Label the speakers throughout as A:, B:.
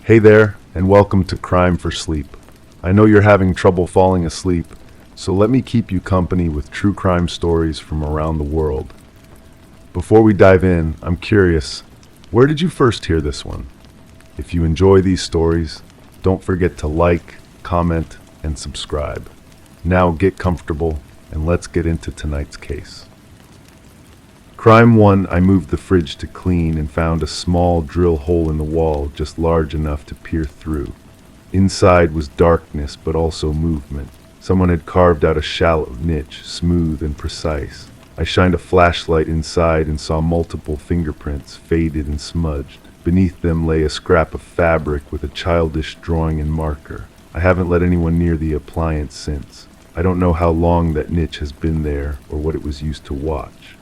A: Hey there, and welcome to Crime for Sleep. I know you're having trouble falling asleep, so let me keep you company with true crime stories from around the world. Before we dive in, I'm curious, where did you first hear this one? If you enjoy these stories, don't forget to like, comment, and subscribe. Now get comfortable, and let's get into tonight's case. Crime 1, I moved the fridge to clean and found a small drill hole in the wall just large enough to peer through. Inside was darkness but also movement. Someone had carved out a shallow niche, smooth and precise. I shined a flashlight inside and saw multiple fingerprints, faded and smudged. Beneath them lay a scrap of fabric with a childish drawing and marker. I haven't let anyone near the appliance since. I don't know how long that niche has been there or what it was used to watch.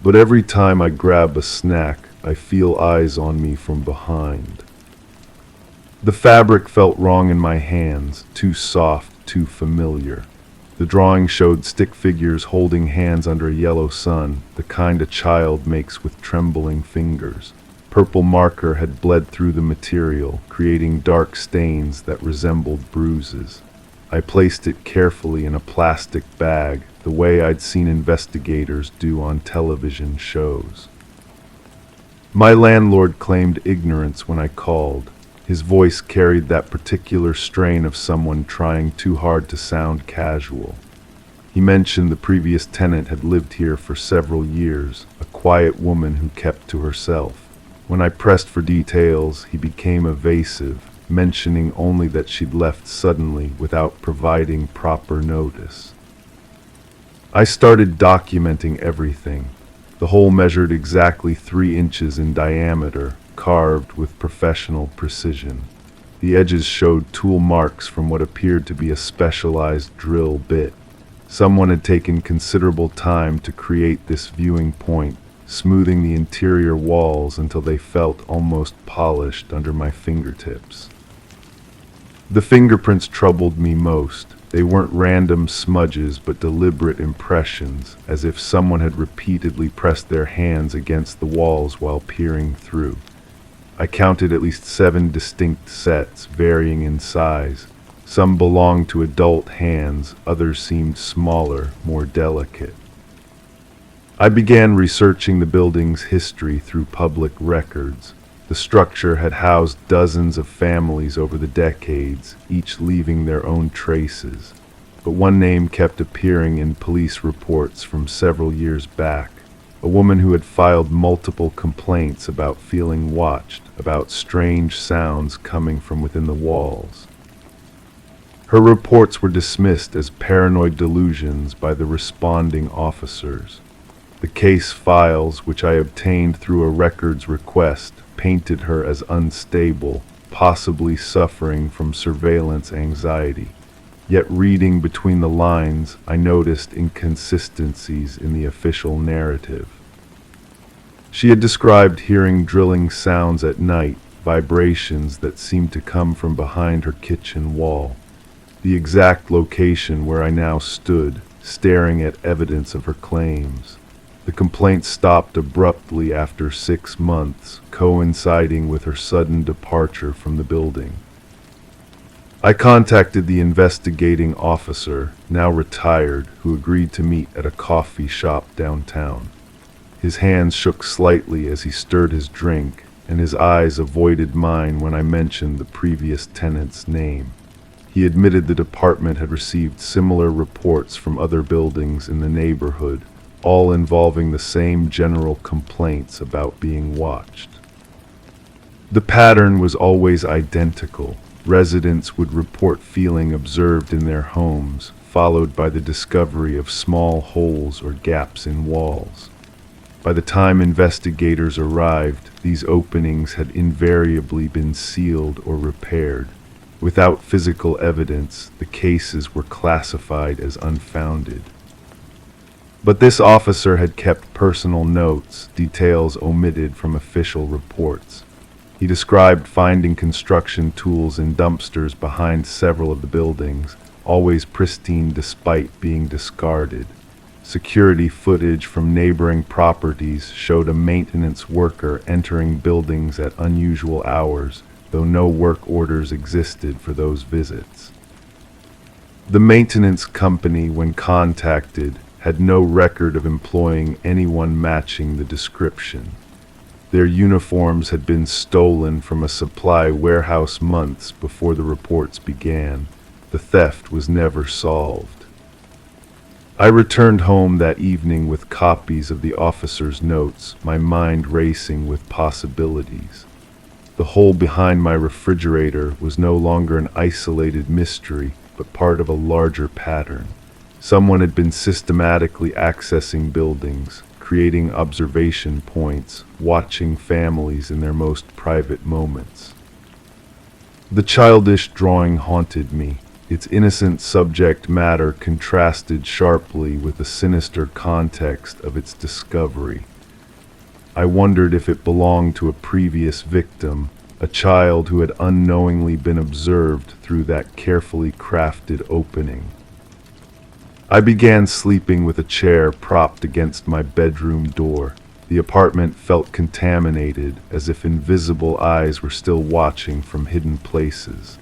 A: But every time I grab a snack, I feel eyes on me from behind. The fabric felt wrong in my hands, too soft, too familiar. The drawing showed stick figures holding hands under a yellow sun, the kind a child makes with trembling fingers. Purple marker had bled through the material, creating dark stains that resembled bruises. I placed it carefully in a plastic bag, the way I'd seen investigators do on television shows. My landlord claimed ignorance when I called. His voice carried that particular strain of someone trying too hard to sound casual. He mentioned the previous tenant had lived here for several years, a quiet woman who kept to herself. When I pressed for details, he became evasive, mentioning only that she'd left suddenly without providing proper notice. I started documenting everything. The hole measured exactly 3 inches in diameter, carved with professional precision. The edges showed tool marks from what appeared to be a specialized drill bit. Someone had taken considerable time to create this viewing point, smoothing the interior walls until they felt almost polished under my fingertips. The fingerprints troubled me most. They weren't random smudges but deliberate impressions, as if someone had repeatedly pressed their hands against the walls while peering through. I counted at least 7 distinct sets, varying in size. Some belonged to adult hands, others seemed smaller, more delicate. I began researching the building's history through public records. The structure had housed dozens of families over the decades, each leaving their own traces. But one name kept appearing in police reports from several years back. A woman who had filed multiple complaints about feeling watched, about strange sounds coming from within the walls. Her reports were dismissed as paranoid delusions by the responding officers. The case files, which I obtained through a records request, painted her as unstable, possibly suffering from surveillance anxiety. Yet reading between the lines, I noticed inconsistencies in the official narrative. She had described hearing drilling sounds at night, vibrations that seemed to come from behind her kitchen wall. The exact location where I now stood, staring at evidence of her claims. The complaint stopped abruptly after 6 months, coinciding with her sudden departure from the building. I contacted the investigating officer, now retired, who agreed to meet at a coffee shop downtown. His hands shook slightly as he stirred his drink, and his eyes avoided mine when I mentioned the previous tenant's name. He admitted the department had received similar reports from other buildings in the neighborhood, all involving the same general complaints about being watched. The pattern was always identical. Residents would report feeling observed in their homes, followed by the discovery of small holes or gaps in walls. By the time investigators arrived, these openings had invariably been sealed or repaired. Without physical evidence, the cases were classified as unfounded. But this officer had kept personal notes, details omitted from official reports. He described finding construction tools in dumpsters behind several of the buildings, always pristine despite being discarded. Security footage from neighboring properties showed a maintenance worker entering buildings at unusual hours, though no work orders existed for those visits. The maintenance company, when contacted, had no record of employing anyone matching the description. Their uniforms had been stolen from a supply warehouse months before the reports began. The theft was never solved. I returned home that evening with copies of the officer's notes, my mind racing with possibilities. The hole behind my refrigerator was no longer an isolated mystery, but part of a larger pattern. Someone had been systematically accessing buildings, creating observation points, watching families in their most private moments. The childish drawing haunted me. Its innocent subject matter contrasted sharply with the sinister context of its discovery. I wondered if it belonged to a previous victim, a child who had unknowingly been observed through that carefully crafted opening. I began sleeping with a chair propped against my bedroom door. The apartment felt contaminated, as if invisible eyes were still watching from hidden places.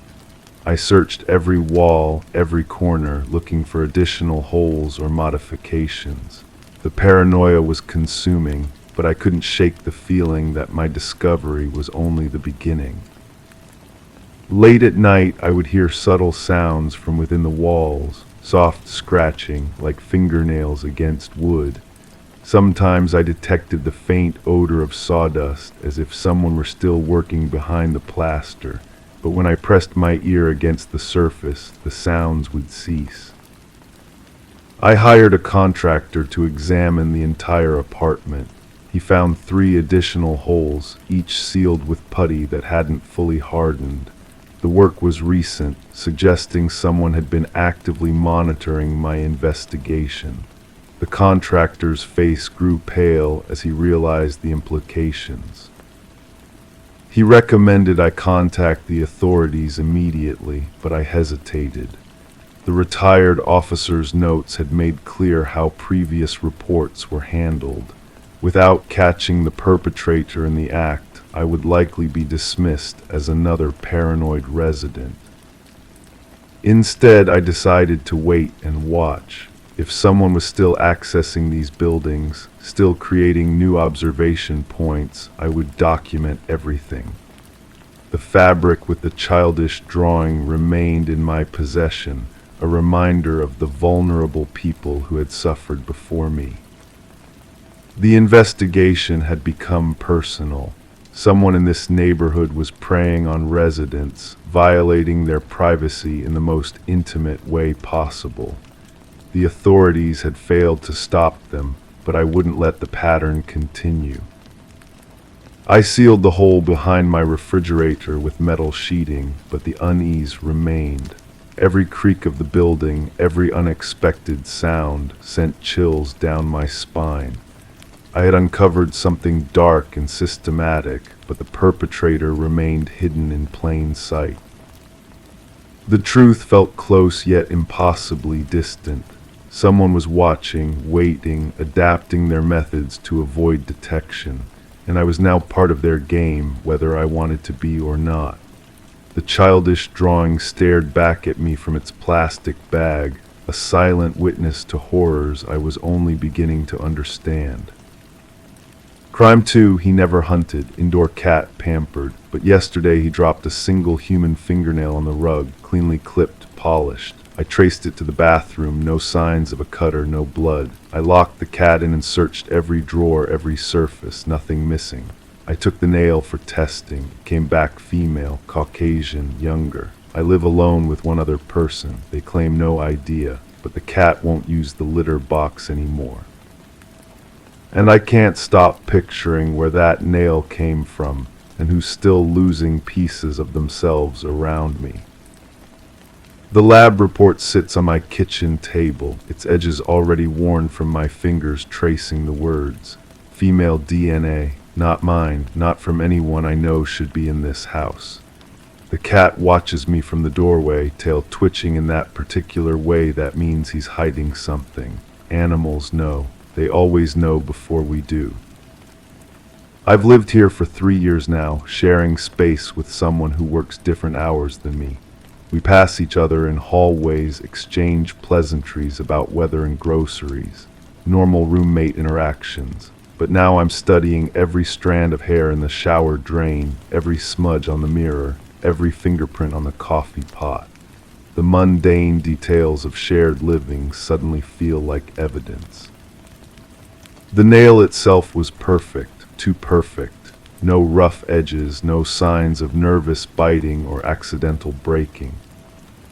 A: I searched every wall, every corner, looking for additional holes or modifications. The paranoia was consuming, but I couldn't shake the feeling that my discovery was only the beginning. Late at night, I would hear subtle sounds from within the walls, soft scratching like fingernails against wood. Sometimes I detected the faint odor of sawdust, as if someone were still working behind the plaster, but when I pressed my ear against the surface, the sounds would cease. I hired a contractor to examine the entire apartment. He found 3 additional holes, each sealed with putty that hadn't fully hardened. The work was recent, suggesting someone had been actively monitoring my investigation. The contractor's face grew pale as he realized the implications. He recommended I contact the authorities immediately, but I hesitated. The retired officer's notes had made clear how previous reports were handled. Without catching the perpetrator in the act, I would likely be dismissed as another paranoid resident. Instead, I decided to wait and watch. If someone was still accessing these buildings, still creating new observation points, I would document everything. The fabric with the childish drawing remained in my possession, a reminder of the vulnerable people who had suffered before me. The investigation had become personal. Someone in this neighborhood was preying on residents, violating their privacy in the most intimate way possible. The authorities had failed to stop them, but I wouldn't let the pattern continue. I sealed the hole behind my refrigerator with metal sheeting, but the unease remained. Every creak of the building, every unexpected sound sent chills down my spine. I had uncovered something dark and systematic, but the perpetrator remained hidden in plain sight. The truth felt close yet impossibly distant. Someone was watching, waiting, adapting their methods to avoid detection, and I was now part of their game, whether I wanted to be or not. The childish drawing stared back at me from its plastic bag, a silent witness to horrors I was only beginning to understand. Crime 2, he never hunted, indoor cat pampered, but yesterday he dropped a single human fingernail on the rug, cleanly clipped, polished. I traced it to the bathroom, no signs of a cutter, no blood. I locked the cat in and searched every drawer, every surface, nothing missing. I took the nail for testing. It came back female, Caucasian, younger. I live alone with one other person. They claim no idea, but the cat won't use the litter box anymore. And I can't stop picturing where that nail came from and who's still losing pieces of themselves around me. The lab report sits on my kitchen table, its edges already worn from my fingers tracing the words. Female DNA, not mine, not from anyone I know should be in this house. The cat watches me from the doorway, tail twitching in that particular way that means he's hiding something. Animals know. They always know before we do. I've lived here for 3 years now, sharing space with someone who works different hours than me. We pass each other in hallways, exchange pleasantries about weather and groceries, normal roommate interactions. But now I'm studying every strand of hair in the shower drain, every smudge on the mirror, every fingerprint on the coffee pot. The mundane details of shared living suddenly feel like evidence. The nail itself was perfect, too perfect. No rough edges, no signs of nervous biting or accidental breaking.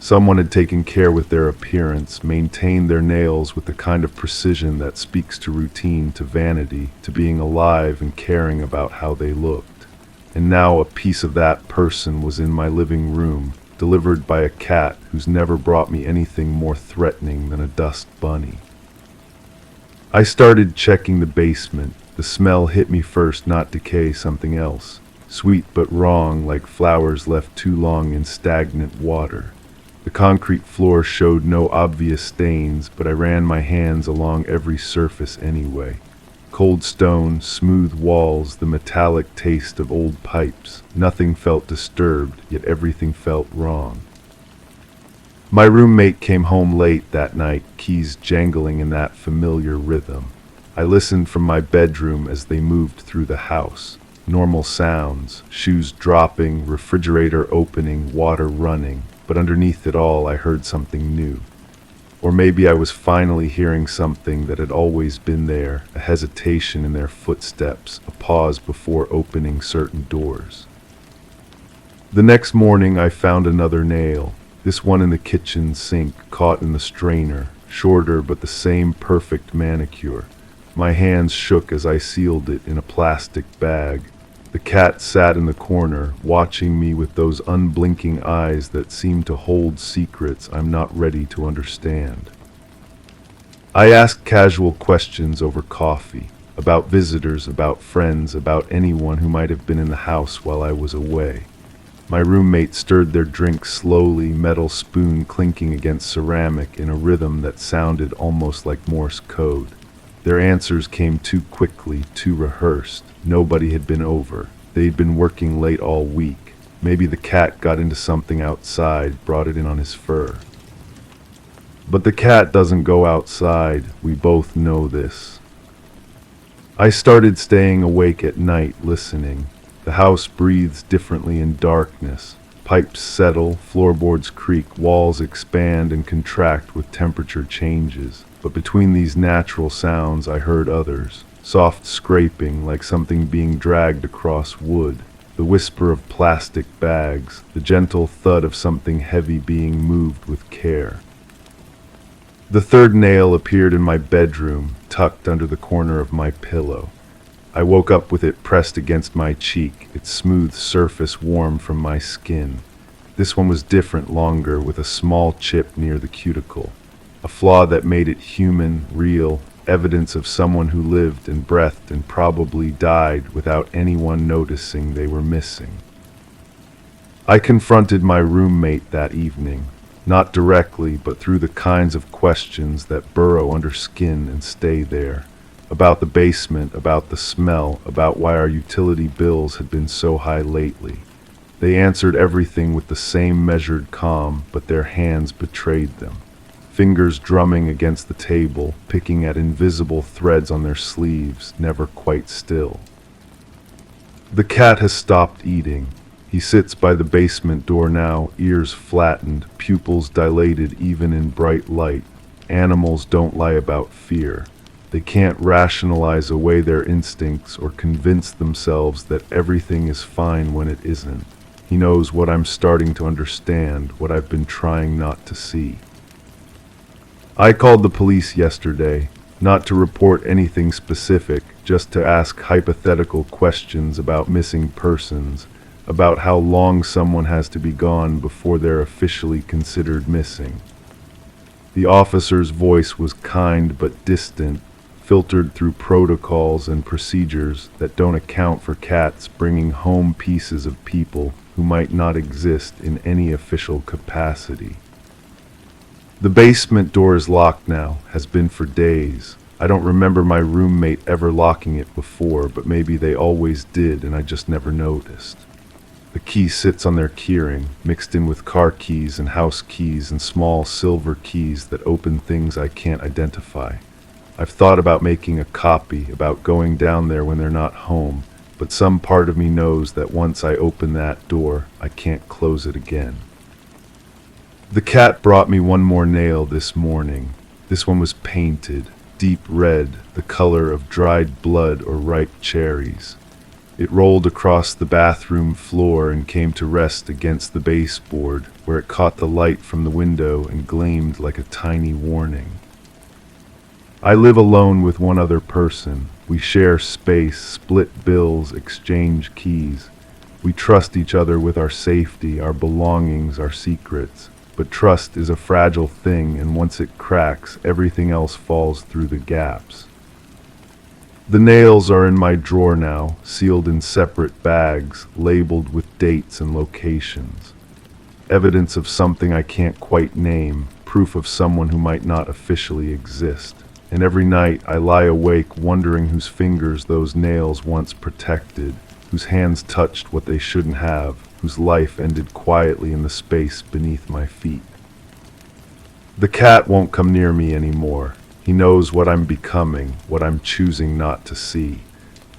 A: Someone had taken care with their appearance, maintained their nails with the kind of precision that speaks to routine, to vanity, to being alive and caring about how they looked. And now a piece of that person was in my living room, delivered by a cat who's never brought me anything more threatening than a dust bunny. I started checking the basement. The smell hit me first, not decay, something else. Sweet but wrong, like flowers left too long in stagnant water. The concrete floor showed no obvious stains, but I ran my hands along every surface anyway. Cold stone, smooth walls, the metallic taste of old pipes. Nothing felt disturbed, yet everything felt wrong. My roommate came home late that night, keys jangling in that familiar rhythm. I listened from my bedroom as they moved through the house. Normal sounds, shoes dropping, refrigerator opening, water running. But underneath it all, I heard something new. Or maybe I was finally hearing something that had always been there, a hesitation in their footsteps, a pause before opening certain doors. The next morning, I found another nail, this one in the kitchen sink, caught in the strainer, shorter but the same perfect manicure. My hands shook as I sealed it in a plastic bag. The cat sat in the corner, watching me with those unblinking eyes that seem to hold secrets I'm not ready to understand. I asked casual questions over coffee, about visitors, about friends, about anyone who might have been in the house while I was away. My roommate stirred their drink slowly, metal spoon clinking against ceramic in a rhythm that sounded almost like Morse code. Their answers came too quickly, too rehearsed. Nobody had been over. They'd been working late all week. Maybe the cat got into something outside, brought it in on his fur. But the cat doesn't go outside. We both know this. I started staying awake at night, listening. The house breathes differently in darkness. Pipes settle, floorboards creak, walls expand and contract with temperature changes. But between these natural sounds I heard others. Soft scraping, like something being dragged across wood. The whisper of plastic bags. The gentle thud of something heavy being moved with care. The third nail appeared in my bedroom, tucked under the corner of my pillow. I woke up with it pressed against my cheek, its smooth surface warm from my skin. This one was different, longer, with a small chip near the cuticle. A flaw that made it human, real, evidence of someone who lived and breathed and probably died without anyone noticing they were missing. I confronted my roommate that evening, not directly, but through the kinds of questions that burrow under skin and stay there. About the basement, about the smell, about why our utility bills had been so high lately. They answered everything with the same measured calm, but their hands betrayed them. Fingers drumming against the table, picking at invisible threads on their sleeves, never quite still. The cat has stopped eating. He sits by the basement door now, ears flattened, pupils dilated even in bright light. Animals don't lie about fear. They can't rationalize away their instincts or convince themselves that everything is fine when it isn't. He knows what I'm starting to understand, what I've been trying not to see. I called the police yesterday, not to report anything specific, just to ask hypothetical questions about missing persons, about how long someone has to be gone before they're officially considered missing. The officer's voice was kind but distant, filtered through protocols and procedures that don't account for cats bringing home pieces of people who might not exist in any official capacity. The basement door is locked now, has been for days. I don't remember my roommate ever locking it before, but maybe they always did and I just never noticed. The key sits on their keyring, mixed in with car keys and house keys and small silver keys that open things I can't identify. I've thought about making a copy, about going down there when they're not home, but some part of me knows that once I open that door, I can't close it again. The cat brought me one more nail this morning. This one was painted, deep red, the color of dried blood or ripe cherries. It rolled across the bathroom floor and came to rest against the baseboard, where it caught the light from the window and gleamed like a tiny warning. I live alone with one other person. We share space, split bills, exchange keys. We trust each other with our safety, our belongings, our secrets. But trust is a fragile thing, and once it cracks, everything else falls through the gaps. The nails are in my drawer now, sealed in separate bags, labeled with dates and locations. Evidence of something I can't quite name, proof of someone who might not officially exist. And every night I lie awake wondering whose fingers those nails once protected, whose hands touched what they shouldn't have, whose life ended quietly in the space beneath my feet. The cat won't come near me anymore. He knows what I'm becoming, what I'm choosing not to see.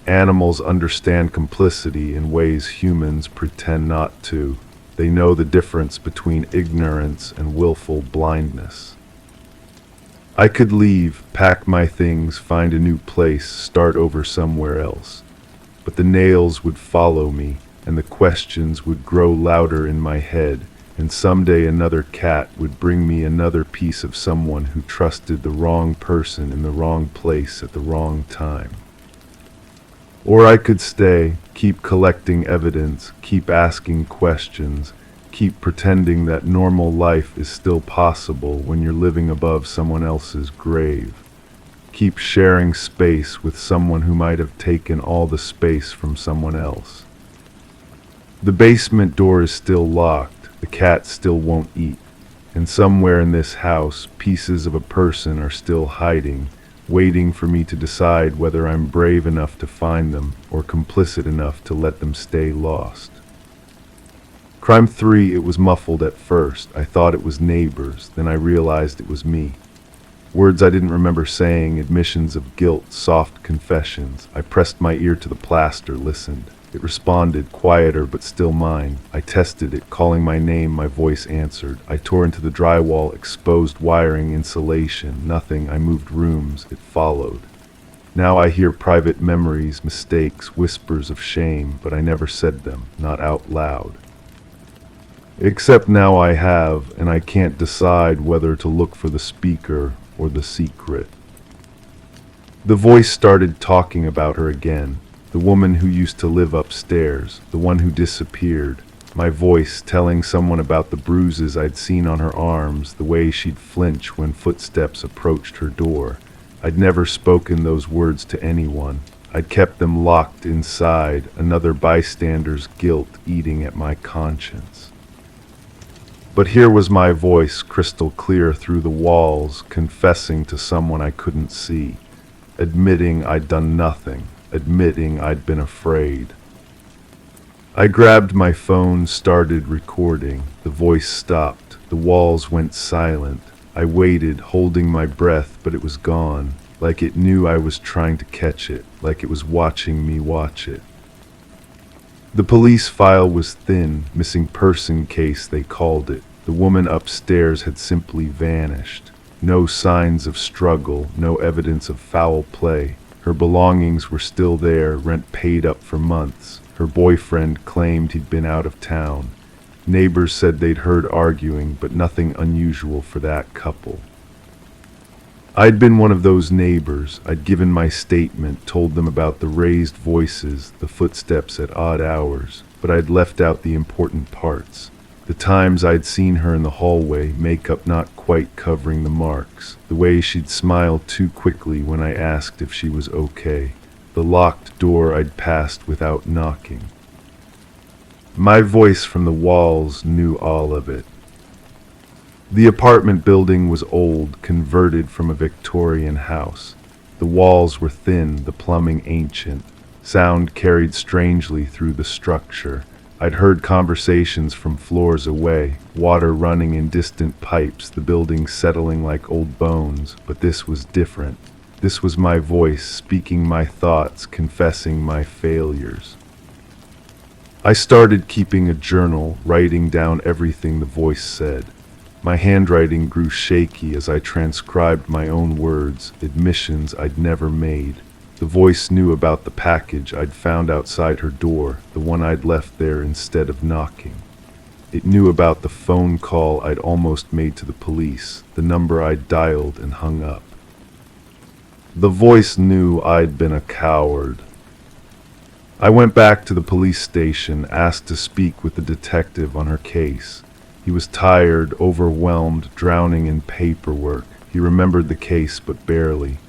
A: Animals understand complicity in ways humans pretend not to. They know the difference between ignorance and willful blindness. I could leave, pack my things, find a new place, start over somewhere else. But the nails would follow me, and the questions would grow louder in my head, and someday another cat would bring me another piece of someone who trusted the wrong person in the wrong place at the wrong time. Or I could stay, keep collecting evidence, keep asking questions, keep pretending that normal life is still possible when you're living above someone else's grave. Keep sharing space with someone who might have taken all the space from someone else. The basement door is still locked. The cat still won't eat, and somewhere in this house, pieces of a person are still hiding, waiting for me to decide whether I'm brave enough to find them or complicit enough to let them stay lost. Crime 3, it was muffled at first. I thought it was neighbors, then I realized it was me. Words I didn't remember saying, admissions of guilt, soft confessions. I pressed my ear to the plaster, listened. It responded, quieter but still mine. I tested it, calling my name, my voice answered. I tore into the drywall, exposed wiring, insulation, nothing. I moved rooms, it followed. Now I hear private memories, mistakes, whispers of shame, but I never said them, not out loud. Except now I have, and I can't decide whether to look for the speaker or the secret. The voice started talking about her again. The woman who used to live upstairs, the one who disappeared. My voice telling someone about the bruises I'd seen on her arms, the way she'd flinch when footsteps approached her door. I'd never spoken those words to anyone. I'd kept them locked inside, another bystander's guilt eating at my conscience. But here was my voice, crystal clear through the walls, confessing to someone I couldn't see, admitting I'd done nothing. Admitting I'd been afraid. I grabbed my phone, started recording. The voice stopped. The walls went silent. I waited, holding my breath, but it was gone, like it knew I was trying to catch it, like it was watching me watch it. The police file was thin, missing person case they called it. The woman upstairs had simply vanished. No signs of struggle, no evidence of foul play. Her belongings were still there, rent paid up for months. Her boyfriend claimed he'd been out of town. Neighbors said they'd heard arguing, but nothing unusual for that couple. I'd been one of those neighbors. I'd given my statement, told them about the raised voices, the footsteps at odd hours, but I'd left out the important parts. The times I'd seen her in the hallway, makeup not quite covering the marks. The way she'd smiled too quickly when I asked if she was okay. The locked door I'd passed without knocking. My voice from the walls knew all of it. The apartment building was old, converted from a Victorian house. The walls were thin, the plumbing ancient. Sound carried strangely through the structure. I'd heard conversations from floors away, water running in distant pipes, the building settling like old bones, but this was different. This was my voice, speaking my thoughts, confessing my failures. I started keeping a journal, writing down everything the voice said. My handwriting grew shaky as I transcribed my own words, admissions I'd never made. The voice knew about the package I'd found outside her door, the one I'd left there instead of knocking. It knew about the phone call I'd almost made to the police, the number I'd dialed and hung up. The voice knew I'd been a coward. I went back to the police station, asked to speak with the detective on her case. He was tired, overwhelmed, drowning in paperwork. He remembered the case, but barely.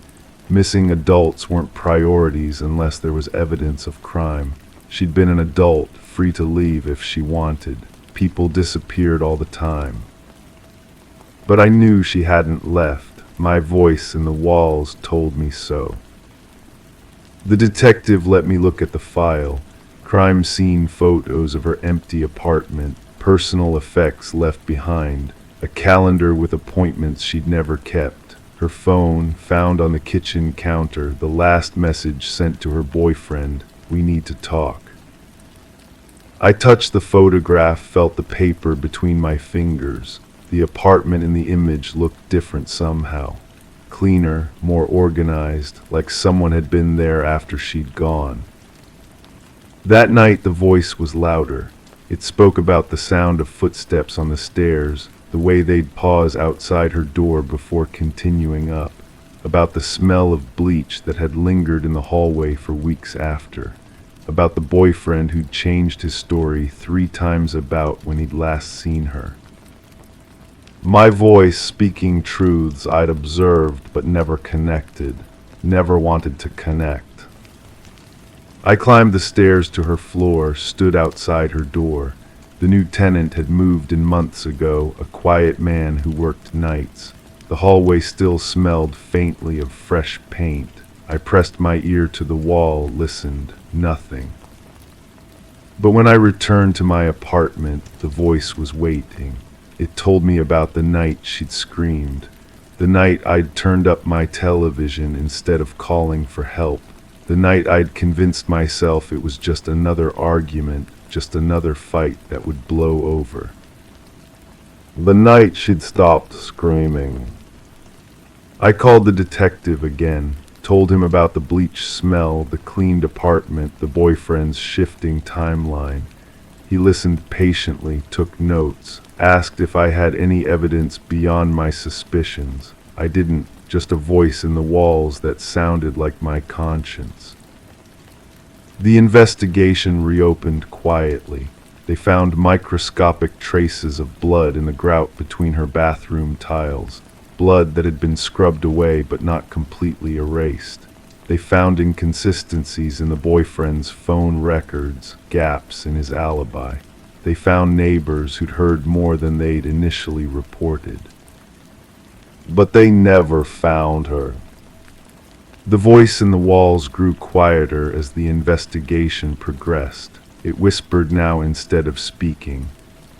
A: Missing adults weren't priorities unless there was evidence of crime. She'd been an adult, free to leave if she wanted. People disappeared all the time. But I knew she hadn't left. My voice in the walls told me so. The detective let me look at the file. Crime scene photos of her empty apartment, personal effects left behind, a calendar with appointments she'd never kept. Her phone, found on the kitchen counter, the last message sent to her boyfriend, "We need to talk." I touched the photograph, felt the paper between my fingers. The apartment in the image looked different somehow. Cleaner, more organized, like someone had been there after she'd gone. That night the voice was louder. It spoke about the sound of footsteps on the stairs, the way they'd pause outside her door before continuing up, about the smell of bleach that had lingered in the hallway for weeks after, about the boyfriend who'd changed his story 3 times about when he'd last seen her. My voice speaking truths I'd observed but never connected, never wanted to connect. I climbed the stairs to her floor, stood outside her door. The new tenant had moved in months ago, a quiet man who worked nights. The hallway still smelled faintly of fresh paint. I pressed my ear to the wall, listened, nothing. But when I returned to my apartment, the voice was waiting. It told me about the night she'd screamed, the night I'd turned up my television instead of calling for help, the night I'd convinced myself it was just another argument, just another fight that would blow over. The night she'd stopped screaming. I called the detective again, told him about the bleach smell, the cleaned apartment, the boyfriend's shifting timeline. He listened patiently, took notes, asked if I had any evidence beyond my suspicions. I didn't, just a voice in the walls that sounded like my conscience. The investigation reopened quietly. They found microscopic traces of blood in the grout between her bathroom tiles, blood that had been scrubbed away but not completely erased. They found inconsistencies in the boyfriend's phone records, gaps in his alibi. They found neighbors who'd heard more than they'd initially reported. But they never found her. The voice in the walls grew quieter as the investigation progressed. It whispered now instead of speaking,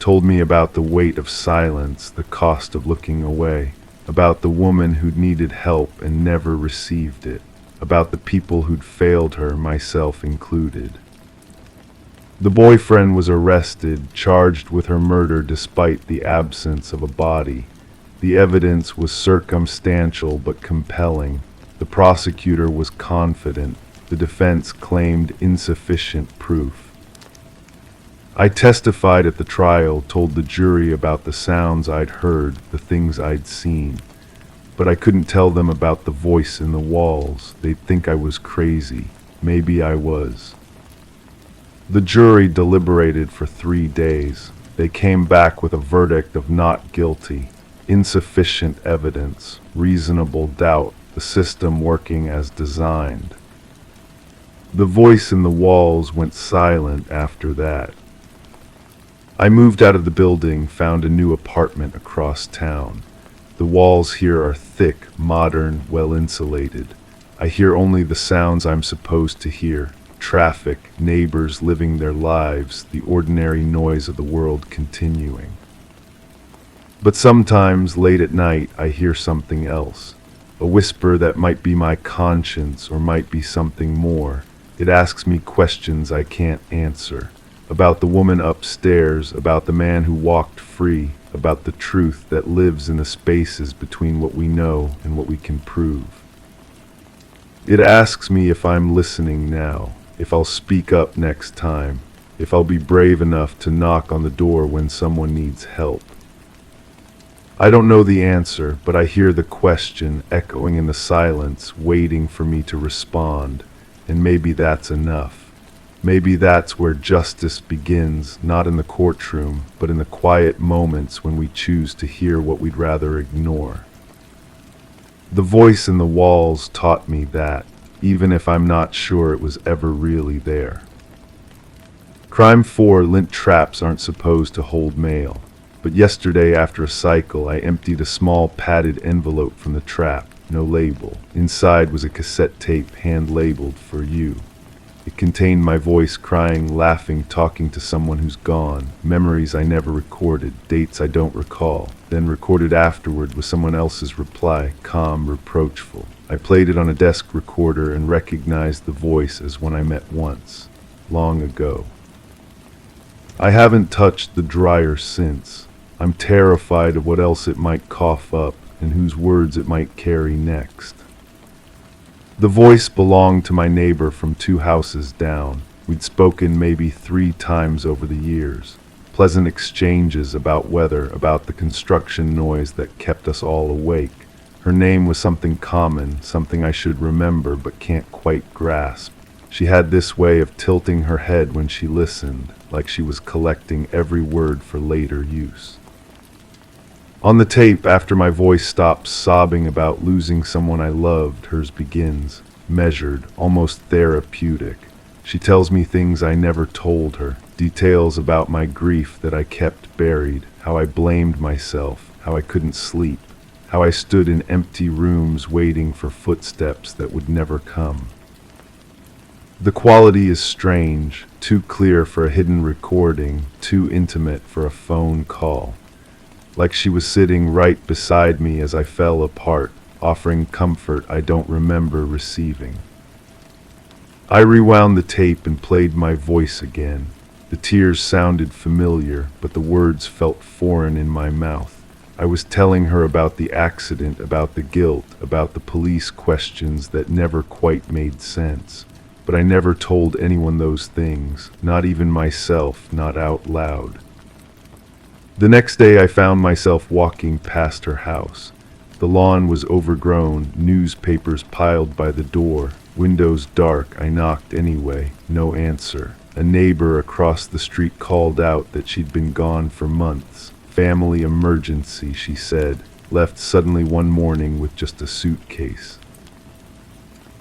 A: told me about the weight of silence, the cost of looking away, about the woman who'd needed help and never received it, about the people who'd failed her, myself included. The boyfriend was arrested, charged with her murder despite the absence of a body. The evidence was circumstantial but compelling. The prosecutor was confident. The defense claimed insufficient proof. I testified at the trial, told the jury about the sounds I'd heard, the things I'd seen. But I couldn't tell them about the voice in the walls. They'd think I was crazy. Maybe I was. The jury deliberated for 3 days. They came back with a verdict of not guilty. Insufficient evidence, reasonable doubt, the system working as designed. The voice in the walls went silent after that. I moved out of the building, found a new apartment across town. The walls here are thick, modern, well insulated. I hear only the sounds I'm supposed to hear. Traffic, neighbors living their lives, the ordinary noise of the world continuing. But sometimes, late at night, I hear something else. A whisper that might be my conscience or might be something more. It asks me questions I can't answer. About the woman upstairs, about the man who walked free, about the truth that lives in the spaces between what we know and what we can prove. It asks me if I'm listening now, if I'll speak up next time, if I'll be brave enough to knock on the door when someone needs help. I don't know the answer, but I hear the question echoing in the silence, waiting for me to respond, and maybe that's enough. Maybe that's where justice begins, not in the courtroom, but in the quiet moments when we choose to hear what we'd rather ignore. The voice in the walls taught me that, even if I'm not sure it was ever really there. Crime 4 lint traps aren't supposed to hold mail, but yesterday after a cycle I emptied a small padded envelope from the trap, no label. Inside was a cassette tape hand-labeled for you. It contained my voice crying, laughing, talking to someone who's gone, memories I never recorded, dates I don't recall, then recorded afterward with someone else's reply, calm, reproachful. I played it on a desk recorder and recognized the voice as one I met once, long ago. I haven't touched the dryer since. I'm terrified of what else it might cough up and whose words it might carry next. The voice belonged to my neighbor from 2 houses down. We'd spoken maybe 3 times over the years. Pleasant exchanges about weather, about the construction noise that kept us all awake. Her name was something common, something I should remember but can't quite grasp. She had this way of tilting her head when she listened, like she was collecting every word for later use. On the tape, after my voice stops sobbing about losing someone I loved, hers begins, measured, almost therapeutic. She tells me things I never told her, details about my grief that I kept buried, how I blamed myself, how I couldn't sleep, how I stood in empty rooms waiting for footsteps that would never come. The quality is strange, too clear for a hidden recording, too intimate for a phone call. Like she was sitting right beside me as I fell apart, offering comfort I don't remember receiving. I rewound the tape and played my voice again. The tears sounded familiar, but the words felt foreign in my mouth. I was telling her about the accident, about the guilt, about the police questions that never quite made sense. But I never told anyone those things, not even myself, not out loud. The next day I found myself walking past her house. The lawn was overgrown, newspapers piled by the door, windows dark. I knocked anyway, no answer. A neighbor across the street called out that she'd been gone for months. Family emergency, she said, left suddenly one morning with just a suitcase.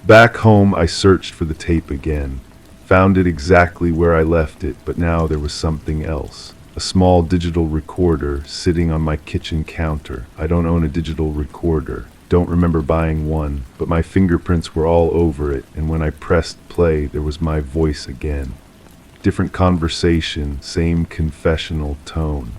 A: Back home I searched for the tape again, found it exactly where I left it, but now there was something else. A small digital recorder sitting on my kitchen counter. I don't own a digital recorder, don't remember buying one, but my fingerprints were all over it, and when I pressed play, there was my voice again. Different conversation, same confessional tone.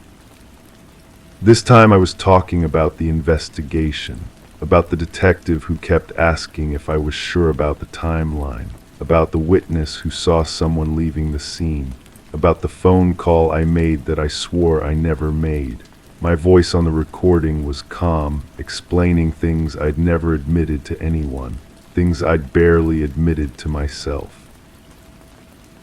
A: This time I was talking about the investigation, about the detective who kept asking if I was sure about the timeline, about the witness who saw someone leaving the scene, about the phone call I made that I swore I never made. My voice on the recording was calm, explaining things I'd never admitted to anyone, things I'd barely admitted to myself.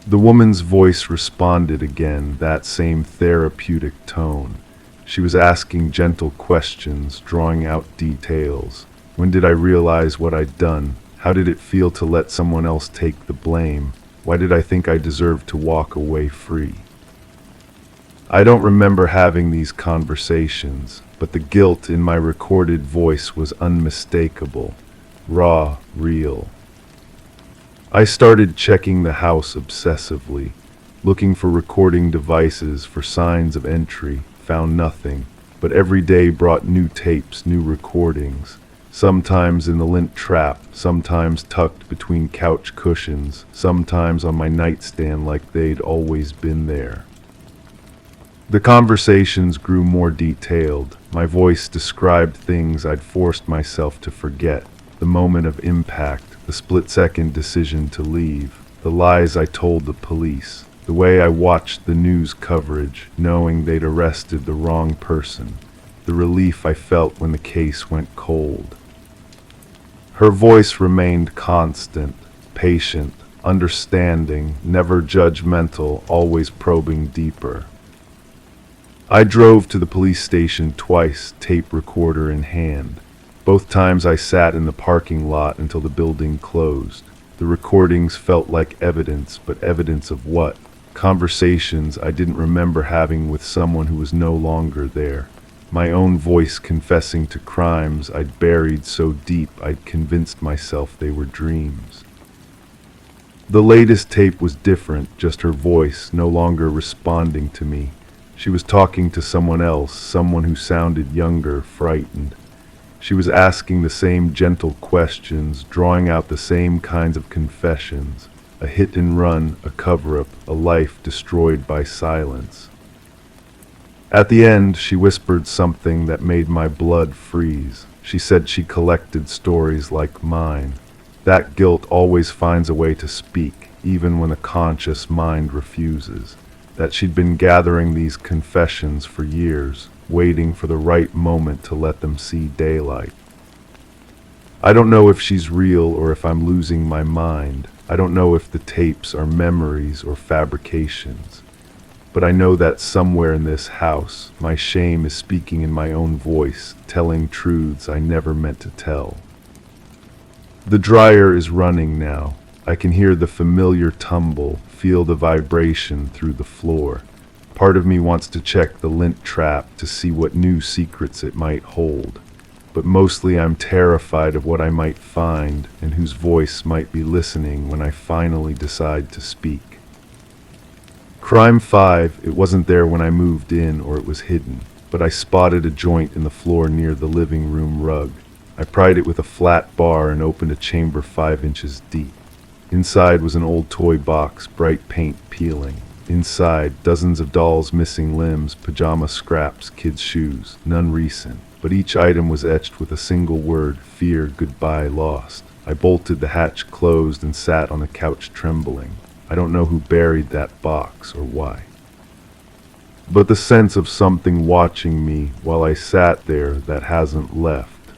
A: The woman's voice responded again, that same therapeutic tone. She was asking gentle questions, drawing out details. When did I realize what I'd done? How did it feel to let someone else take the blame? Why did I think I deserved to walk away free? I don't remember having these conversations, but the guilt in my recorded voice was unmistakable, raw, real. I started checking the house obsessively, looking for recording devices, for signs of entry, found nothing, but every day brought new tapes, new recordings. Sometimes in the lint trap, sometimes tucked between couch cushions, sometimes on my nightstand like they'd always been there. The conversations grew more detailed. My voice described things I'd forced myself to forget. The moment of impact, the split-second decision to leave, the lies I told the police, the way I watched the news coverage, knowing they'd arrested the wrong person, the relief I felt when the case went cold. Her voice remained constant, patient, understanding, never judgmental, always probing deeper. I drove to the police station twice, tape recorder in hand. Both times I sat in the parking lot until the building closed. The recordings felt like evidence, but evidence of what? Conversations I didn't remember having with someone who was no longer there. My own voice confessing to crimes I'd buried so deep I'd convinced myself they were dreams. The latest tape was different, just her voice, no longer responding to me. She was talking to someone else, someone who sounded younger, frightened. She was asking the same gentle questions, drawing out the same kinds of confessions. A hit and run, a cover-up, a life destroyed by silence. At the end, she whispered something that made my blood freeze. She said she collected stories like mine. That guilt always finds a way to speak, even when a conscious mind refuses. That she'd been gathering these confessions for years, waiting for the right moment to let them see daylight. I don't know if she's real or if I'm losing my mind. I don't know if the tapes are memories or fabrications. But I know that somewhere in this house, my shame is speaking in my own voice, telling truths I never meant to tell. The dryer is running now. I can hear the familiar tumble, feel the vibration through the floor. Part of me wants to check the lint trap to see what new secrets it might hold. But mostly I'm terrified of what I might find and whose voice might be listening when I finally decide to speak. Crime 5, it wasn't there when I moved in or it was hidden, but I spotted a joint in the floor near the living room rug. I pried it with a flat bar and opened a chamber 5 inches deep. Inside was an old toy box, bright paint peeling. Inside, dozens of dolls missing limbs, pajama scraps, kids' shoes, none recent. But each item was etched with a single word, fear, goodbye, lost. I bolted the hatch closed and sat on the couch trembling. I don't know who buried that box or why. But the sense of something watching me while I sat there that hasn't left.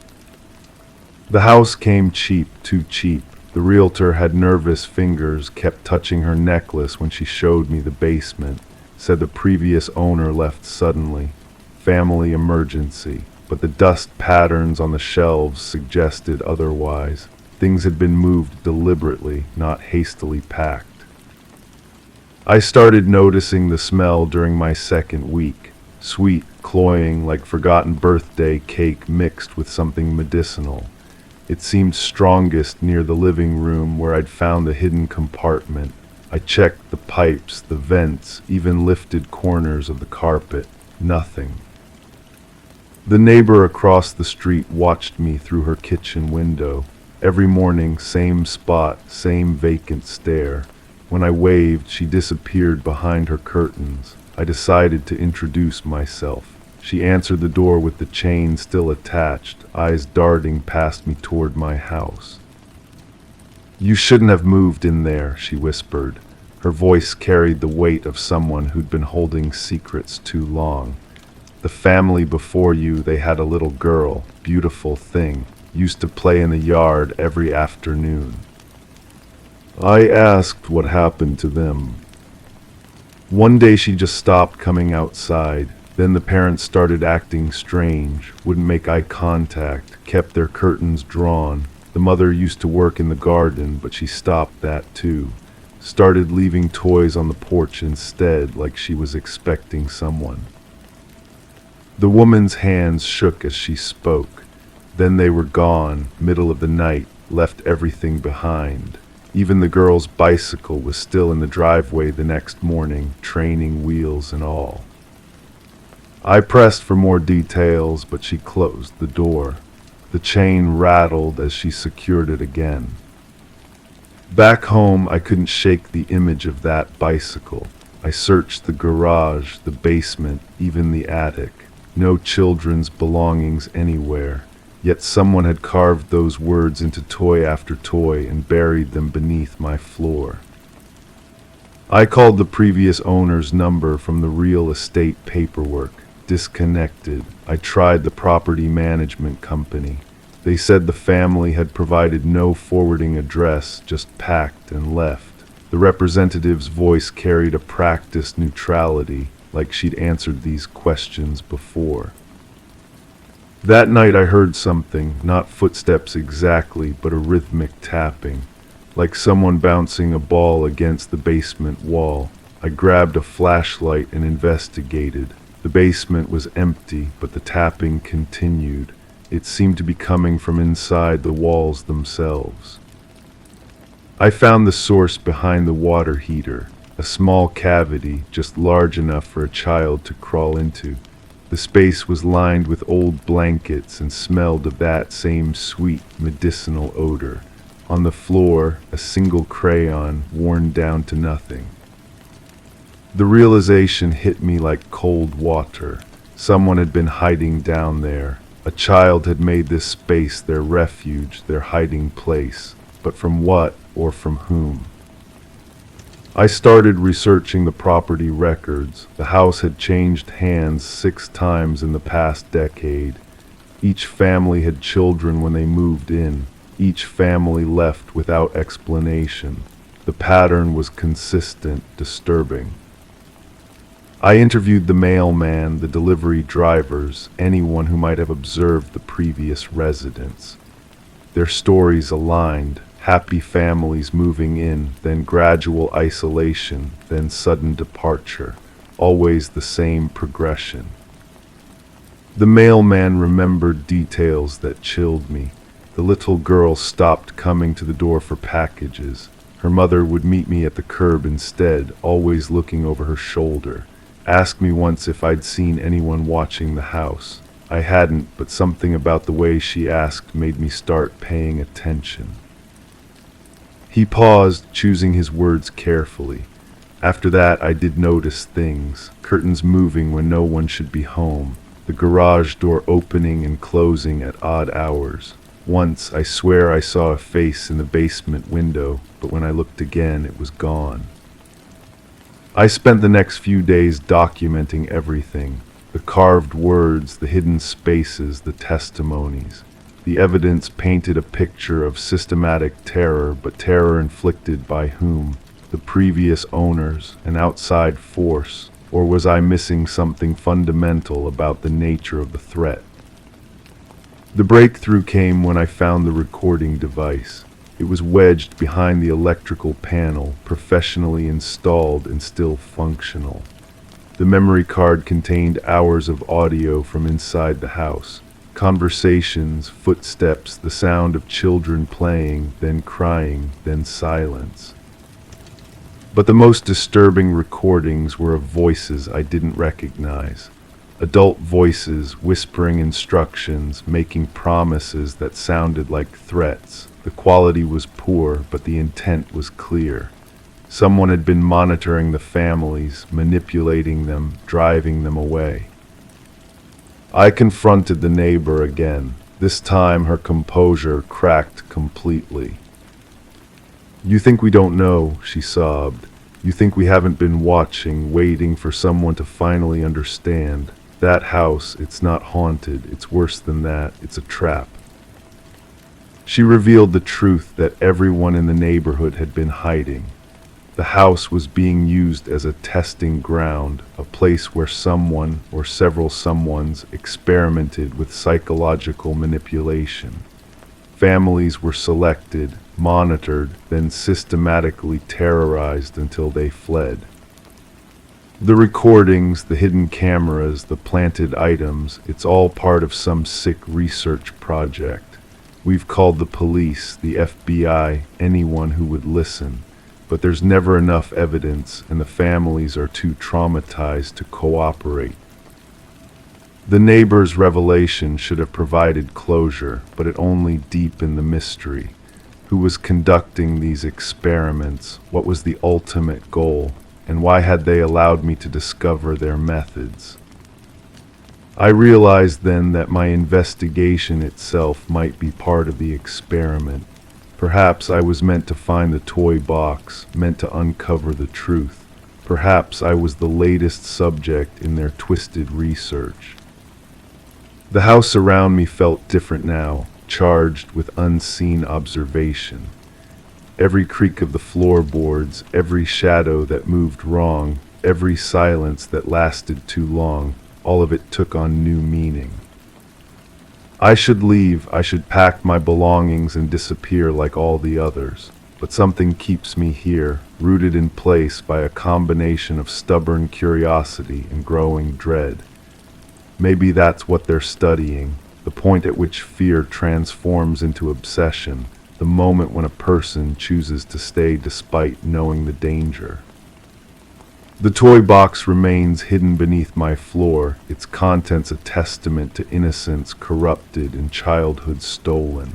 A: The house came cheap, too cheap. The realtor had nervous fingers, kept touching her necklace when she showed me the basement. Said the previous owner left suddenly. Family emergency. But the dust patterns on the shelves suggested otherwise. Things had been moved deliberately, not hastily packed. I started noticing the smell during my second week. Sweet, cloying, like forgotten birthday cake mixed with something medicinal. It seemed strongest near the living room where I'd found the hidden compartment. I checked the pipes, the vents, even lifted corners of the carpet. Nothing. The neighbor across the street watched me through her kitchen window. Every morning, same spot, same vacant stare. When I waved, she disappeared behind her curtains. I decided to introduce myself. She answered the door with the chain still attached, eyes darting past me toward my house. "You shouldn't have moved in there," she whispered. Her voice carried the weight of someone who'd been holding secrets too long. "The family before you, they had a little girl, beautiful thing, used to play in the yard every afternoon." I asked what happened to them. One day she just stopped coming outside. Then the parents started acting strange, wouldn't make eye contact, kept their curtains drawn. The mother used to work in the garden, but she stopped that too. Started leaving toys on the porch instead, like she was expecting someone. The woman's hands shook as she spoke. Then they were gone, middle of the night, left everything behind. Even the girl's bicycle was still in the driveway the next morning, training wheels and all. I pressed for more details, but she closed the door. The chain rattled as she secured it again. Back home, I couldn't shake the image of that bicycle. I searched the garage, the basement, even the attic. No children's belongings anywhere. Yet someone had carved those words into toy after toy and buried them beneath my floor. I called the previous owner's number from the real estate paperwork. Disconnected. I tried the property management company. They said the family had provided no forwarding address, just packed and left. The representative's voice carried a practiced neutrality, like she'd answered these questions before. That night I heard something, not footsteps exactly, but a rhythmic tapping, like someone bouncing a ball against the basement wall. I grabbed a flashlight and investigated. The basement was empty, but the tapping continued. It seemed to be coming from inside the walls themselves. I found the source behind the water heater, a small cavity just large enough for a child to crawl into. The space was lined with old blankets and smelled of that same sweet medicinal odor. On the floor, a single crayon worn down to nothing. The realization hit me like cold water. Someone had been hiding down there. A child had made this space their refuge, their hiding place. But from what or from whom? I started researching the property records. The house had changed hands 6 times in the past decade. Each family had children when they moved in. Each family left without explanation. The pattern was consistent, disturbing. I interviewed the mailman, the delivery drivers, anyone who might have observed the previous residents. Their stories aligned. Happy families moving in, then gradual isolation, then sudden departure. Always the same progression. The mailman remembered details that chilled me. The little girl stopped coming to the door for packages. Her mother would meet me at the curb instead, always looking over her shoulder. Asked me once if I'd seen anyone watching the house. I hadn't, but something about the way she asked made me start paying attention. He paused, choosing his words carefully. After that, I did notice things. Curtains moving when no one should be home. The garage door opening and closing at odd hours. Once, I swear I saw a face in the basement window, but when I looked again, it was gone. I spent the next few days documenting everything. The carved words, the hidden spaces, the testimonies. The evidence painted a picture of systematic terror, but terror inflicted by whom? The previous owners, an outside force, or was I missing something fundamental about the nature of the threat? The breakthrough came when I found the recording device. It was wedged behind the electrical panel, professionally installed and still functional. The memory card contained hours of audio from inside the house. Conversations, footsteps, the sound of children playing, then crying, then silence. But the most disturbing recordings were of voices I didn't recognize. Adult voices whispering instructions, making promises that sounded like threats. The quality was poor, but the intent was clear. Someone had been monitoring the families, manipulating them, driving them away. I confronted the neighbor again. This time her composure cracked completely. "You think we don't know," she sobbed. "You think we haven't been watching, waiting for someone to finally understand. That house, it's not haunted. It's worse than that. It's a trap." She revealed the truth that everyone in the neighborhood had been hiding. The house was being used as a testing ground, a place where someone or several someones experimented with psychological manipulation. Families were selected, monitored, then systematically terrorized until they fled. The recordings, the hidden cameras, the planted items, it's all part of some sick research project. We've called the police, the FBI, anyone who would listen. But there's never enough evidence, and the families are too traumatized to cooperate. The neighbor's revelation should have provided closure, but it only deepened the mystery. Who was conducting these experiments? What was the ultimate goal? And why had they allowed me to discover their methods? I realized then that my investigation itself might be part of the experiment. Perhaps I was meant to find the toy box, meant to uncover the truth. Perhaps I was the latest subject in their twisted research. The house around me felt different now, charged with unseen observation. Every creak of the floorboards, every shadow that moved wrong, every silence that lasted too long, all of it took on new meaning. I should leave, I should pack my belongings and disappear like all the others. But something keeps me here, rooted in place by a combination of stubborn curiosity and growing dread. Maybe that's what they're studying, the point at which fear transforms into obsession, the moment when a person chooses to stay despite knowing the danger. The toy box remains hidden beneath my floor, its contents a testament to innocence corrupted and childhood stolen.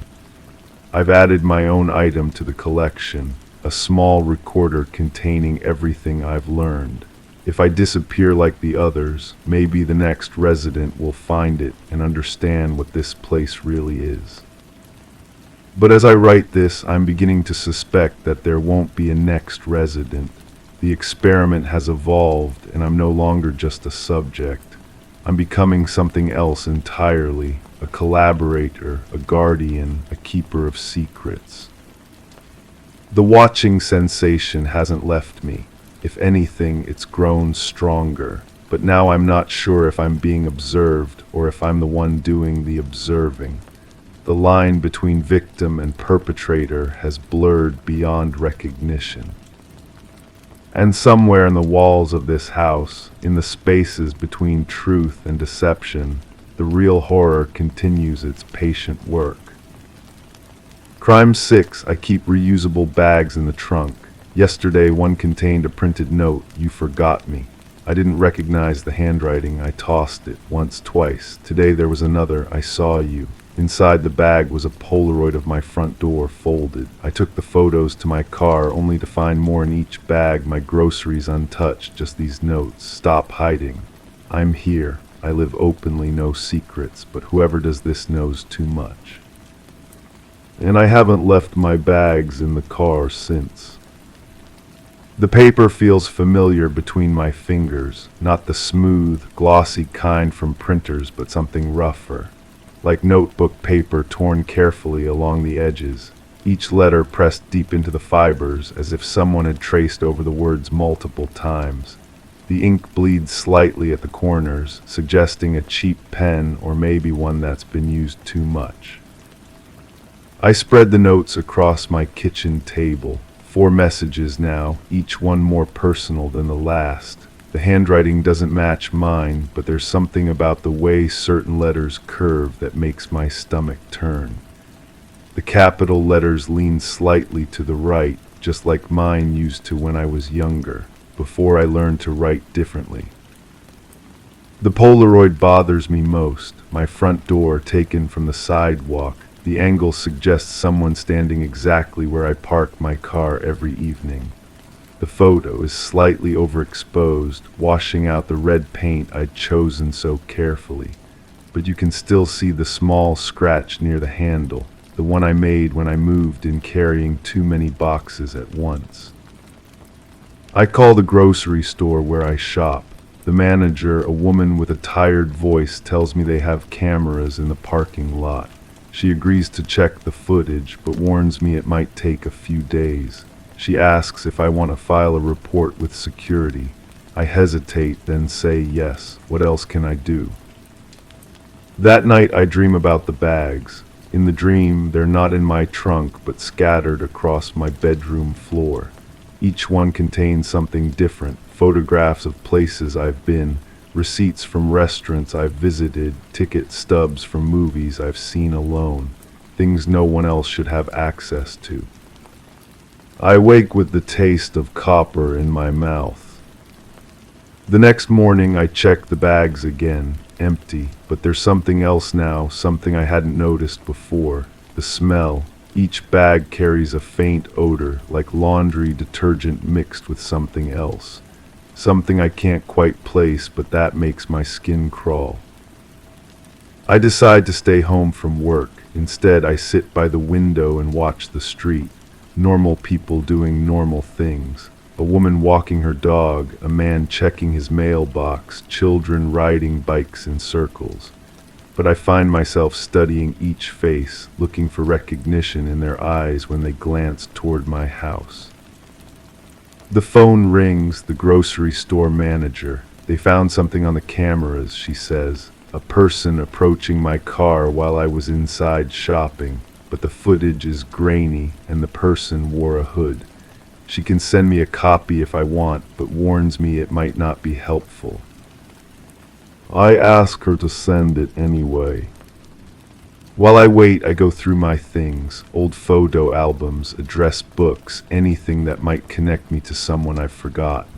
A: I've added my own item to the collection, a small recorder containing everything I've learned. If I disappear like the others, maybe the next resident will find it and understand what this place really is. But as I write this, I'm beginning to suspect that there won't be a next resident. The experiment has evolved, and I'm no longer just a subject. I'm becoming something else entirely, a collaborator, a guardian, a keeper of secrets. The watching sensation hasn't left me. If anything, it's grown stronger. But now I'm not sure if I'm being observed or if I'm the one doing the observing. The line between victim and perpetrator has blurred beyond recognition. And somewhere in the walls of this house, in the spaces between truth and deception, the real horror continues its patient work. Crime 6, I keep reusable bags in the trunk. Yesterday, one contained a printed note, "You forgot me." I didn't recognize the handwriting. I tossed it once, twice. Today there was another, "I saw you." Inside the bag was a Polaroid of my front door folded. I took the photos to my car only to find more in each bag, my groceries untouched, just these notes. "Stop hiding. I'm here. I live openly, no secrets, but whoever does this knows too much." And I haven't left my bags in the car since. The paper feels familiar between my fingers, not the smooth, glossy kind from printers, but something rougher. Like notebook paper torn carefully along the edges, each letter pressed deep into the fibers as if someone had traced over the words multiple times. The ink bleeds slightly at the corners, suggesting a cheap pen or maybe one that's been used too much. I spread the notes across my kitchen table. 4 messages now, each one more personal than the last. The handwriting doesn't match mine, but there's something about the way certain letters curve that makes my stomach turn. The capital letters lean slightly to the right, just like mine used to when I was younger, before I learned to write differently. The Polaroid bothers me most, my front door taken from the sidewalk. The angle suggests someone standing exactly where I park my car every evening. The photo is slightly overexposed, washing out the red paint I'd chosen so carefully. But you can still see the small scratch near the handle, the one I made when I moved in carrying too many boxes at once. I call the grocery store where I shop. The manager, a woman with a tired voice, tells me they have cameras in the parking lot. She agrees to check the footage, but warns me it might take a few days. She asks if I want to file a report with security. I hesitate, then say yes. What else can I do? That night I dream about the bags. In the dream, they're not in my trunk, but scattered across my bedroom floor. Each one contains something different: photographs of places I've been, receipts from restaurants I've visited, ticket stubs from movies I've seen alone, things no one else should have access to. I wake with the taste of copper in my mouth. The next morning I check the bags again. empty, but there's something else now, something I hadn't noticed before. The smell. Each bag carries a faint odor, like laundry detergent mixed with something else. Something I can't quite place, but that makes my skin crawl. I decide to stay home from work. Instead, I sit by the window and watch the street. Normal people doing normal things. A woman walking her dog, a man checking his mailbox, children riding bikes in circles. But I find myself studying each face, looking for recognition in their eyes when they glance toward my house. The phone rings, the grocery store manager. They found something on the cameras, she says. A person approaching my car while I was inside shopping, but the footage is grainy and the person wore a hood. She can send me a copy if I want, but warns me it might not be helpful. I ask her to send it anyway. While I wait, I go through my things, old photo albums, address books, anything that might connect me to someone I've forgotten.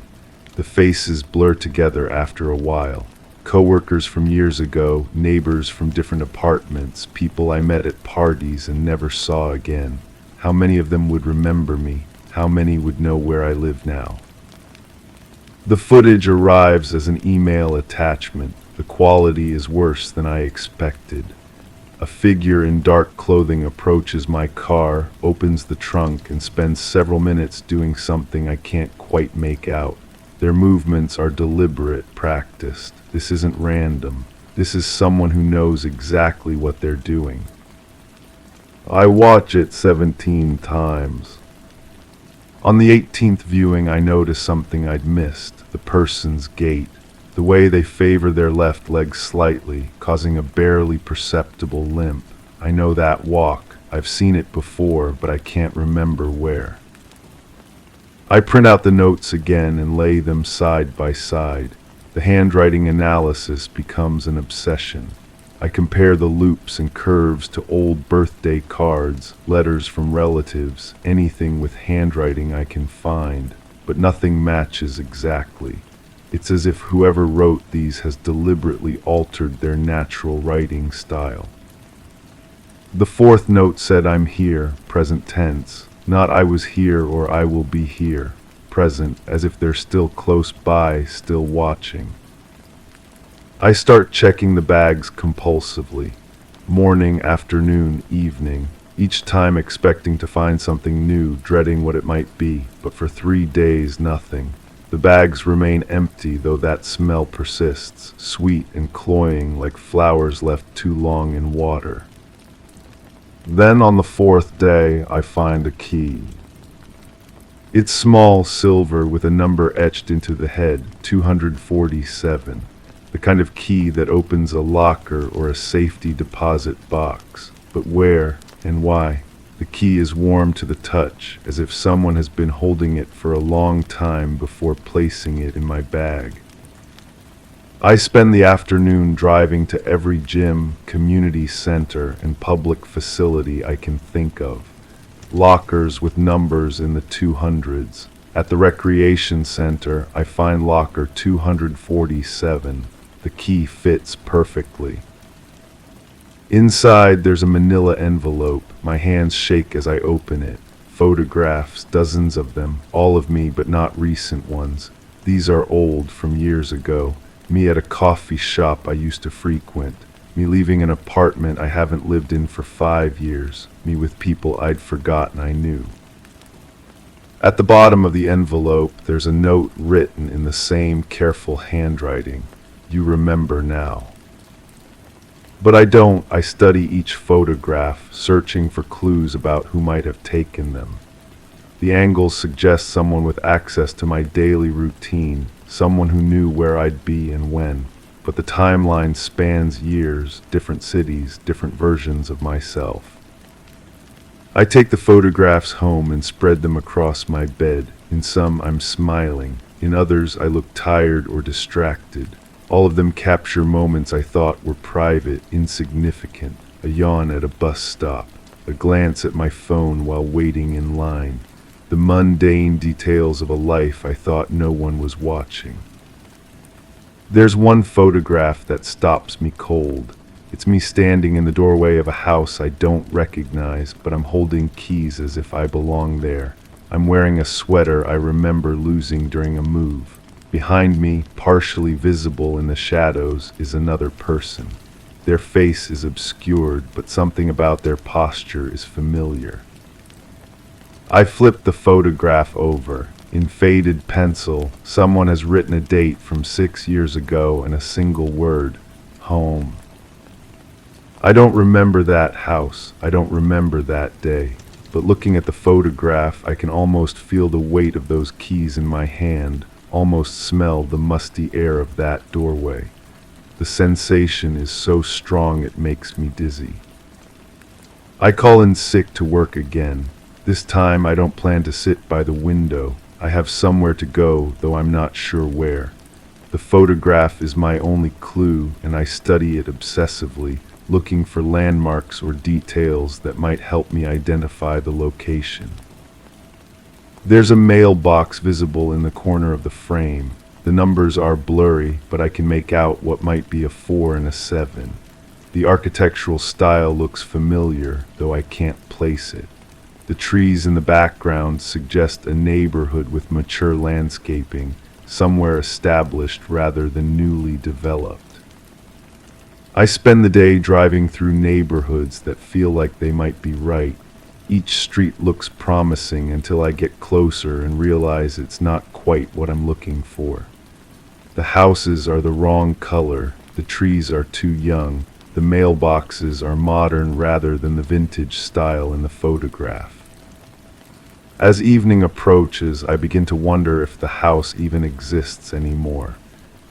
A: The faces blur together after a while. Coworkers from years ago, neighbors from different apartments, people I met at parties and never saw again. How many of them would remember me? How many would know where I live now? The footage arrives as an email attachment. The quality is worse than I expected. A figure in dark clothing approaches my car, opens the trunk, and spends several minutes doing something I can't quite make out. Their movements are deliberate, practiced. This isn't random. This is someone who knows exactly what they're doing. I watch it 17 times. On the 18th viewing, I notice something I'd missed, the person's gait. The way they favor their left leg slightly, causing a barely perceptible limp. I know that walk. I've seen it before, but I can't remember where. I print out the notes again and lay them side by side. The handwriting analysis becomes an obsession. I compare the loops and curves to old birthday cards, letters from relatives, anything with handwriting I can find, but nothing matches exactly. It's as if whoever wrote these has deliberately altered their natural writing style. The fourth note said I'm here, present tense, not I was here or I will be here, present, as if they're still close by, still watching. I start checking the bags compulsively, morning, afternoon, evening, each time expecting to find something new, dreading what it might be, but for 3 days nothing. The bags remain empty, though that smell persists, sweet and cloying like flowers left too long in water. Then on the 4th day, I find a key. It's small, silver, with a number etched into the head, 247. The kind of key that opens a locker or a safety deposit box. But where and why? The key is warm to the touch, as if someone has been holding it for a long time before placing it in my bag. I spend the afternoon driving to every gym, community center, and public facility I can think of. Lockers with numbers in the 200s. At the recreation center, I find locker 247. The key fits perfectly. Inside, there's a manila envelope. My hands shake as I open it. Photographs, dozens of them, all of me but not recent ones. These are old, from years ago. Me at a coffee shop I used to frequent. Me leaving an apartment I haven't lived in for 5 years. Me with people I'd forgotten I knew. At the bottom of the envelope, there's a note written in the same careful handwriting. You remember now. But I don't. I study each photograph, searching for clues about who might have taken them. The angles suggest someone with access to my daily routine, someone who knew where I'd be and when. But the timeline spans years, different cities, different versions of myself. I take the photographs home and spread them across my bed. In some, I'm smiling. In others, I look tired or distracted. All of them capture moments I thought were private, insignificant. A yawn at a bus stop, a glance at my phone while waiting in line. The mundane details of a life I thought no one was watching. There's one photograph that stops me cold. It's me standing in the doorway of a house I don't recognize, but I'm holding keys as if I belong there. I'm wearing a sweater I remember losing during a move. Behind me, partially visible in the shadows, is another person. Their face is obscured, but something about their posture is familiar. I flip the photograph over. In faded pencil, someone has written a date from 6 years ago and a single word: home. I don't remember that house. I don't remember that day. But looking at the photograph, I can almost feel the weight of those keys in my hand, almost smell the musty air of that doorway. The sensation is so strong it makes me dizzy. I call in sick to work again. This time I don't plan to sit by the window. I have somewhere to go, though I'm not sure where. The photograph is my only clue, and I study it obsessively, looking for landmarks or details that might help me identify the location. There's a mailbox visible in the corner of the frame. The numbers are blurry, but I can make out what might be a 4 and a 7. The architectural style looks familiar, though I can't place it. The trees in the background suggest a neighborhood with mature landscaping, somewhere established rather than newly developed. I spend the day driving through neighborhoods that feel like they might be right. Each street looks promising until I get closer and realize it's not quite what I'm looking for. The houses are the wrong color, the trees are too young, the mailboxes are modern rather than the vintage style in the photograph. As evening approaches, I begin to wonder if the house even exists anymore.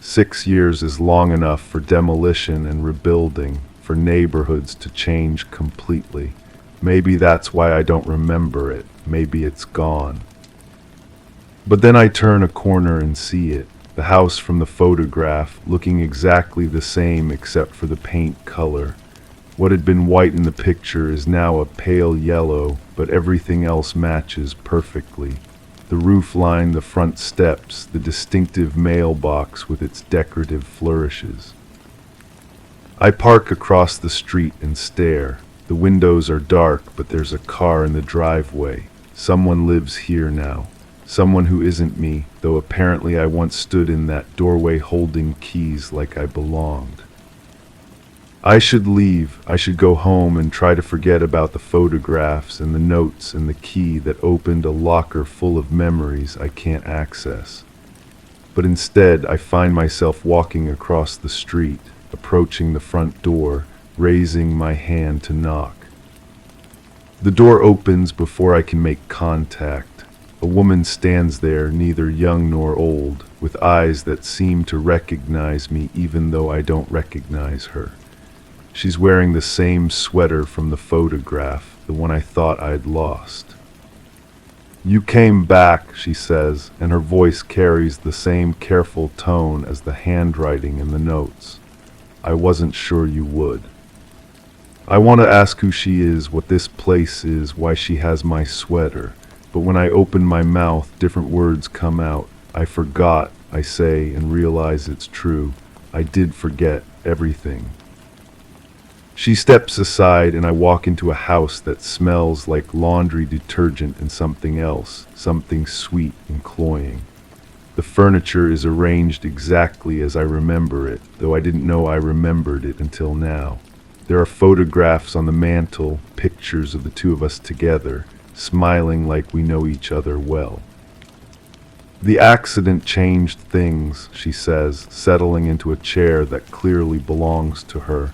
A: 6 years is long enough for demolition and rebuilding, for neighborhoods to change completely. Maybe that's why I don't remember it. Maybe it's gone. But then I turn a corner and see it. The house from the photograph, looking exactly the same except for the paint color. What had been white in the picture is now a pale yellow, but everything else matches perfectly. The roof line, the front steps, the distinctive mailbox with its decorative flourishes. I park across the street and stare. The windows are dark, but there's a car in the driveway. Someone lives here now. Someone who isn't me, though apparently I once stood in that doorway holding keys like I belonged. I should leave. I should go home and try to forget about the photographs and the notes and the key that opened a locker full of memories I can't access. But instead, I find myself walking across the street, approaching the front door, raising my hand to knock. The door opens before I can make contact. A woman stands there, neither young nor old, with eyes that seem to recognize me even though I don't recognize her. She's wearing the same sweater from the photograph, the one I thought I'd lost. "You came back," she says, and her voice carries the same careful tone as the handwriting in the notes. "I wasn't sure you would." I want to ask who she is, what this place is, why she has my sweater. But when I open my mouth, different words come out. I forgot, I say, and realize it's true. I did forget everything. She steps aside and I walk into a house that smells like laundry detergent and something else, something sweet and cloying. The furniture is arranged exactly as I remember it, though I didn't know I remembered it until now. There are photographs on the mantle, pictures of the two of us together, smiling like we know each other well. "The accident changed things," she says, settling into a chair that clearly belongs to her.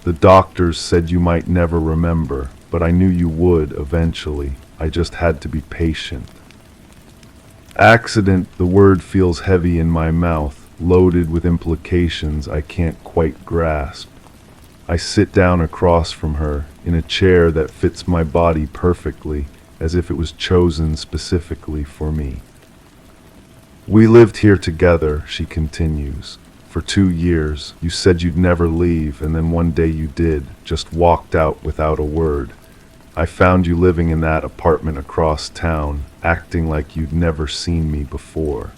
A: "The doctors said you might never remember, but I knew you would eventually. I just had to be patient." Accident, the word feels heavy in my mouth, loaded with implications I can't quite grasp. I sit down across from her, in a chair that fits my body perfectly, as if it was chosen specifically for me. "We lived here together," she continues. "For 2 years. You said you'd never leave, and then one day you did, just walked out without a word. I found you living in that apartment across town, acting like you'd never seen me before."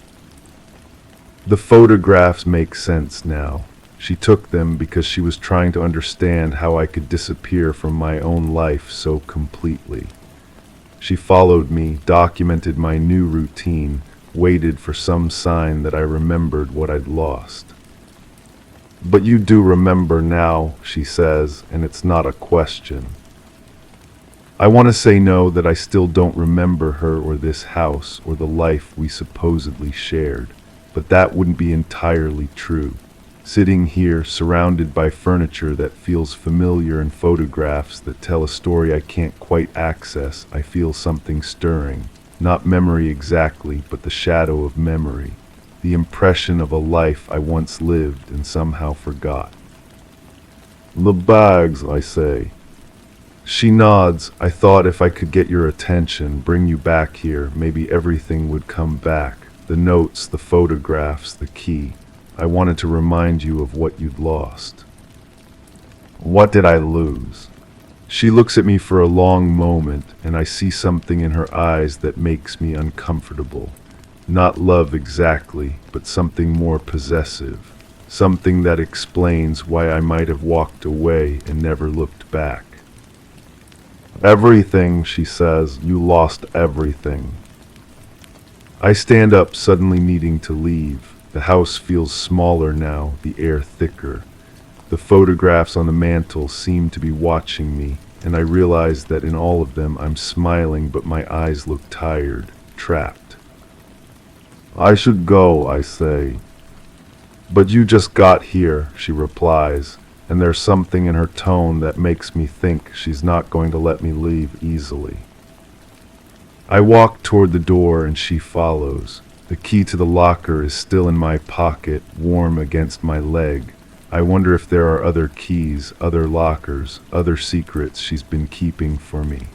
A: The photographs make sense now. She took them because she was trying to understand how I could disappear from my own life so completely. She followed me, documented my new routine, waited for some sign that I remembered what I'd lost. "But you do remember now," she says, and it's not a question. I want to say no, that I still don't remember her or this house or the life we supposedly shared, but that wouldn't be entirely true. Sitting here, surrounded by furniture that feels familiar and photographs that tell a story I can't quite access, I feel something stirring. Not memory exactly, but the shadow of memory. The impression of a life I once lived and somehow forgot. "The bags," I say. She nods. "I thought if I could get your attention, bring you back here, maybe everything would come back. The notes, the photographs, the key. I wanted to remind you of what you'd lost." "What did I lose?" She looks at me for a long moment, and I see something in her eyes that makes me uncomfortable. Not love exactly, but something more possessive. Something that explains why I might have walked away and never looked back. "Everything," she says. "You lost everything." I stand up, suddenly needing to leave. The house feels smaller now, the air thicker. The photographs on the mantel seem to be watching me, and I realize that in all of them I'm smiling, but my eyes look tired, trapped. "I should go," I say. "But you just got here," she replies, and there's something in her tone that makes me think she's not going to let me leave easily. I walk toward the door and she follows. The key to the locker is still in my pocket, warm against my leg. I wonder if there are other keys, other lockers, other secrets she's been keeping for me.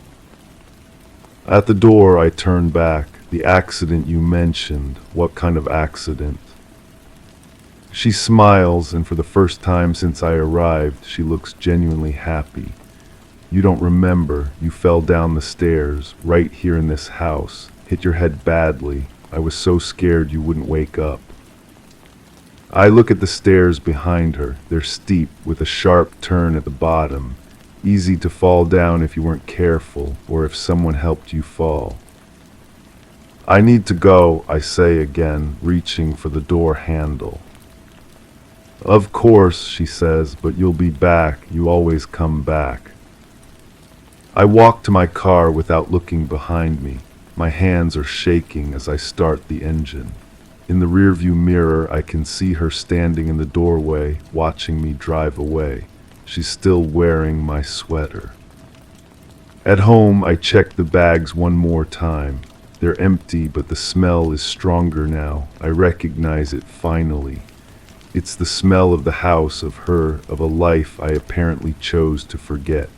A: At the door, I turn back. "The accident you mentioned, what kind of accident?" She smiles, and for the first time since I arrived, she looks genuinely happy. "You don't remember. You fell down the stairs, right here in this house. Hit your head badly. I was so scared you wouldn't wake up." I look at the stairs behind her. They're steep, with a sharp turn at the bottom. Easy to fall down if you weren't careful, or if someone helped you fall. "I need to go," I say again, reaching for the door handle. "Of course," she says, "but you'll be back. You always come back." I walk to my car without looking behind me. My hands are shaking as I start the engine. In the rearview mirror, I can see her standing in the doorway, watching me drive away. She's still wearing my sweater. At home, I check the bags one more time. They're empty, but the smell is stronger now. I recognize it finally. It's the smell of the house, of her, of a life I apparently chose to forget.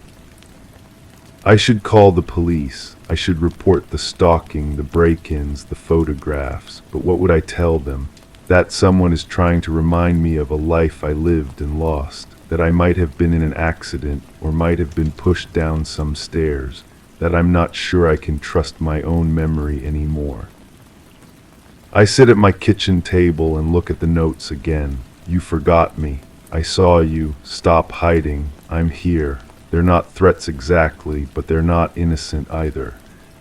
A: I should call the police. I should report the stalking, the break-ins, the photographs. But what would I tell them? That someone is trying to remind me of a life I lived and lost. That I might have been in an accident, or might have been pushed down some stairs. That I'm not sure I can trust my own memory anymore. I sit at my kitchen table and look at the notes again. "You forgot me. I saw you. Stop hiding. I'm here." They're not threats exactly, but they're not innocent either.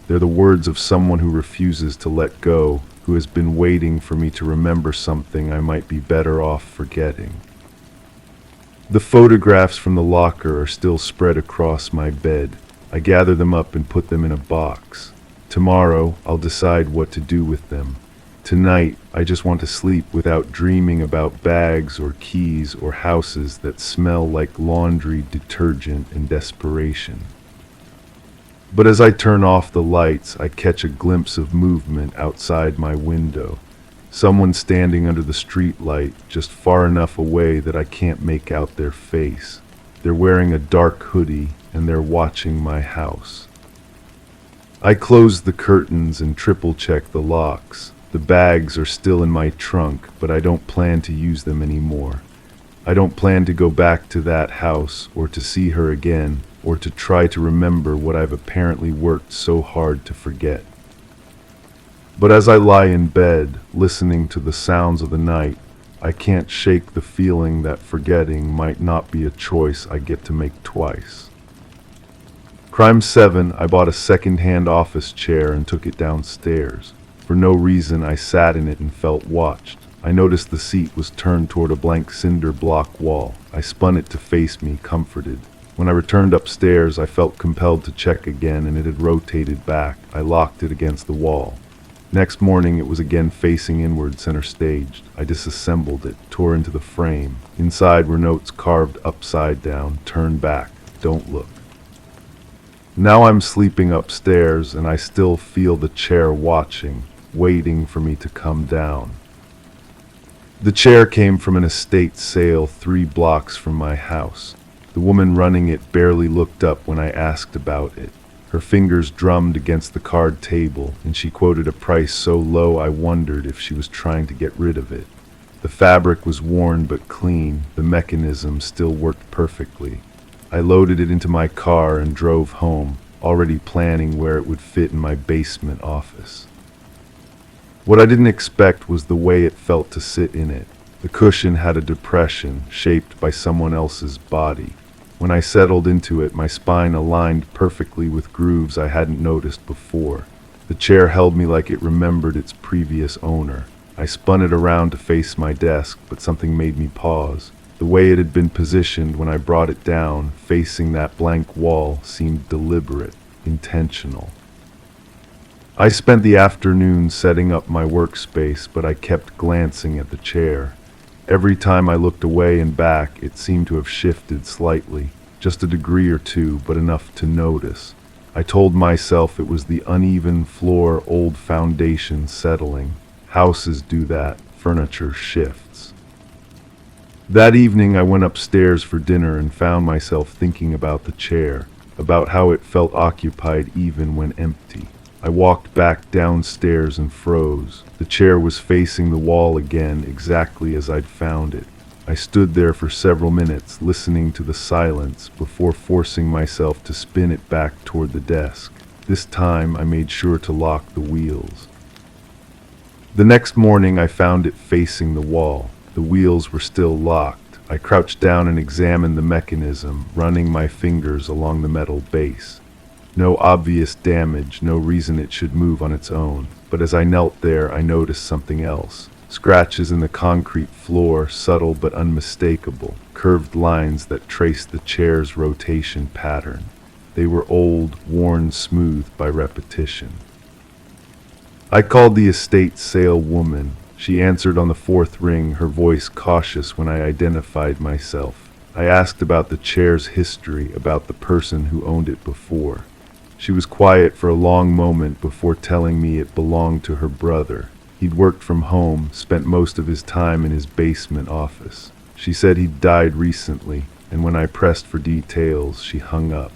A: They're the words of someone who refuses to let go, who has been waiting for me to remember something I might be better off forgetting. The photographs from the locker are still spread across my bed. I gather them up and put them in a box. Tomorrow, I'll decide what to do with them. Tonight, I just want to sleep without dreaming about bags or keys or houses that smell like laundry, detergent, and desperation. But as I turn off the lights, I catch a glimpse of movement outside my window. Someone standing under the street light, just far enough away that I can't make out their face. They're wearing a dark hoodie, and they're watching my house. I close the curtains and triple-check the locks. The bags are still in my trunk, but I don't plan to use them anymore. I don't plan to go back to that house, or to see her again, or to try to remember what I've apparently worked so hard to forget. But as I lie in bed, listening to the sounds of the night, I can't shake the feeling that forgetting might not be a choice I get to make twice. Crime 7, I bought a second-hand office chair and took it downstairs. For no reason, I sat in it and felt watched. I noticed the seat was turned toward a blank cinder block wall. I spun it to face me, comforted. When I returned upstairs, I felt compelled to check again, and it had rotated back. I locked it against the wall. Next morning, it was again facing inward, center staged. I disassembled it, tore into the frame. Inside were notes carved upside down, turn back, don't look. Now I'm sleeping upstairs, and I still feel the chair watching, waiting for me to come down. The chair came from an estate sale 3 blocks from my house. The woman running it barely looked up when I asked about it. Her fingers drummed against the card table, and she quoted a price so low I wondered if she was trying to get rid of it. The fabric was worn but clean. The mechanism still worked perfectly. I loaded it into my car and drove home, already planning where it would fit in my basement office. What I didn't expect was the way it felt to sit in it. The cushion had a depression shaped by someone else's body. When I settled into it, my spine aligned perfectly with grooves I hadn't noticed before. The chair held me like it remembered its previous owner. I spun it around to face my desk, but something made me pause. The way it had been positioned when I brought it down, facing that blank wall, seemed deliberate, intentional. I spent the afternoon setting up my workspace, but I kept glancing at the chair. Every time I looked away and back, it seemed to have shifted slightly, just a degree or two, but enough to notice. I told myself it was the uneven floor, old foundation settling. Houses do that, furniture shifts. That evening I went upstairs for dinner and found myself thinking about the chair, about how it felt occupied even when empty. I walked back downstairs and froze. The chair was facing the wall again, exactly as I'd found it. I stood there for several minutes, listening to the silence, before forcing myself to spin it back toward the desk. This time I made sure to lock the wheels. The next morning I found it facing the wall. The wheels were still locked. I crouched down and examined the mechanism, running my fingers along the metal base. No obvious damage, no reason it should move on its own. But as I knelt there, I noticed something else. Scratches in the concrete floor, subtle but unmistakable, curved lines that traced the chair's rotation pattern. They were old, worn smooth by repetition. I called the estate sale woman. She answered on the 4th ring, her voice cautious when I identified myself. I asked about the chair's history, about the person who owned it before. She was quiet for a long moment before telling me it belonged to her brother. He'd worked from home, spent most of his time in his basement office. She said he'd died recently, and when I pressed for details, she hung up.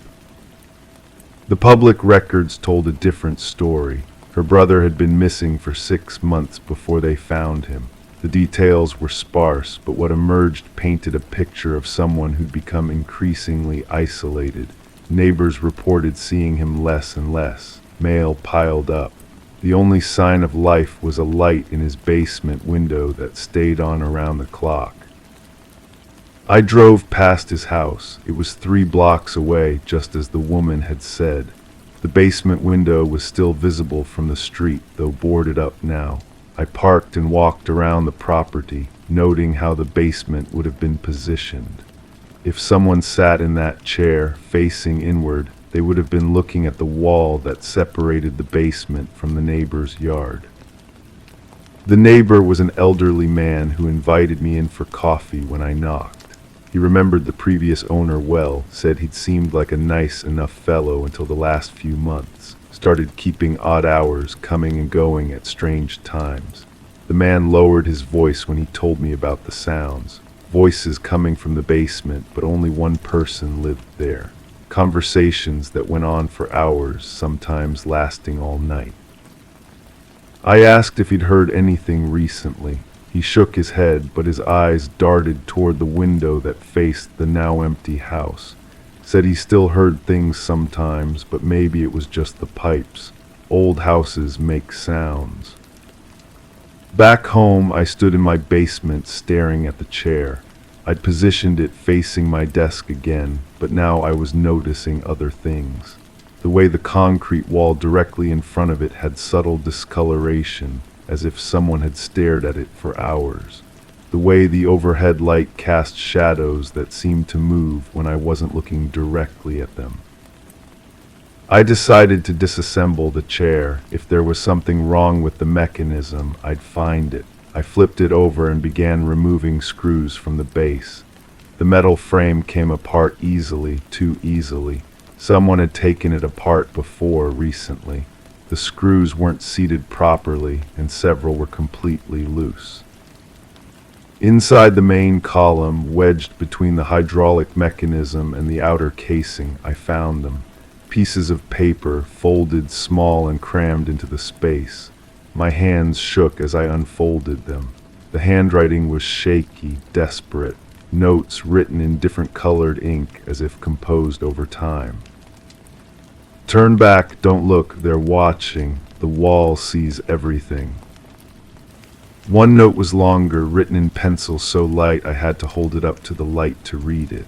A: The public records told a different story. Her brother had been missing for 6 months before they found him. The details were sparse, but what emerged painted a picture of someone who'd become increasingly isolated. Neighbors reported seeing him less and less. Mail piled up. The only sign of life was a light in his basement window that stayed on around the clock. I drove past his house. It was 3 blocks away, just as the woman had said. The basement window was still visible from the street, though boarded up now. I parked and walked around the property, noting how the basement would have been positioned. If someone sat in that chair, facing inward, they would have been looking at the wall that separated the basement from the neighbor's yard. The neighbor was an elderly man who invited me in for coffee when I knocked. He remembered the previous owner well, said he'd seemed like a nice enough fellow until the last few months, started keeping odd hours, coming and going at strange times. The man lowered his voice when he told me about the sounds. Voices coming from the basement, but only one person lived there. Conversations that went on for hours, sometimes lasting all night. I asked if he'd heard anything recently. He shook his head, but his eyes darted toward the window that faced the now empty house. Said he still heard things sometimes, but maybe it was just the pipes. Old houses make sounds. Back home, I stood in my basement staring at the chair. I'd positioned it facing my desk again, but now I was noticing other things. The way the concrete wall directly in front of it had subtle discoloration, as if someone had stared at it for hours. The way the overhead light cast shadows that seemed to move when I wasn't looking directly at them. I decided to disassemble the chair. If there was something wrong with the mechanism, I'd find it. I flipped it over and began removing screws from the base. The metal frame came apart easily, too easily. Someone had taken it apart before recently. The screws weren't seated properly, and several were completely loose. Inside the main column, wedged between the hydraulic mechanism and the outer casing, I found them. Pieces of paper, folded small and crammed into the space. My hands shook as I unfolded them. The handwriting was shaky, desperate. Notes written in different colored ink as if composed over time. Turn back, don't look, they're watching. The wall sees everything. One note was longer, written in pencil so light I had to hold it up to the light to read it.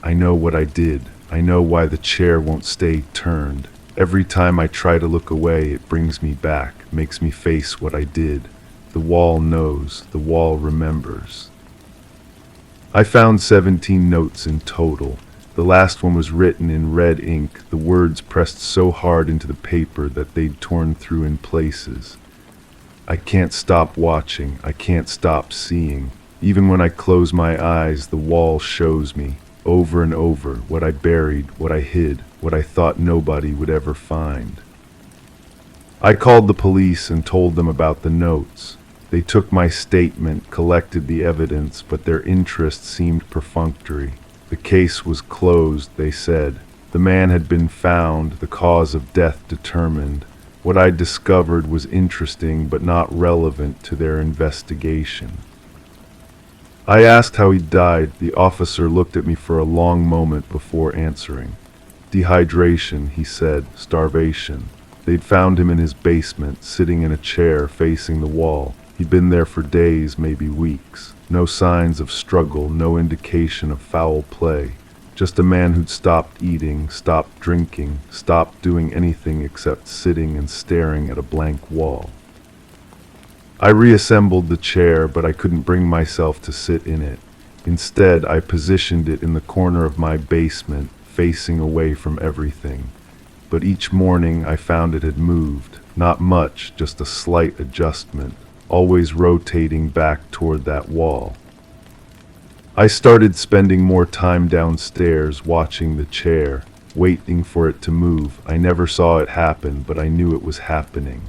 A: I know what I did. I know why the chair won't stay turned. Every time I try to look away, it brings me back, makes me face what I did. The wall knows, the wall remembers. I found 17 notes in total. The last one was written in red ink, the words pressed so hard into the paper that they'd torn through in places. I can't stop watching, I can't stop seeing. Even when I close my eyes, the wall shows me, over and over, what I buried, what I hid, what I thought nobody would ever find. I called the police and told them about the notes. They took my statement, collected the evidence, but their interest seemed perfunctory. The case was closed, they said. The man had been found, the cause of death determined. What I discovered was interesting but not relevant to their investigation. I asked how he died. The officer looked at me for a long moment before answering. Dehydration, he said, starvation. They'd found him in his basement, sitting in a chair facing the wall. He'd been there for days, maybe weeks. No signs of struggle, no indication of foul play. Just a man who'd stopped eating, stopped drinking, stopped doing anything except sitting and staring at a blank wall. I reassembled the chair, but I couldn't bring myself to sit in it. Instead, I positioned it in the corner of my basement, facing away from everything. But each morning I found it had moved. Not much, just a slight adjustment, always rotating back toward that wall. I started spending more time downstairs watching the chair, waiting for it to move. I never saw it happen, but I knew it was happening.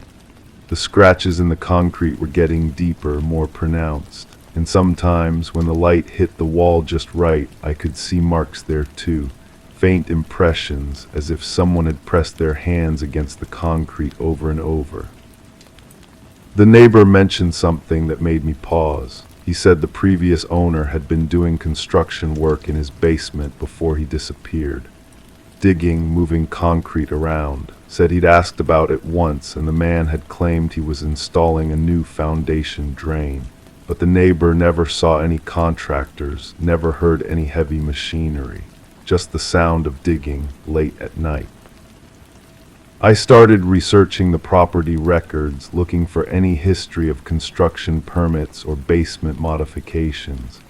A: The scratches in the concrete were getting deeper, more pronounced, and sometimes when the light hit the wall just right, I could see marks there too, faint impressions as if someone had pressed their hands against the concrete over and over. The neighbor mentioned something that made me pause. He said the previous owner had been doing construction work in his basement before he disappeared. Digging, moving concrete around. Said he'd asked about it once and the man had claimed he was installing a new foundation drain. But the neighbor never saw any contractors, never heard any heavy machinery. Just the sound of digging late at night. I started researching the property records, looking for any history of construction permits or basement modifications.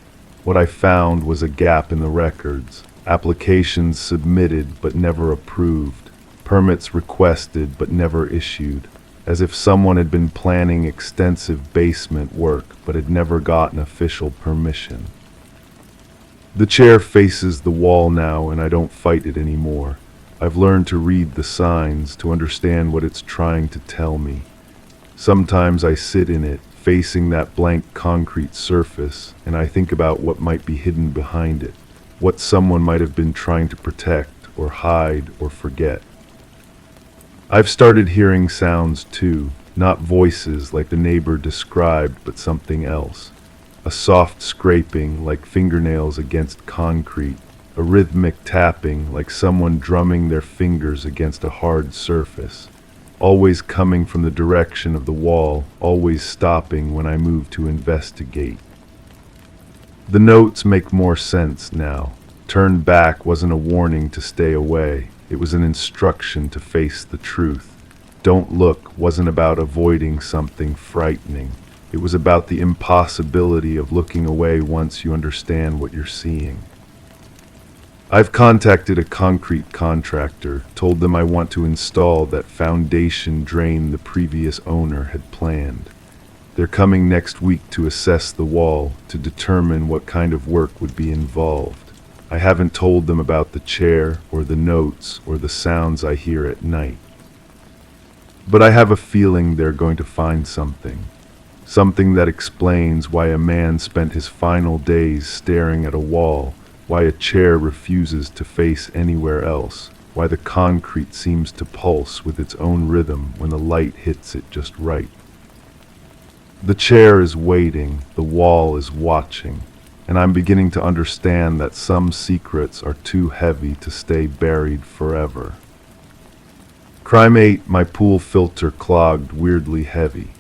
A: What I found was a gap in the records. Applications submitted but never approved. Permits requested but never issued. As if someone had been planning extensive basement work but had never gotten official permission. The chair faces the wall now and I don't fight it anymore. I've learned to read the signs, to understand what it's trying to tell me. Sometimes I sit in it, facing that blank concrete surface, and I think about what might be hidden behind it, what someone might have been trying to protect, or hide, or forget. I've started hearing sounds too, not voices like the neighbor described, but something else. A soft scraping like fingernails against concrete. A rhythmic tapping like someone drumming their fingers against a hard surface. always coming from the direction of the wall, always stopping when I moved to investigate. The notes make more sense now. Turn back wasn't a warning to stay away. It was an instruction to face the truth. Don't look wasn't about avoiding something frightening. It was about the impossibility of looking away once you understand what you're seeing. I've contacted a concrete contractor, told them I want to install that foundation drain the previous owner had planned. They're coming next week to assess the wall to determine what kind of work would be involved. I haven't told them about the chair or the notes or the sounds I hear at night. But I have a feeling they're going to find something. Something that explains why a man spent his final days staring at a wall, why a chair refuses to face anywhere else, why the concrete seems to pulse with its own rhythm when the light hits it just right. The chair is waiting, the wall is watching, and I'm beginning to understand that some secrets are too heavy to stay buried forever. Crime 8, my pool filter clogged weirdly heavy.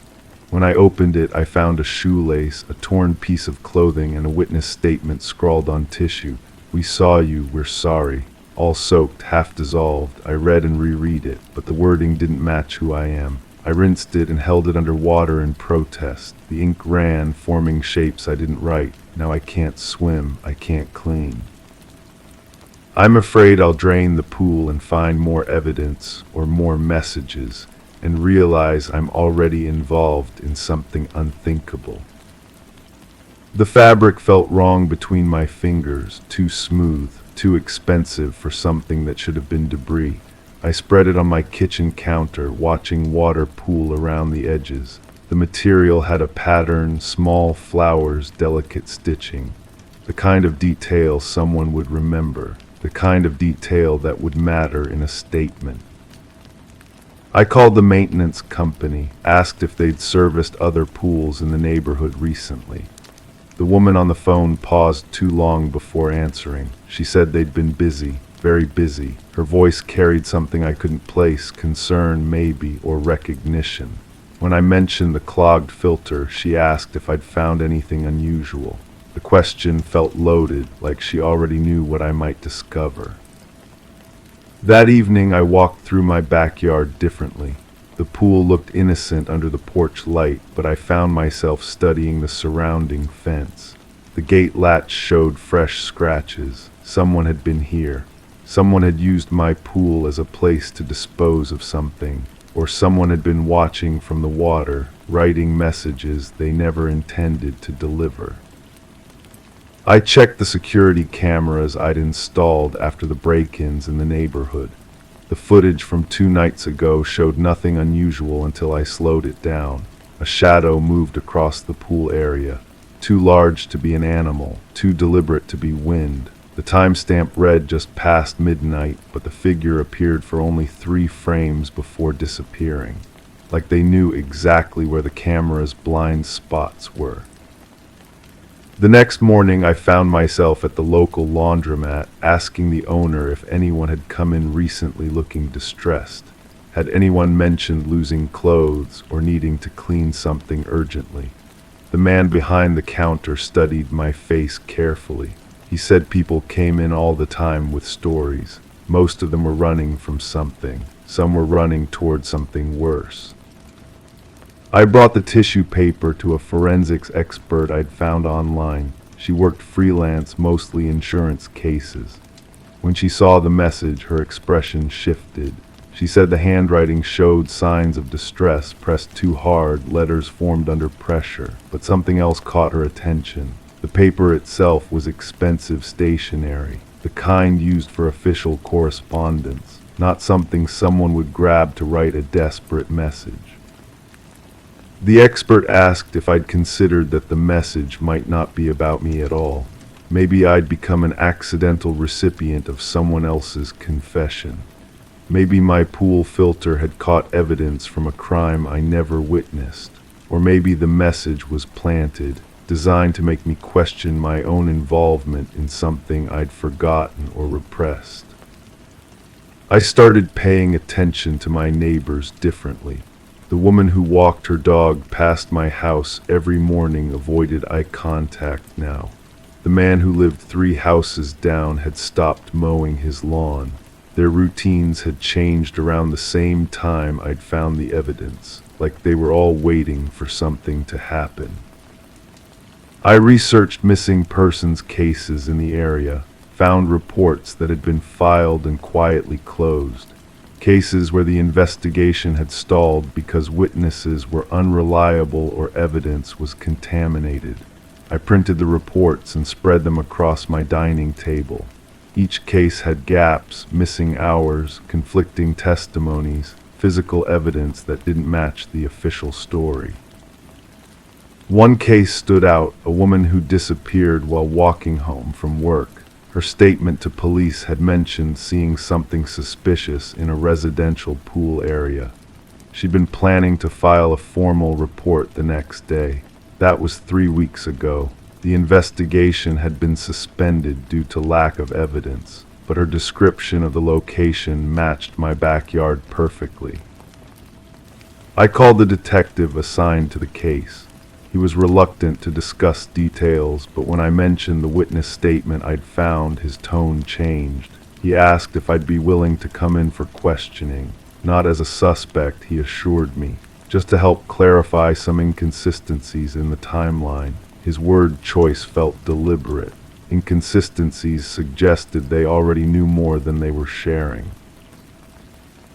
A: When I opened it, I found a shoelace, a torn piece of clothing, and a witness statement scrawled on tissue. "We saw you, we're sorry." All soaked, half dissolved. I read and reread it, but the wording didn't match who I am. I rinsed it and held it under water in protest. The ink ran, forming shapes I didn't write. Now I can't swim, I can't clean. I'm afraid I'll drain the pool and find more evidence or more messages, and realize I'm already involved in something unthinkable. The fabric felt wrong between my fingers, too smooth, too expensive for something that should have been debris. I spread it on my kitchen counter, watching water pool around the edges. The material had a pattern, small flowers, delicate stitching. The kind of detail someone would remember, the kind of detail that would matter in a statement. I called the maintenance company, asked if they'd serviced other pools in the neighborhood recently. The woman on the phone paused too long before answering. She said they'd been busy, very busy. Her voice carried something I couldn't place, concern maybe, or recognition. When I mentioned the clogged filter, she asked if I'd found anything unusual. The question felt loaded, like she already knew what I might discover. That evening I walked through my backyard differently. The pool looked innocent under the porch light, but I found myself studying the surrounding fence. The gate latch showed fresh scratches. Someone had been here. Someone had used my pool as a place to dispose of something, or someone had been watching from the water, writing messages they never intended to deliver. I checked the security cameras I'd installed after the break-ins in the neighborhood. The footage from 2 nights ago showed nothing unusual until I slowed it down. A shadow moved across the pool area, too large to be an animal, too deliberate to be wind. The timestamp read just past midnight, but the figure appeared for only 3 frames before disappearing, like they knew exactly where the camera's blind spots were. The next morning I found myself at the local laundromat, asking the owner if anyone had come in recently looking distressed. Had anyone mentioned losing clothes or needing to clean something urgently? The man behind the counter studied my face carefully. He said people came in all the time with stories. Most of them were running from something. Some were running toward something worse. I brought the tissue paper to a forensics expert I'd found online. She worked freelance, mostly insurance cases. When she saw the message, her expression shifted. She said the handwriting showed signs of distress, pressed too hard, letters formed under pressure. But something else caught her attention. The paper itself was expensive stationery, the kind used for official correspondence, not something someone would grab to write a desperate message. The expert asked if I'd considered that the message might not be about me at all. Maybe I'd become an accidental recipient of someone else's confession. Maybe my pool filter had caught evidence from a crime I never witnessed. Or maybe the message was planted, designed to make me question my own involvement in something I'd forgotten or repressed. I started paying attention to my neighbors differently. The woman who walked her dog past my house every morning avoided eye contact now. The man who lived 3 houses down had stopped mowing his lawn. Their routines had changed around the same time I'd found the evidence, like they were all waiting for something to happen. I researched missing persons cases in the area, found reports that had been filed and quietly closed, cases where the investigation had stalled because witnesses were unreliable or evidence was contaminated. I printed the reports and spread them across my dining table. Each case had gaps, missing hours, conflicting testimonies, physical evidence that didn't match the official story. One case stood out, a woman who disappeared while walking home from work. Her statement to police had mentioned seeing something suspicious in a residential pool area. She'd been planning to file a formal report the next day. That was 3 weeks ago. The investigation had been suspended due to lack of evidence, but her description of the location matched my backyard perfectly. I called the detective assigned to the case. He was reluctant to discuss details, but when I mentioned the witness statement I'd found, his tone changed. He asked if I'd be willing to come in for questioning. Not as a suspect, he assured me, just to help clarify some inconsistencies in the timeline. His word choice felt deliberate. Inconsistencies suggested they already knew more than they were sharing.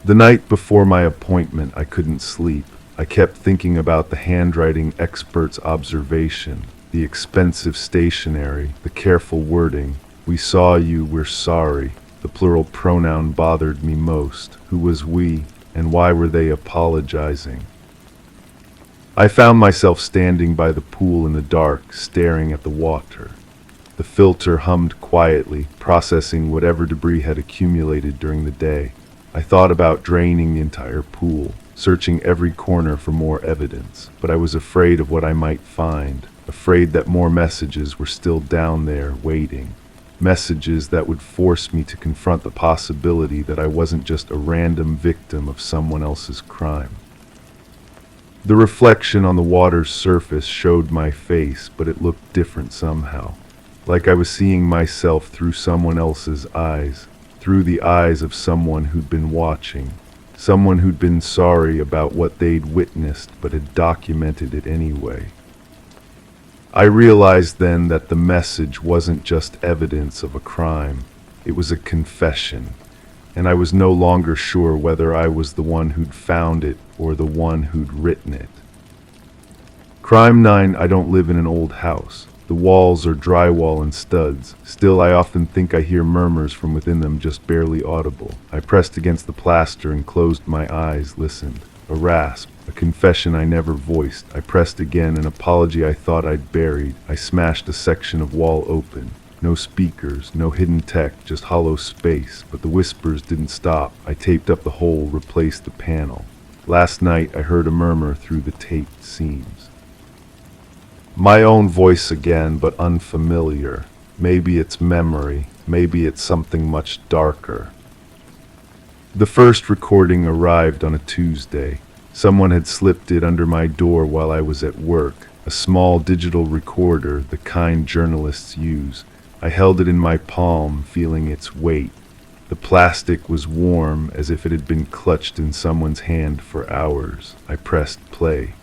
A: The night before my appointment, I couldn't sleep. I kept thinking about the handwriting expert's observation, the expensive stationery, the careful wording. We saw you, we're sorry. The plural pronoun bothered me most. Who was we, and why were they apologizing? I found myself standing by the pool in the dark, staring at the water. The filter hummed quietly, processing whatever debris had accumulated during the day. I thought about draining the entire pool, searching every corner for more evidence, but I was afraid of what I might find, afraid that more messages were still down there waiting. Messages that would force me to confront the possibility that I wasn't just a random victim of someone else's crime. The reflection on the water's surface showed my face, but it looked different somehow. Like I was seeing myself through someone else's eyes, through the eyes of someone who'd been watching, someone who'd been sorry about what they'd witnessed but had documented it anyway. I realized then that the message wasn't just evidence of a crime, it was a confession. And I was no longer sure whether I was the one who'd found it or the one who'd written it. Crime 9, I don't live in an old house. The walls are drywall and studs. Still, I often think I hear murmurs from within them, just barely audible. I pressed against the plaster and closed my eyes, listened. A rasp, a confession I never voiced. I pressed again, an apology I thought I'd buried. I smashed a section of wall open. No speakers, no hidden tech, just hollow space, but the whispers didn't stop. I taped up the hole, replaced the panel. Last night I heard a murmur through the taped seams. My own voice again, but unfamiliar. Maybe it's memory, maybe it's something much darker. The first recording arrived on a Tuesday. Someone had slipped it under my door while I was at work, a small digital recorder, the kind journalists use. I held it in my palm, feeling its weight. The plastic was warm, as if it had been clutched in someone's hand for hours. I pressed play.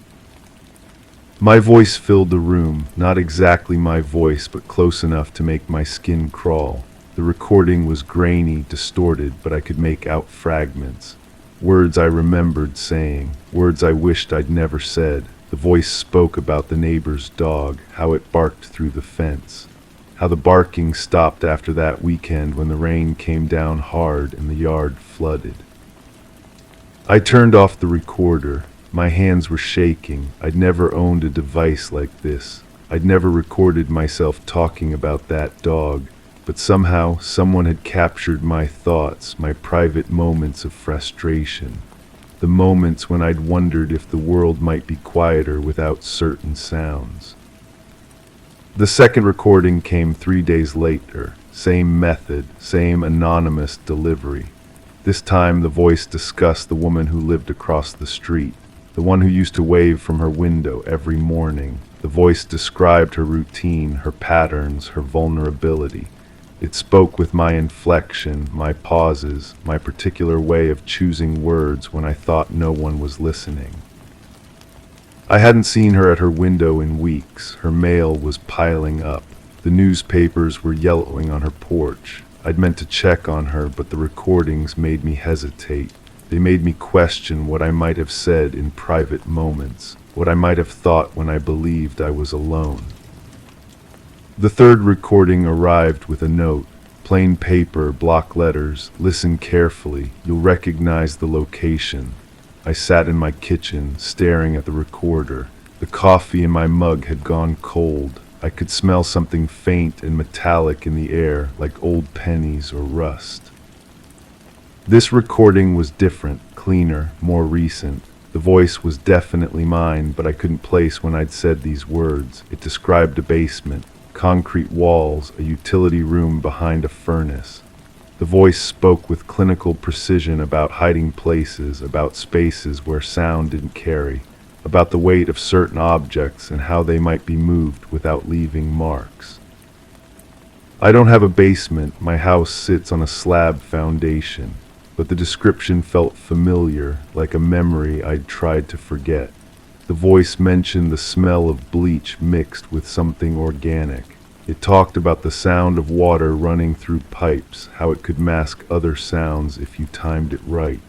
A: My voice filled the room, not exactly my voice, but close enough to make my skin crawl. The recording was grainy, distorted, but I could make out fragments. Words I remembered saying, words I wished I'd never said. The voice spoke about the neighbor's dog, how it barked through the fence. How the barking stopped after that weekend when the rain came down hard and the yard flooded. I turned off the recorder. My hands were shaking. I'd never owned a device like this. I'd never recorded myself talking about that dog. But somehow, someone had captured my thoughts, my private moments of frustration. The moments when I'd wondered if the world might be quieter without certain sounds. The second recording came 3 days later. Same method, same anonymous delivery. This time the voice discussed the woman who lived across the street, the one who used to wave from her window every morning. The voice described her routine, her patterns, her vulnerability. It spoke with my inflection, my pauses, my particular way of choosing words when I thought no one was listening. I hadn't seen her at her window in weeks. Her mail was piling up. The newspapers were yellowing on her porch. I'd meant to check on her, but the recordings made me hesitate. They made me question what I might have said in private moments, what I might have thought when I believed I was alone. The third recording arrived with a note. Plain paper, block letters. Listen carefully. You'll recognize the location. I sat in my kitchen, staring at the recorder. The coffee in my mug had gone cold. I could smell something faint and metallic in the air, like old pennies or rust. This recording was different, cleaner, more recent. The voice was definitely mine, but I couldn't place when I'd said these words. It described a basement, concrete walls, a utility room behind a furnace. The voice spoke with clinical precision about hiding places, about spaces where sound didn't carry, about the weight of certain objects and how they might be moved without leaving marks. I don't have a basement. My house sits on a slab foundation, but the description felt familiar, like a memory I'd tried to forget. The voice mentioned the smell of bleach mixed with something organic. It talked about the sound of water running through pipes, how it could mask other sounds if you timed it right.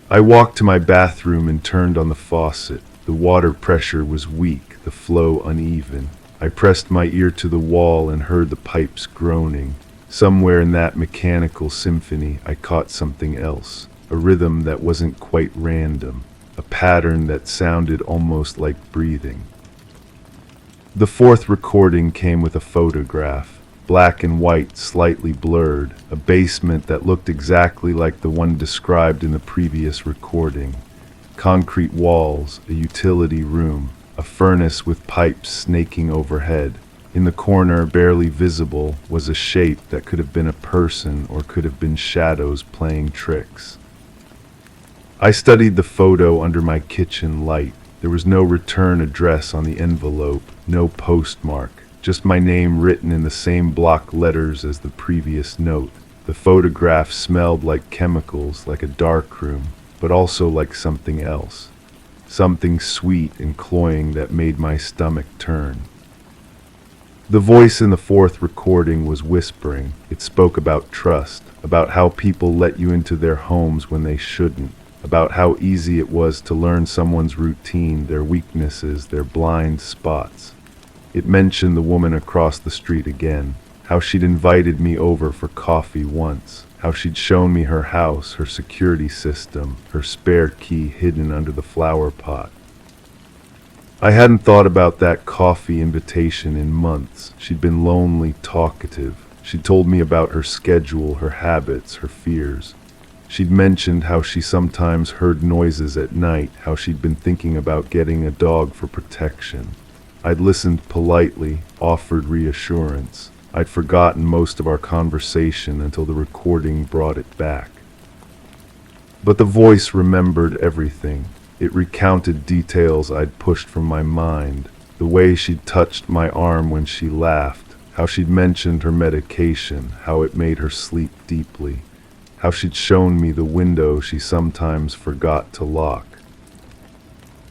A: I walked to my bathroom and turned on the faucet. The water pressure was weak, the flow uneven. I pressed my ear to the wall and heard the pipes groaning. Somewhere in that mechanical symphony, I caught something else, a rhythm that wasn't quite random, a pattern that sounded almost like breathing. The fourth recording came with a photograph, black and white, slightly blurred, a basement that looked exactly like the one described in the previous recording. Concrete walls, a utility room, a furnace with pipes snaking overhead. In the corner, barely visible, was a shape that could have been a person or could have been shadows playing tricks. I studied the photo under my kitchen light. There was no return address on the envelope, no postmark, just my name written in the same block letters as the previous note. The photograph smelled like chemicals, like a darkroom, but also like something else. Something sweet and cloying that made my stomach turn. The voice in the fourth recording was whispering. It spoke about trust, about how people let you into their homes when they shouldn't, about how easy it was to learn someone's routine, their weaknesses, their blind spots. It mentioned the woman across the street again, how she'd invited me over for coffee once, how she'd shown me her house, her security system, her spare key hidden under the flower pot. I hadn't thought about that coffee invitation in months. She'd been lonely, talkative. She'd told me about her schedule, her habits, her fears. She'd mentioned how she sometimes heard noises at night, how she'd been thinking about getting a dog for protection. I'd listened politely, offered reassurance. I'd forgotten most of our conversation until the recording brought it back. But the voice remembered everything. It recounted details I'd pushed from my mind, the way she'd touched my arm when she laughed, how she'd mentioned her medication, how it made her sleep deeply, how she'd shown me the window she sometimes forgot to lock.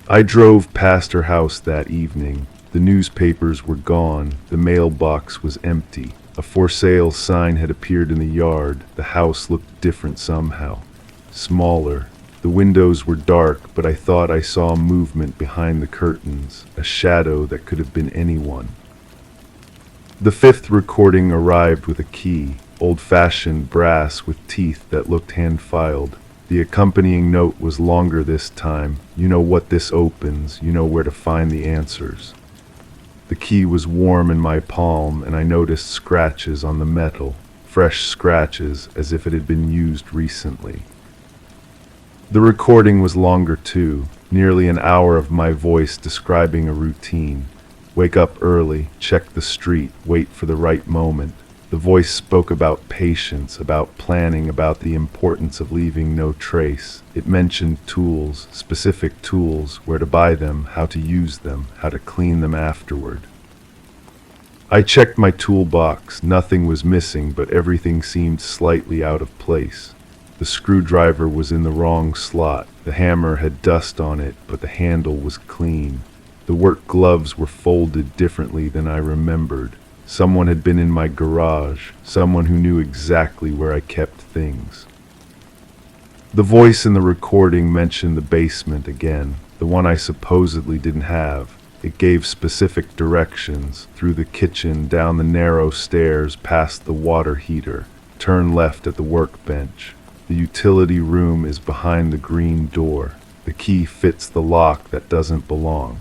A: I drove past her house that evening. The newspapers were gone. The mailbox was empty. A for sale sign had appeared in the yard. The house looked different somehow, smaller. The windows were dark, but I thought I saw movement behind the curtains, a shadow that could have been anyone. The fifth recording arrived with a key, old-fashioned brass with teeth that looked hand-filed. The accompanying note was longer this time. You know what this opens, you know where to find the answers. The key was warm in my palm, and I noticed scratches on the metal, fresh scratches as if it had been used recently. The recording was longer too, nearly an hour of my voice describing a routine. Wake up early, check the street, wait for the right moment. The voice spoke about patience, about planning, about the importance of leaving no trace. It mentioned tools, specific tools, where to buy them, how to use them, how to clean them afterward. I checked my toolbox. Nothing was missing, but everything seemed slightly out of place. The screwdriver was in the wrong slot. The hammer had dust on it, but the handle was clean. The work gloves were folded differently than I remembered. Someone had been in my garage, someone who knew exactly where I kept things. The voice in the recording mentioned the basement again, the one I supposedly didn't have. It gave specific directions: through the kitchen, down the narrow stairs, past the water heater, turn left at the workbench. The utility room is behind the green door. The key fits the lock that doesn't belong.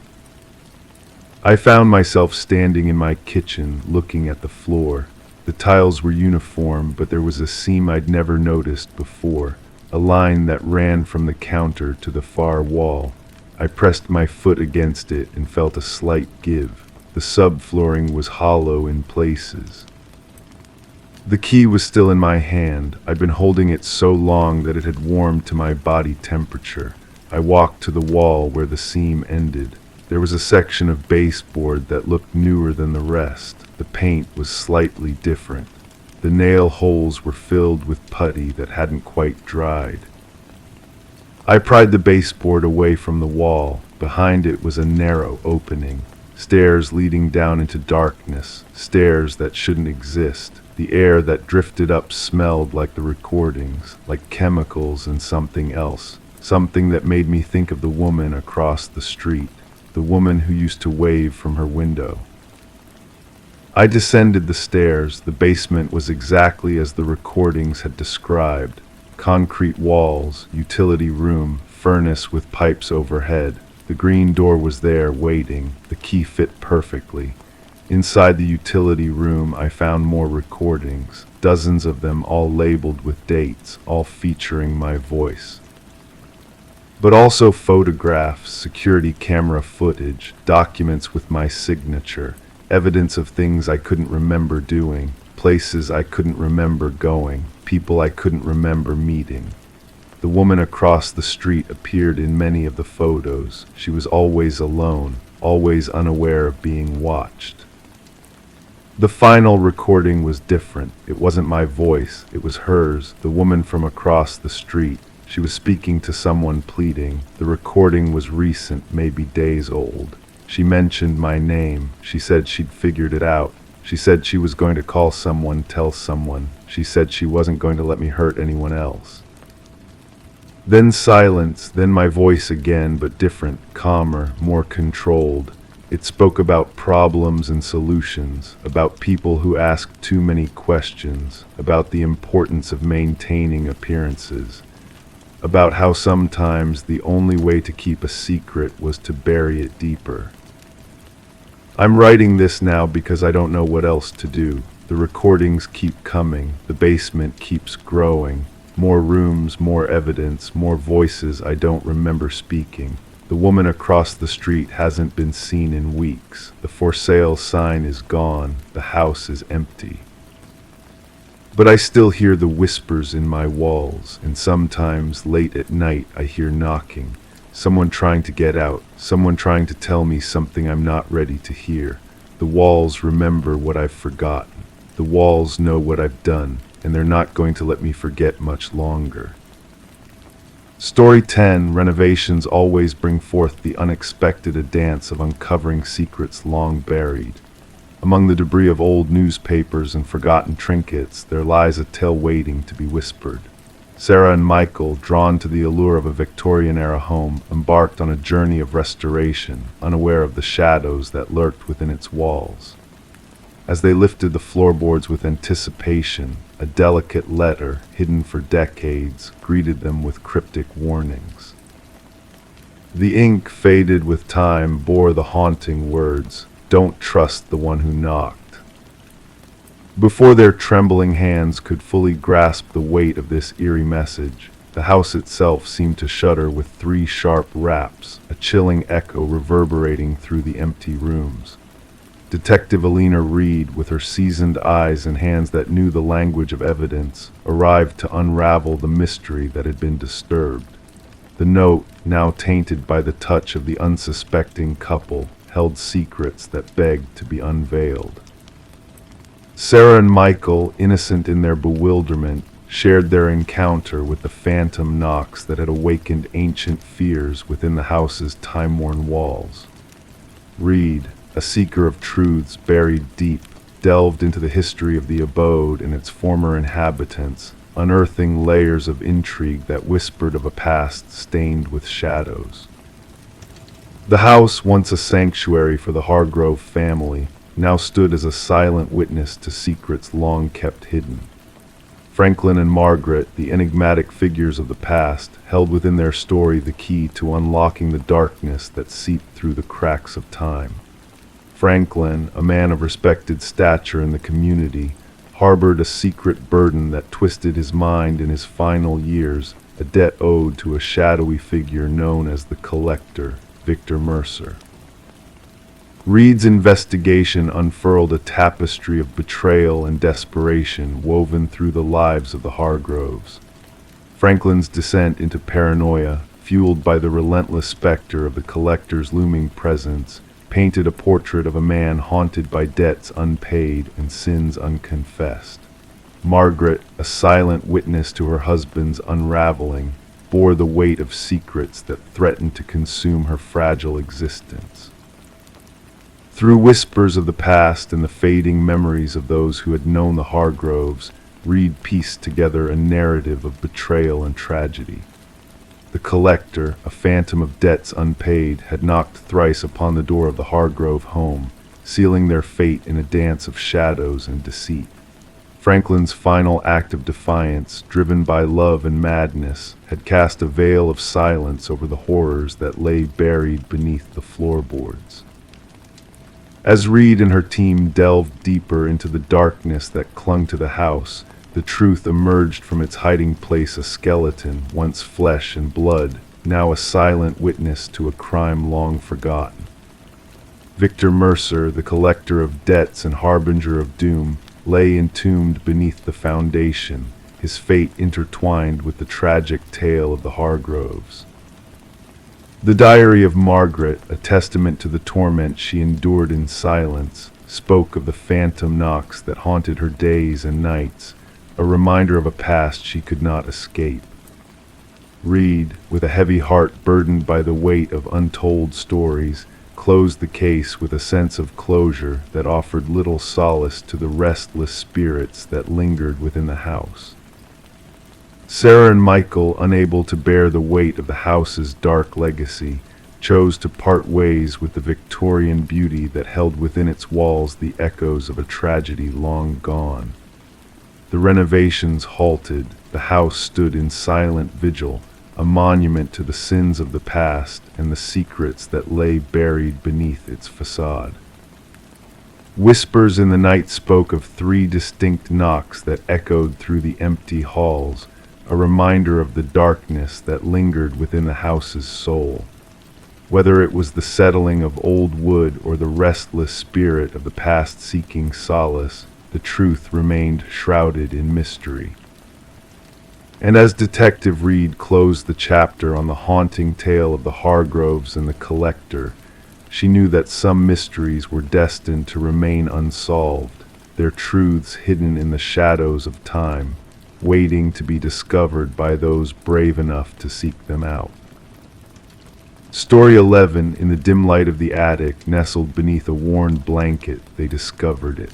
A: I found myself standing in my kitchen, looking at the floor. The tiles were uniform, but there was a seam I'd never noticed before, a line that ran from the counter to the far wall. I pressed my foot against it and felt a slight give. The subflooring was hollow in places. The key was still in my hand. I'd been holding it so long that it had warmed to my body temperature. I walked to the wall where the seam ended. There was a section of baseboard that looked newer than the rest. The paint was slightly different. The nail holes were filled with putty that hadn't quite dried. I pried the baseboard away from the wall. Behind it was a narrow opening. Stairs leading down into darkness. Stairs that shouldn't exist. The air that drifted up smelled like the recordings, like chemicals and something else. Something that made me think of the woman across the street. The woman who used to wave from her window. I descended the stairs. The basement was exactly as the recordings had described. Concrete walls, utility room, furnace with pipes overhead. The green door was there, waiting. The key fit perfectly. Inside the utility room, I found more recordings, dozens of them, all labeled with dates, all featuring my voice. But also photographs, security camera footage, documents with my signature, evidence of things I couldn't remember doing, places I couldn't remember going, people I couldn't remember meeting. The woman across the street appeared in many of the photos. She was always alone, always unaware of being watched. The final recording was different. It wasn't my voice, it was hers, the woman from across the street. She was speaking to someone, pleading. The recording was recent, maybe days old. She mentioned my name. She said she'd figured it out. She said she was going to call someone, tell someone. She said she wasn't going to let me hurt anyone else. Then silence, then my voice again, but different, calmer, more controlled. It spoke about problems and solutions, about people who asked too many questions, about the importance of maintaining appearances, about how sometimes the only way to keep a secret was to bury it deeper. I'm writing this now because I don't know what else to do. The recordings keep coming, the basement keeps growing, more rooms, more evidence, more voices I don't remember speaking. The woman across the street hasn't been seen in weeks. The for sale sign is gone, the house is empty. But I still hear the whispers in my walls, and sometimes late at night I hear knocking. Someone trying to get out, someone trying to tell me something I'm not ready to hear. The walls remember what I've forgotten. The walls know what I've done, and they're not going to let me forget much longer. Story 10. Renovations always bring forth the unexpected, a dance of uncovering secrets long buried. Among the debris of old newspapers and forgotten trinkets, there lies a tale waiting to be whispered. Sarah and Michael, drawn to the allure of a Victorian-era home, embarked on a journey of restoration, unaware of the shadows that lurked within its walls. As they lifted the floorboards with anticipation, a delicate letter, hidden for decades, greeted them with cryptic warnings. The ink, faded with time, bore the haunting words, "Don't trust the one who knocked." Before their trembling hands could fully grasp the weight of this eerie message, the house itself seemed to shudder with 3 sharp raps, a chilling echo reverberating through the empty rooms. Detective Alina Reed, with her seasoned eyes and hands that knew the language of evidence, arrived to unravel the mystery that had been disturbed. The note, now tainted by the touch of the unsuspecting couple, held secrets that begged to be unveiled. Sarah and Michael, innocent in their bewilderment, shared their encounter with the phantom knocks that had awakened ancient fears within the house's time-worn walls. Reed, a seeker of truths buried deep, delved into the history of the abode and its former inhabitants, unearthing layers of intrigue that whispered of a past stained with shadows. The house, once a sanctuary for the Hargrove family, now stood as a silent witness to secrets long kept hidden. Franklin and Margaret, the enigmatic figures of the past, held within their story the key to unlocking the darkness that seeped through the cracks of time. Franklin, a man of respected stature in the community, harbored a secret burden that twisted his mind in his final years, a debt owed to a shadowy figure known as the Collector, Victor Mercer. Reed's investigation unfurled a tapestry of betrayal and desperation woven through the lives of the Hargroves. Franklin's descent into paranoia, fueled by the relentless specter of the Collector's looming presence, painted a portrait of a man haunted by debts unpaid and sins unconfessed. Margaret, a silent witness to her husband's unraveling, bore the weight of secrets that threatened to consume her fragile existence. Through whispers of the past and the fading memories of those who had known the Hargroves, Reed pieced together a narrative of betrayal and tragedy. The Collector, a phantom of debts unpaid, had knocked thrice upon the door of the Hargrove home, sealing their fate in a dance of shadows and deceit. Franklin's final act of defiance, driven by love and madness, had cast a veil of silence over the horrors that lay buried beneath the floorboards. As Reed and her team delved deeper into the darkness that clung to the house, the truth emerged from its hiding place, a skeleton, once flesh and blood, now a silent witness to a crime long forgotten. Victor Mercer, the collector of debts and harbinger of doom, lay entombed beneath the foundation, his fate intertwined with the tragic tale of the Hargroves. The diary of Margaret, a testament to the torment she endured in silence, spoke of the phantom knocks that haunted her days and nights, a reminder of a past she could not escape. Reed, with a heavy heart burdened by the weight of untold stories, closed the case with a sense of closure that offered little solace to the restless spirits that lingered within the house. Sarah and Michael, unable to bear the weight of the house's dark legacy, chose to part ways with the Victorian beauty that held within its walls the echoes of a tragedy long gone. The renovations halted, the house stood in silent vigil, a monument to the sins of the past and the secrets that lay buried beneath its facade. Whispers in the night spoke of 3 distinct knocks that echoed through the empty halls, a reminder of the darkness that lingered within the house's soul. Whether it was the settling of old wood or the restless spirit of the past seeking solace, the truth remained shrouded in mystery. And as Detective Reed closed the chapter on the haunting tale of the Hargroves and the Collector, she knew that some mysteries were destined to remain unsolved, their truths hidden in the shadows of time, waiting to be discovered by those brave enough to seek them out. Story 11, in the dim light of the attic, nestled beneath a worn blanket, they discovered it.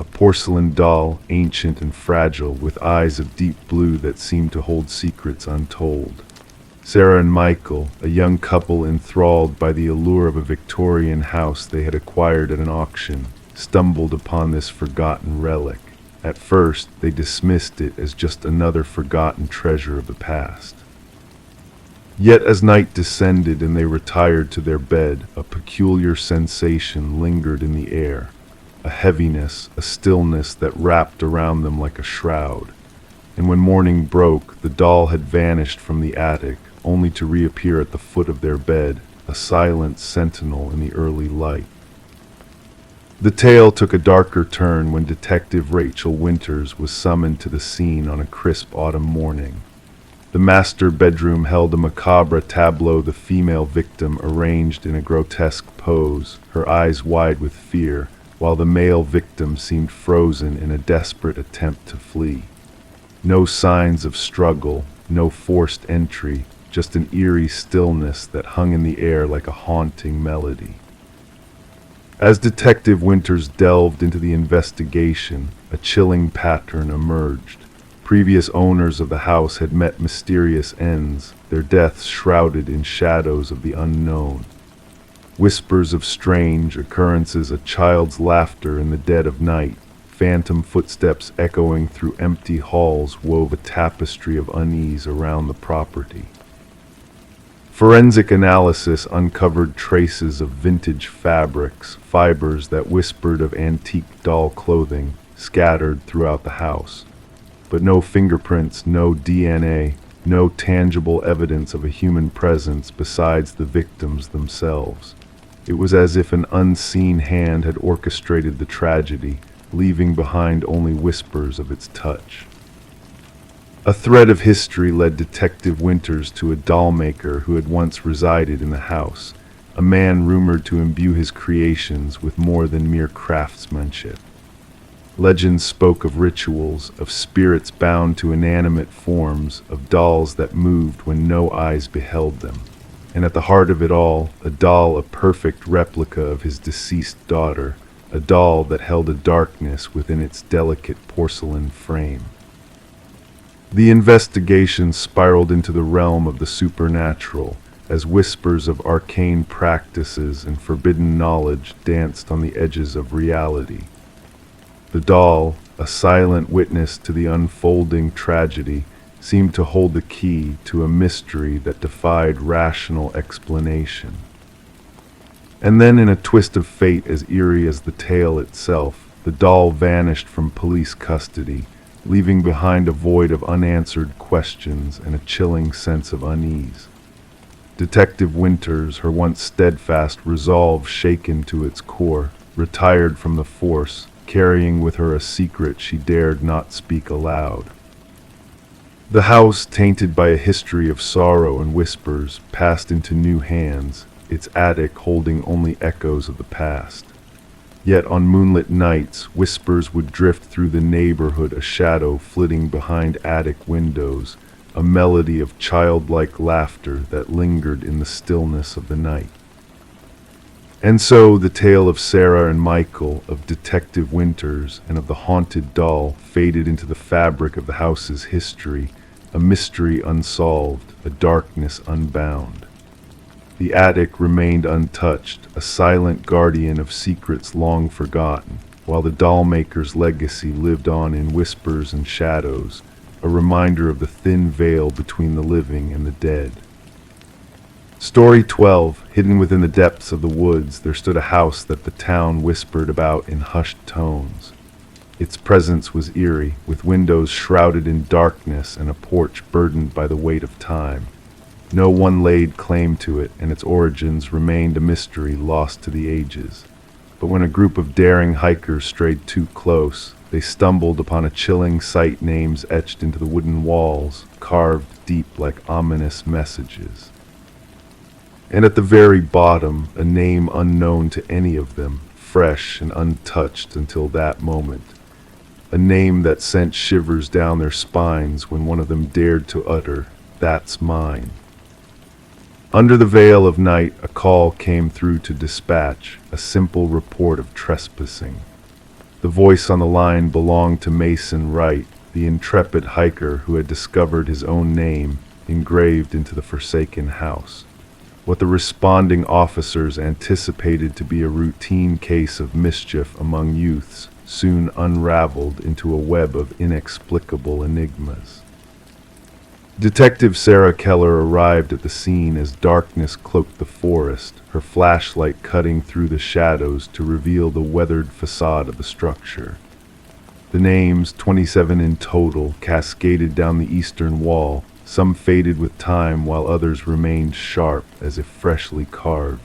A: A porcelain doll, ancient and fragile, with eyes of deep blue that seemed to hold secrets untold. Sarah and Michael, a young couple enthralled by the allure of a Victorian house they had acquired at an auction, stumbled upon this forgotten relic. At first, they dismissed it as just another forgotten treasure of the past. Yet as night descended and they retired to their bed, a peculiar sensation lingered in the air. A heaviness, a stillness that wrapped around them like a shroud. And when morning broke, the doll had vanished from the attic, only to reappear at the foot of their bed, a silent sentinel in the early light. The tale took a darker turn when Detective Rachel Winters was summoned to the scene on a crisp autumn morning. The master bedroom held a macabre tableau, the female victim arranged in a grotesque pose, her eyes wide with fear, while the male victim seemed frozen in a desperate attempt to flee. No signs of struggle, no forced entry, just an eerie stillness that hung in the air like a haunting melody. As Detective Winters delved into the investigation, a chilling pattern emerged. Previous owners of the house had met mysterious ends, their deaths shrouded in shadows of the unknown. Whispers of strange occurrences, a child's laughter in the dead of night, phantom footsteps echoing through empty halls wove a tapestry of unease around the property. Forensic analysis uncovered traces of vintage fabrics, fibers that whispered of antique doll clothing, scattered throughout the house. But no fingerprints, no DNA, no tangible evidence of a human presence besides the victims themselves. It was as if an unseen hand had orchestrated the tragedy, leaving behind only whispers of its touch. A thread of history led Detective Winters to a doll maker who had once resided in the house, a man rumored to imbue his creations with more than mere craftsmanship. Legends spoke of rituals, of spirits bound to inanimate forms, of dolls that moved when no eyes beheld them. And at the heart of it all, a doll, a perfect replica of his deceased daughter, a doll that held a darkness within its delicate porcelain frame. The investigation spiraled into the realm of the supernatural, as whispers of arcane practices and forbidden knowledge danced on the edges of reality. The doll, a silent witness to the unfolding tragedy, seemed to hold the key to a mystery that defied rational explanation. And then, in a twist of fate as eerie as the tale itself, the doll vanished from police custody, leaving behind a void of unanswered questions and a chilling sense of unease. Detective Winters, her once steadfast resolve shaken to its core, retired from the force, carrying with her a secret she dared not speak aloud. The house, tainted by a history of sorrow and whispers, passed into new hands, its attic holding only echoes of the past. Yet on moonlit nights, whispers would drift through the neighborhood, a shadow flitting behind attic windows, a melody of childlike laughter that lingered in the stillness of the night. And so the tale of Sarah and Michael, of Detective Winters, and of the haunted doll faded into the fabric of the house's history, a mystery unsolved, a darkness unbound. The attic remained untouched, a silent guardian of secrets long forgotten, while the doll-maker's legacy lived on in whispers and shadows, a reminder of the thin veil between the living and the dead. Story 12. Hidden within the depths of the woods, there stood a house that the town whispered about in hushed tones. Its presence was eerie, with windows shrouded in darkness and a porch burdened by the weight of time. No one laid claim to it, and its origins remained a mystery lost to the ages. But when a group of daring hikers strayed too close, they stumbled upon a chilling sight, names etched into the wooden walls, carved deep like ominous messages. And at the very bottom, a name unknown to any of them, fresh and untouched until that moment. A name that sent shivers down their spines when one of them dared to utter, "That's mine." Under the veil of night, a call came through to dispatch, a simple report of trespassing. The voice on the line belonged to Mason Wright, the intrepid hiker who had discovered his own name engraved into the forsaken house. What the responding officers anticipated to be a routine case of mischief among youths soon unraveled into a web of inexplicable enigmas. Detective Sarah Keller arrived at the scene as darkness cloaked the forest, her flashlight cutting through the shadows to reveal the weathered facade of the structure. The names, 27 in total, cascaded down the eastern wall, some faded with time while others remained sharp as if freshly carved.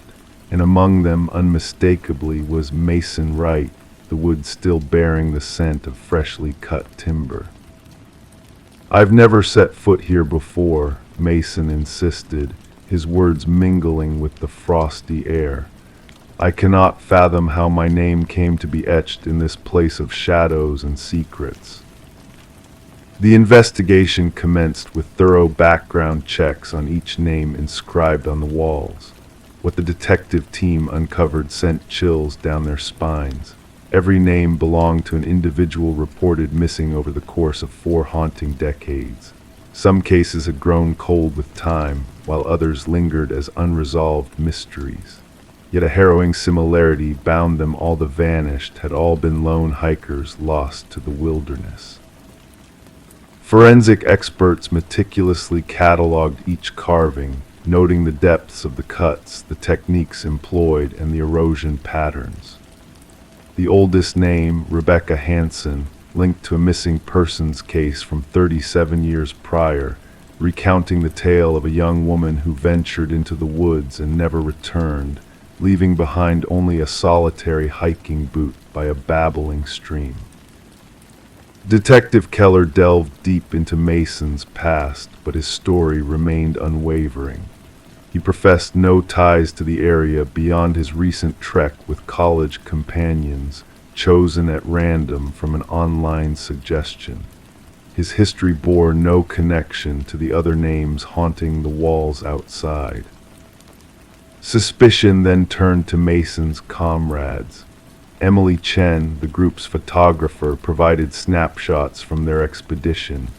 A: and among them unmistakably was Mason Wright, the wood still bearing the scent of freshly cut timber. "I've never set foot here before," Mason insisted, his words mingling with the frosty air. "I cannot fathom how my name came to be etched in this place of shadows and secrets." The investigation commenced with thorough background checks on each name inscribed on the walls. What the detective team uncovered sent chills down their spines. Every name belonged to an individual reported missing over the course of 4 haunting decades. Some cases had grown cold with time, while others lingered as unresolved mysteries. Yet a harrowing similarity bound them all. The vanished had all been lone hikers lost to the wilderness. Forensic experts meticulously cataloged each carving, noting the depths of the cuts, the techniques employed, and the erosion patterns. The oldest name, Rebecca Hansen, linked to a missing persons case from 37 years prior, recounting the tale of a young woman who ventured into the woods and never returned, leaving behind only a solitary hiking boot by a babbling stream. Detective Keller delved deep into Mason's past, but his story remained unwavering. He professed no ties to the area beyond his recent trek with college companions, chosen at random from an online suggestion. His history bore no connection to the other names haunting the walls outside. Suspicion then turned to Mason's comrades. Emily Chen, the group's photographer, provided snapshots from their expedition,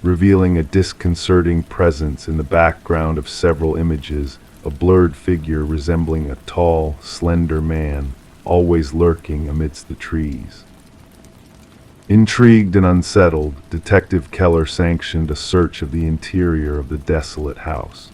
A: revealing a disconcerting presence in the background of several images, a blurred figure resembling a tall, slender man, always lurking amidst the trees. Intrigued and unsettled, Detective Keller sanctioned a search of the interior of the desolate house.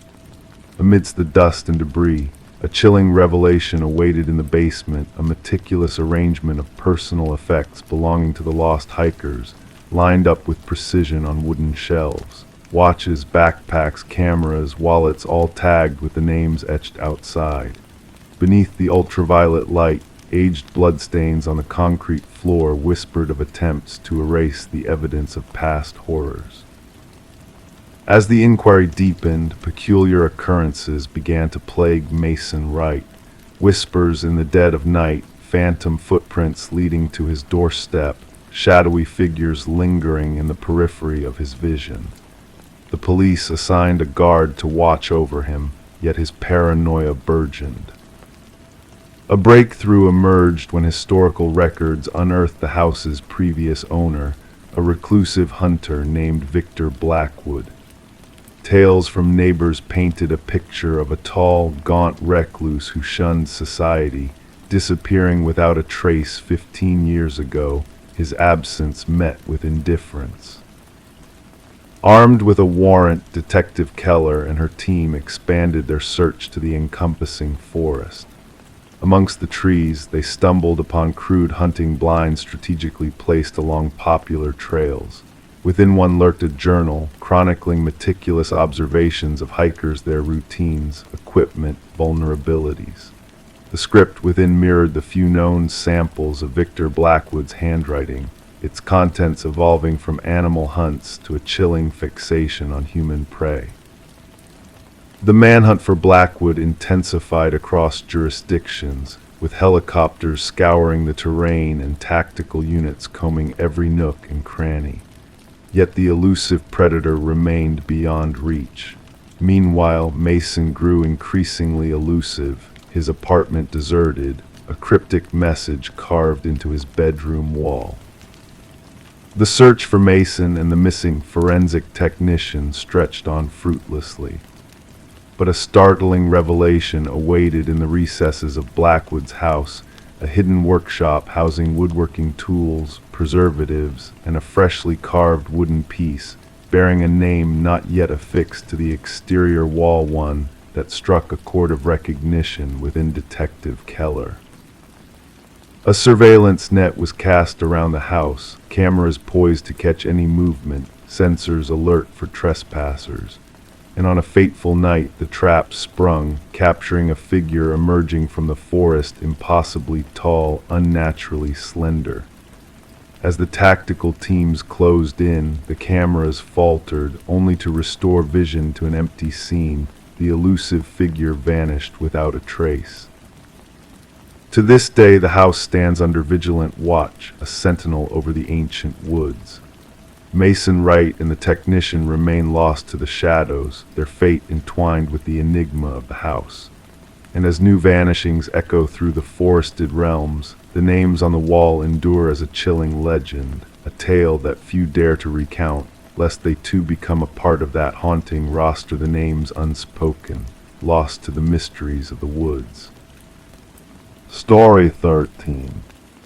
A: Amidst the dust and debris, a chilling revelation awaited in the basement, a meticulous arrangement of personal effects belonging to the lost hikers, lined up with precision on wooden shelves. Watches, backpacks, cameras, wallets, all tagged with the names etched outside. Beneath the ultraviolet light, aged bloodstains on the concrete floor whispered of attempts to erase the evidence of past horrors. As the inquiry deepened, peculiar occurrences began to plague Mason Wright. Whispers in the dead of night, phantom footprints leading to his doorstep, shadowy figures lingering in the periphery of his vision. The police assigned a guard to watch over him, yet his paranoia burgeoned. A breakthrough emerged when historical records unearthed the house's previous owner, a reclusive hunter named Victor Blackwood. Tales from neighbors painted a picture of a tall, gaunt recluse who shunned society, disappearing without a trace 15 years ago, his absence met with indifference. Armed with a warrant, Detective Keller and her team expanded their search to the encompassing forest. Amongst the trees, they stumbled upon crude hunting blinds strategically placed along popular trails. Within one lurked a journal, chronicling meticulous observations of hikers, their routines, equipment, vulnerabilities. The script within mirrored the few known samples of Victor Blackwood's handwriting, its contents evolving from animal hunts to a chilling fixation on human prey. The manhunt for Blackwood intensified across jurisdictions, with helicopters scouring the terrain and tactical units combing every nook and cranny. Yet the elusive predator remained beyond reach. Meanwhile, Mason grew increasingly elusive, his apartment deserted, a cryptic message carved into his bedroom wall. The search for Mason and the missing forensic technician stretched on fruitlessly. But a startling revelation awaited in the recesses of Blackwood's house, a hidden workshop housing woodworking tools, preservatives, and a freshly carved wooden piece bearing a name not yet affixed to the exterior wall, one that struck a chord of recognition within Detective Keller. A surveillance net was cast around the house, cameras poised to catch any movement, sensors alert for trespassers. and on a fateful night the trap sprung, capturing a figure emerging from the forest, impossibly tall, unnaturally slender. As the tactical teams closed in, the cameras faltered, only to restore vision to an empty scene. The elusive figure vanished without a trace. To this day, the house stands under vigilant watch, a sentinel over the ancient woods. Mason Wright and the technician remain lost to the shadows, their fate entwined with the enigma of the house. And as new vanishings echo through the forested realms, the names on the wall endure as a chilling legend, a tale that few dare to recount, lest they too become a part of that haunting roster, the names unspoken, lost to the mysteries of the woods. Story 13.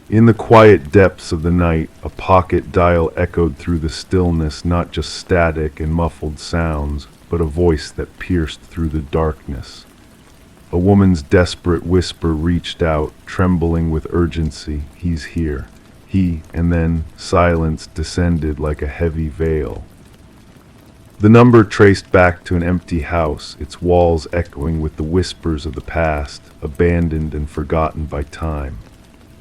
A: In the quiet depths of the night, a pocket dial echoed through the stillness, not just static and muffled sounds, but a voice that pierced through the darkness. A woman's desperate whisper reached out, trembling with urgency. He's here. And then silence descended like a heavy veil. The number traced back to an empty house, its walls echoing with the whispers of the past, abandoned and forgotten by time.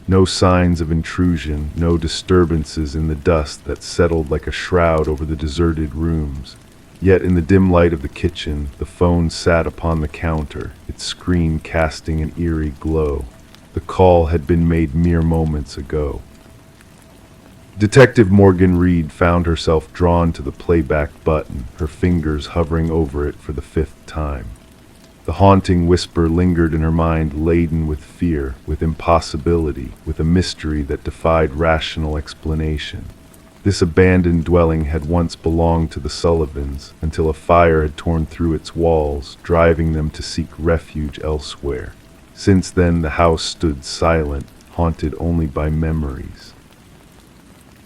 A: No signs of intrusion, no disturbances in the dust that settled like a shroud over the deserted rooms. Yet in the dim light of the kitchen, the phone sat upon the counter, its screen casting an eerie glow. The call had been made mere moments ago. Detective Morgan Reed found herself drawn to the playback button, her fingers hovering over it for the 5th time. The haunting whisper lingered in her mind, laden with fear, with impossibility, with a mystery that defied rational explanation. This abandoned dwelling had once belonged to the Sullivans, until a fire had torn through its walls, driving them to seek refuge elsewhere. Since then, the house stood silent, haunted only by memories.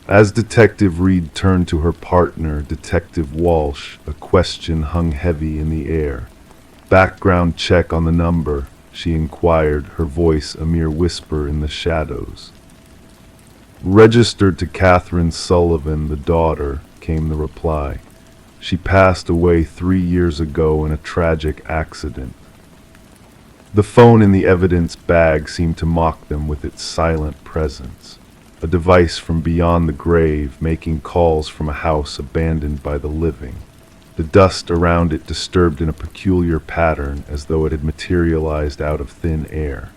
A: As Detective Reed turned to her partner, Detective Walsh, a question hung heavy in the air. "Background check on the number," she inquired, her voice a mere whisper in the shadows. "Registered to Catherine Sullivan, the daughter," came the reply. "She passed away 3 years ago in a tragic accident." The phone in the evidence bag seemed to mock them with its silent presence. A device from beyond the grave, making calls from a house abandoned by the living. The dust around it disturbed in a peculiar pattern, as though it had materialized out of thin air.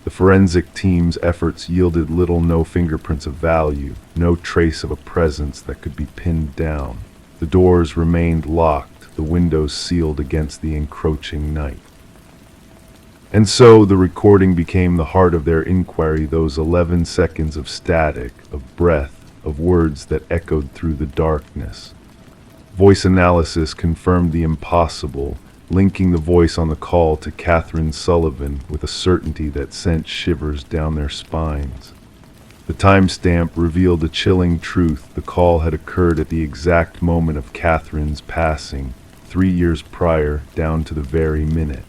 A: The forensic team's efforts yielded little, no fingerprints of value, no trace of a presence that could be pinned down. The doors remained locked, the windows sealed against the encroaching night. And so the recording became the heart of their inquiry, those 11 seconds of static, of breath, of words that echoed through the darkness. Voice analysis confirmed the impossible, linking the voice on the call to Catherine Sullivan with a certainty that sent shivers down their spines. The timestamp revealed a chilling truth. The call had occurred at the exact moment of Catherine's passing, 3 years prior, down to the very minute.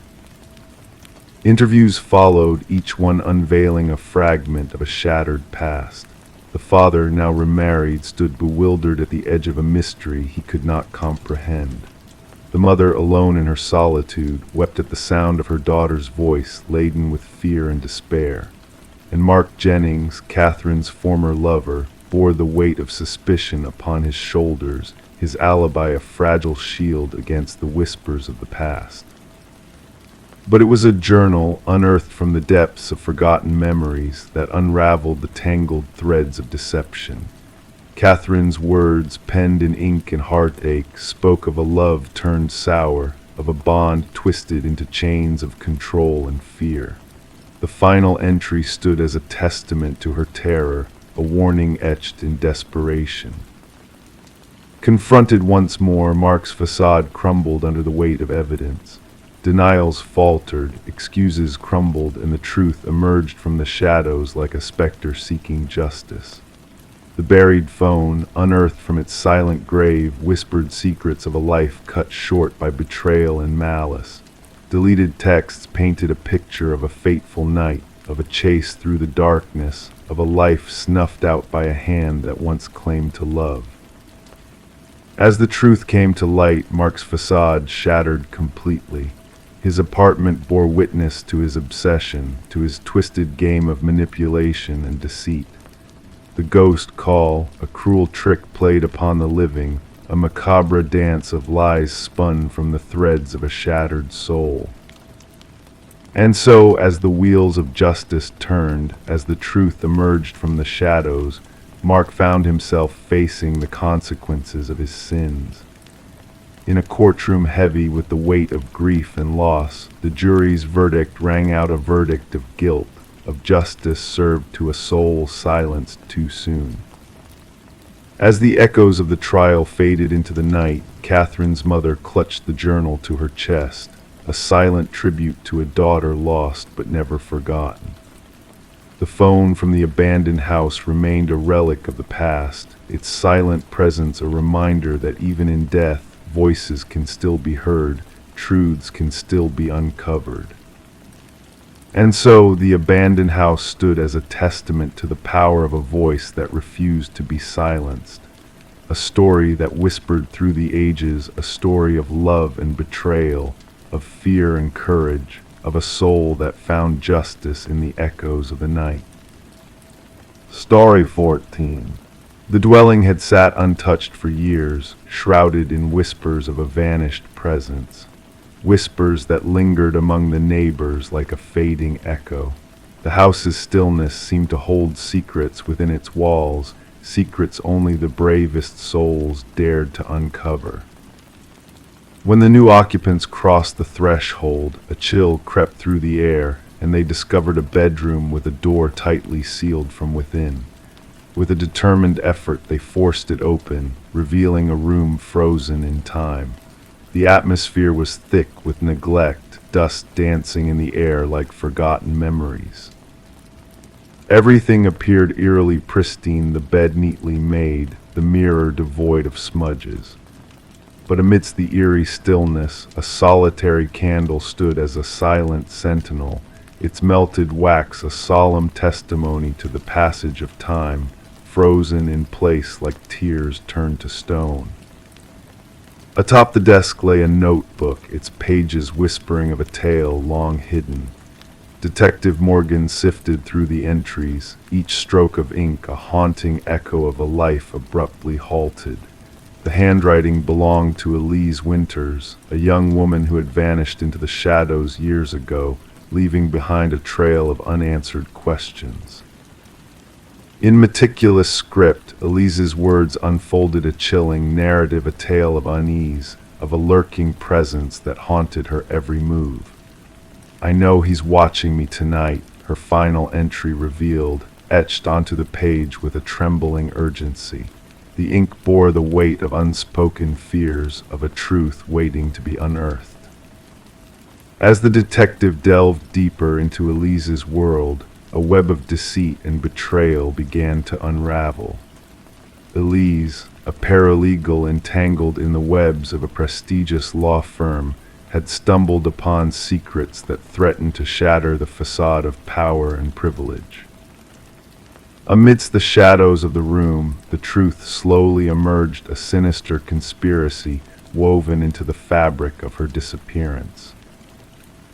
A: Interviews followed, each one unveiling a fragment of a shattered past. The father, now remarried, stood bewildered at the edge of a mystery he could not comprehend. The mother, alone in her solitude, wept at the sound of her daughter's voice, laden with fear and despair. And Mark Jennings, Catherine's former lover, bore the weight of suspicion upon his shoulders, his alibi a fragile shield against the whispers of the past. But it was a journal unearthed from the depths of forgotten memories that unraveled the tangled threads of deception. Catherine's words, penned in ink and heartache, spoke of a love turned sour, of a bond twisted into chains of control and fear. The final entry stood as a testament to her terror, a warning etched in desperation. Confronted once more, Mark's facade crumbled under the weight of evidence. Denials faltered, excuses crumbled, and the truth emerged from the shadows like a specter seeking justice. The buried phone, unearthed from its silent grave, whispered secrets of a life cut short by betrayal and malice. Deleted texts painted a picture of a fateful night, of a chase through the darkness, of a life snuffed out by a hand that once claimed to love. As the truth came to light, Mark's facade shattered completely. His apartment bore witness to his obsession, to his twisted game of manipulation and deceit. The ghost call, a cruel trick played upon the living, a macabre dance of lies spun from the threads of a shattered soul. And so, as the wheels of justice turned, as the truth emerged from the shadows, Mark found himself facing the consequences of his sins. In a courtroom heavy with the weight of grief and loss, the jury's verdict rang out a verdict of guilt, of justice served to a soul silenced too soon. As the echoes of the trial faded into the night, Catherine's mother clutched the journal to her chest, a silent tribute to a daughter lost but never forgotten. The phone from the abandoned house remained a relic of the past, its silent presence a reminder that even in death, voices can still be heard, truths can still be uncovered. And so the abandoned house stood as a testament to the power of a voice that refused to be silenced, a story that whispered through the ages, a story of love and betrayal, of fear and courage, of a soul that found justice in the echoes of the night. Story 14. The dwelling had sat untouched for years, shrouded in whispers of a vanished presence, whispers that lingered among the neighbors like a fading echo. The house's stillness seemed to hold secrets within its walls, secrets only the bravest souls dared to uncover. When the new occupants crossed the threshold, a chill crept through the air, and they discovered a bedroom with a door tightly sealed from within. With a determined effort, they forced it open, revealing a room frozen in time. The atmosphere was thick with neglect, dust dancing in the air like forgotten memories. Everything appeared eerily pristine, the bed neatly made, the mirror devoid of smudges. But amidst the eerie stillness, a solitary candle stood as a silent sentinel, its melted wax a solemn testimony to the passage of time, frozen in place like tears turned to stone. Atop the desk lay a notebook, its pages whispering of a tale long hidden. Detective Morgan sifted through the entries, each stroke of ink a haunting echo of a life abruptly halted. The handwriting belonged to Elise Winters, a young woman who had vanished into the shadows years ago, leaving behind a trail of unanswered questions. In meticulous script, Elise's words unfolded a chilling narrative, a tale of unease, of a lurking presence that haunted her every move. "I know he's watching me tonight," her final entry revealed, etched onto the page with a trembling urgency. The ink bore the weight of unspoken fears, of a truth waiting to be unearthed. As the detective delved deeper into Elise's world, a web of deceit and betrayal began to unravel. Elise, a paralegal entangled in the webs of a prestigious law firm, had stumbled upon secrets that threatened to shatter the facade of power and privilege. Amidst the shadows of the room, the truth slowly emerged, a sinister conspiracy woven into the fabric of her disappearance.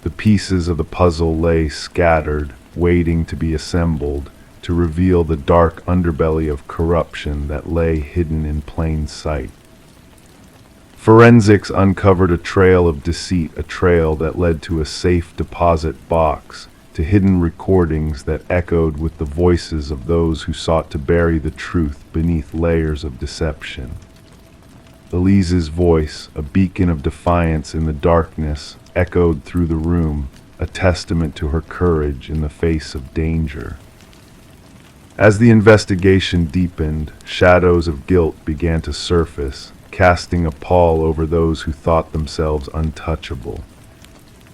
A: The pieces of the puzzle lay scattered, waiting to be assembled, to reveal the dark underbelly of corruption that lay hidden in plain sight. Forensics uncovered a trail of deceit, a trail that led to a safe deposit box, to hidden recordings that echoed with the voices of those who sought to bury the truth beneath layers of deception. Elise's voice, a beacon of defiance in the darkness, echoed through the room, a testament to her courage in the face of danger. As the investigation deepened, shadows of guilt began to surface, casting a pall over those who thought themselves untouchable.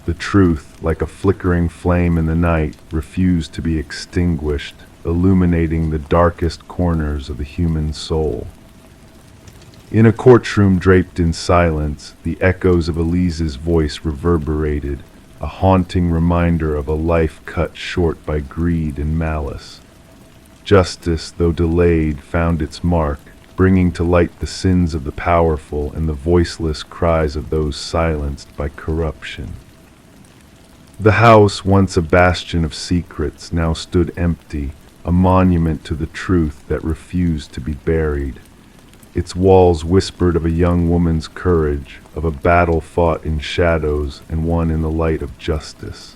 A: The truth, like a flickering flame in the night, refused to be extinguished, illuminating the darkest corners of the human soul. In a courtroom draped in silence, the echoes of Elise's voice reverberated, a haunting reminder of a life cut short by greed and malice. Justice, though delayed, found its mark, bringing to light the sins of the powerful and the voiceless cries of those silenced by corruption. The house, once a bastion of secrets, now stood empty, a monument to the truth that refused to be buried. Its walls whispered of a young woman's courage, of a battle fought in shadows and won in the light of justice.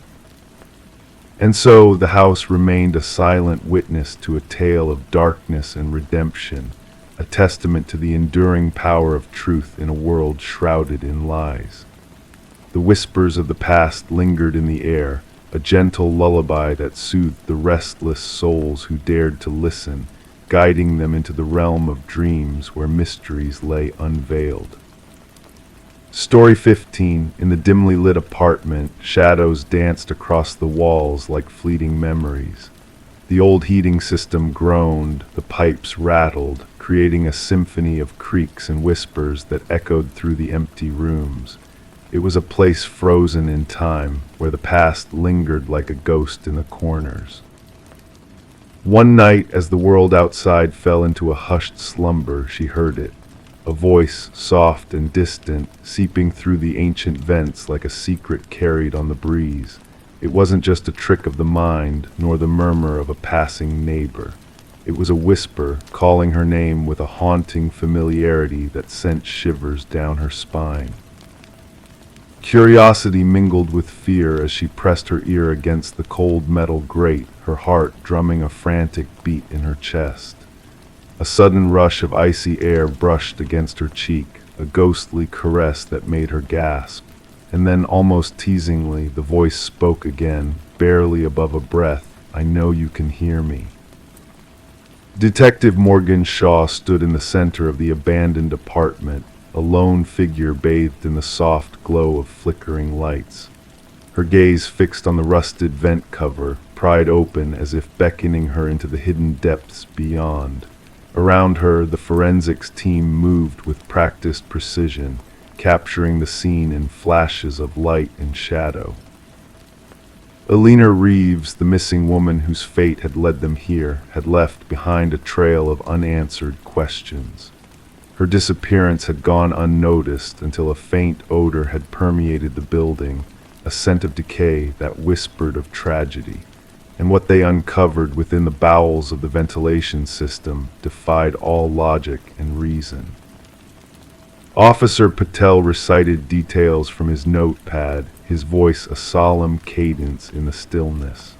A: And so the house remained a silent witness to a tale of darkness and redemption, a testament to the enduring power of truth in a world shrouded in lies. The whispers of the past lingered in the air, a gentle lullaby that soothed the restless souls who dared to listen, guiding them into the realm of dreams where mysteries lay unveiled. Story 15. In the dimly lit apartment, shadows danced across the walls like fleeting memories. The old heating system groaned, the pipes rattled, creating a symphony of creaks and whispers that echoed through the empty rooms. It was a place frozen in time, where the past lingered like a ghost in the corners. One night, as the world outside fell into a hushed slumber, she heard it. A voice, soft and distant, seeping through the ancient vents like a secret carried on the breeze. It wasn't just a trick of the mind, nor the murmur of a passing neighbor. It was a whisper, calling her name with a haunting familiarity that sent shivers down her spine. Curiosity mingled with fear as she pressed her ear against the cold metal grate, her heart drumming a frantic beat in her chest. A sudden rush of icy air brushed against her cheek, a ghostly caress that made her gasp. And then, almost teasingly, the voice spoke again, barely above a breath. "I know you can hear me." Detective Morgan Shaw stood in the center of the abandoned apartment, a lone figure bathed in the soft glow of flickering lights. Her gaze fixed on the rusted vent cover, pried open as if beckoning her into the hidden depths beyond. Around her, the forensics team moved with practiced precision, capturing the scene in flashes of light and shadow. Alina Reeves, the missing woman whose fate had led them here, had left behind a trail of unanswered questions. Her disappearance had gone unnoticed until a faint odor had permeated the building, a scent of decay that whispered of tragedy. And what they uncovered within the bowels of the ventilation system defied all logic and reason. Officer Patel recited details from his notepad, his voice a solemn cadence in the stillness.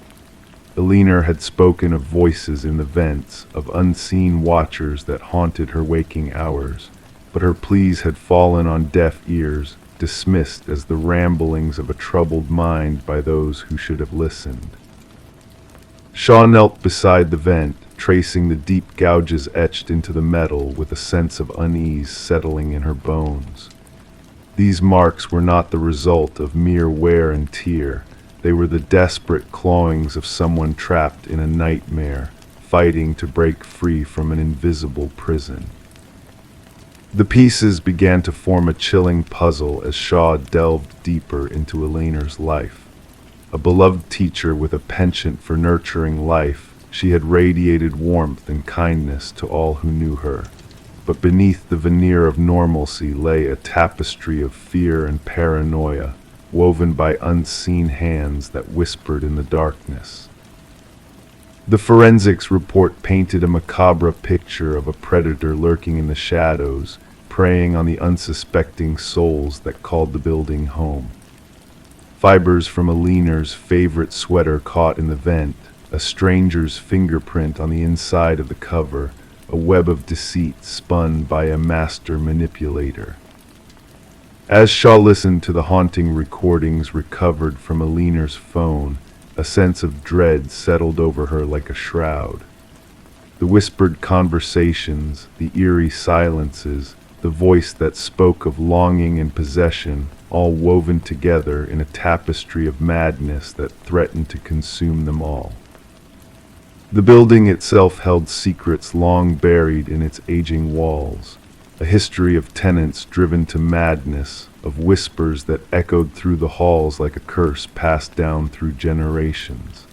A: Alina had spoken of voices in the vents, of unseen watchers that haunted her waking hours, but her pleas had fallen on deaf ears, dismissed as the ramblings of a troubled mind by those who should have listened. Shaw knelt beside the vent, tracing the deep gouges etched into the metal with a sense of unease settling in her bones. These marks were not the result of mere wear and tear. They were the desperate clawings of someone trapped in a nightmare, fighting to break free from an invisible prison. The pieces began to form a chilling puzzle as Shaw delved deeper into Alina's life. A beloved teacher with a penchant for nurturing life, she had radiated warmth and kindness to all who knew her. But beneath the veneer of normalcy lay a tapestry of fear and paranoia, woven by unseen hands that whispered in the darkness. The forensics report painted a macabre picture of a predator lurking in the shadows, preying on the unsuspecting souls that called the building home. Fibers from Alina's favorite sweater caught in the vent, a stranger's fingerprint on the inside of the cover, a web of deceit spun by a master manipulator. As Shaw listened to the haunting recordings recovered from Alina's phone, a sense of dread settled over her like a shroud. The whispered conversations, the eerie silences, the voice that spoke of longing and possession, all woven together in a tapestry of madness that threatened to consume them all. The building itself held secrets long buried in its aging walls, a history of tenants driven to madness, of whispers that echoed through the halls like a curse passed down through generations.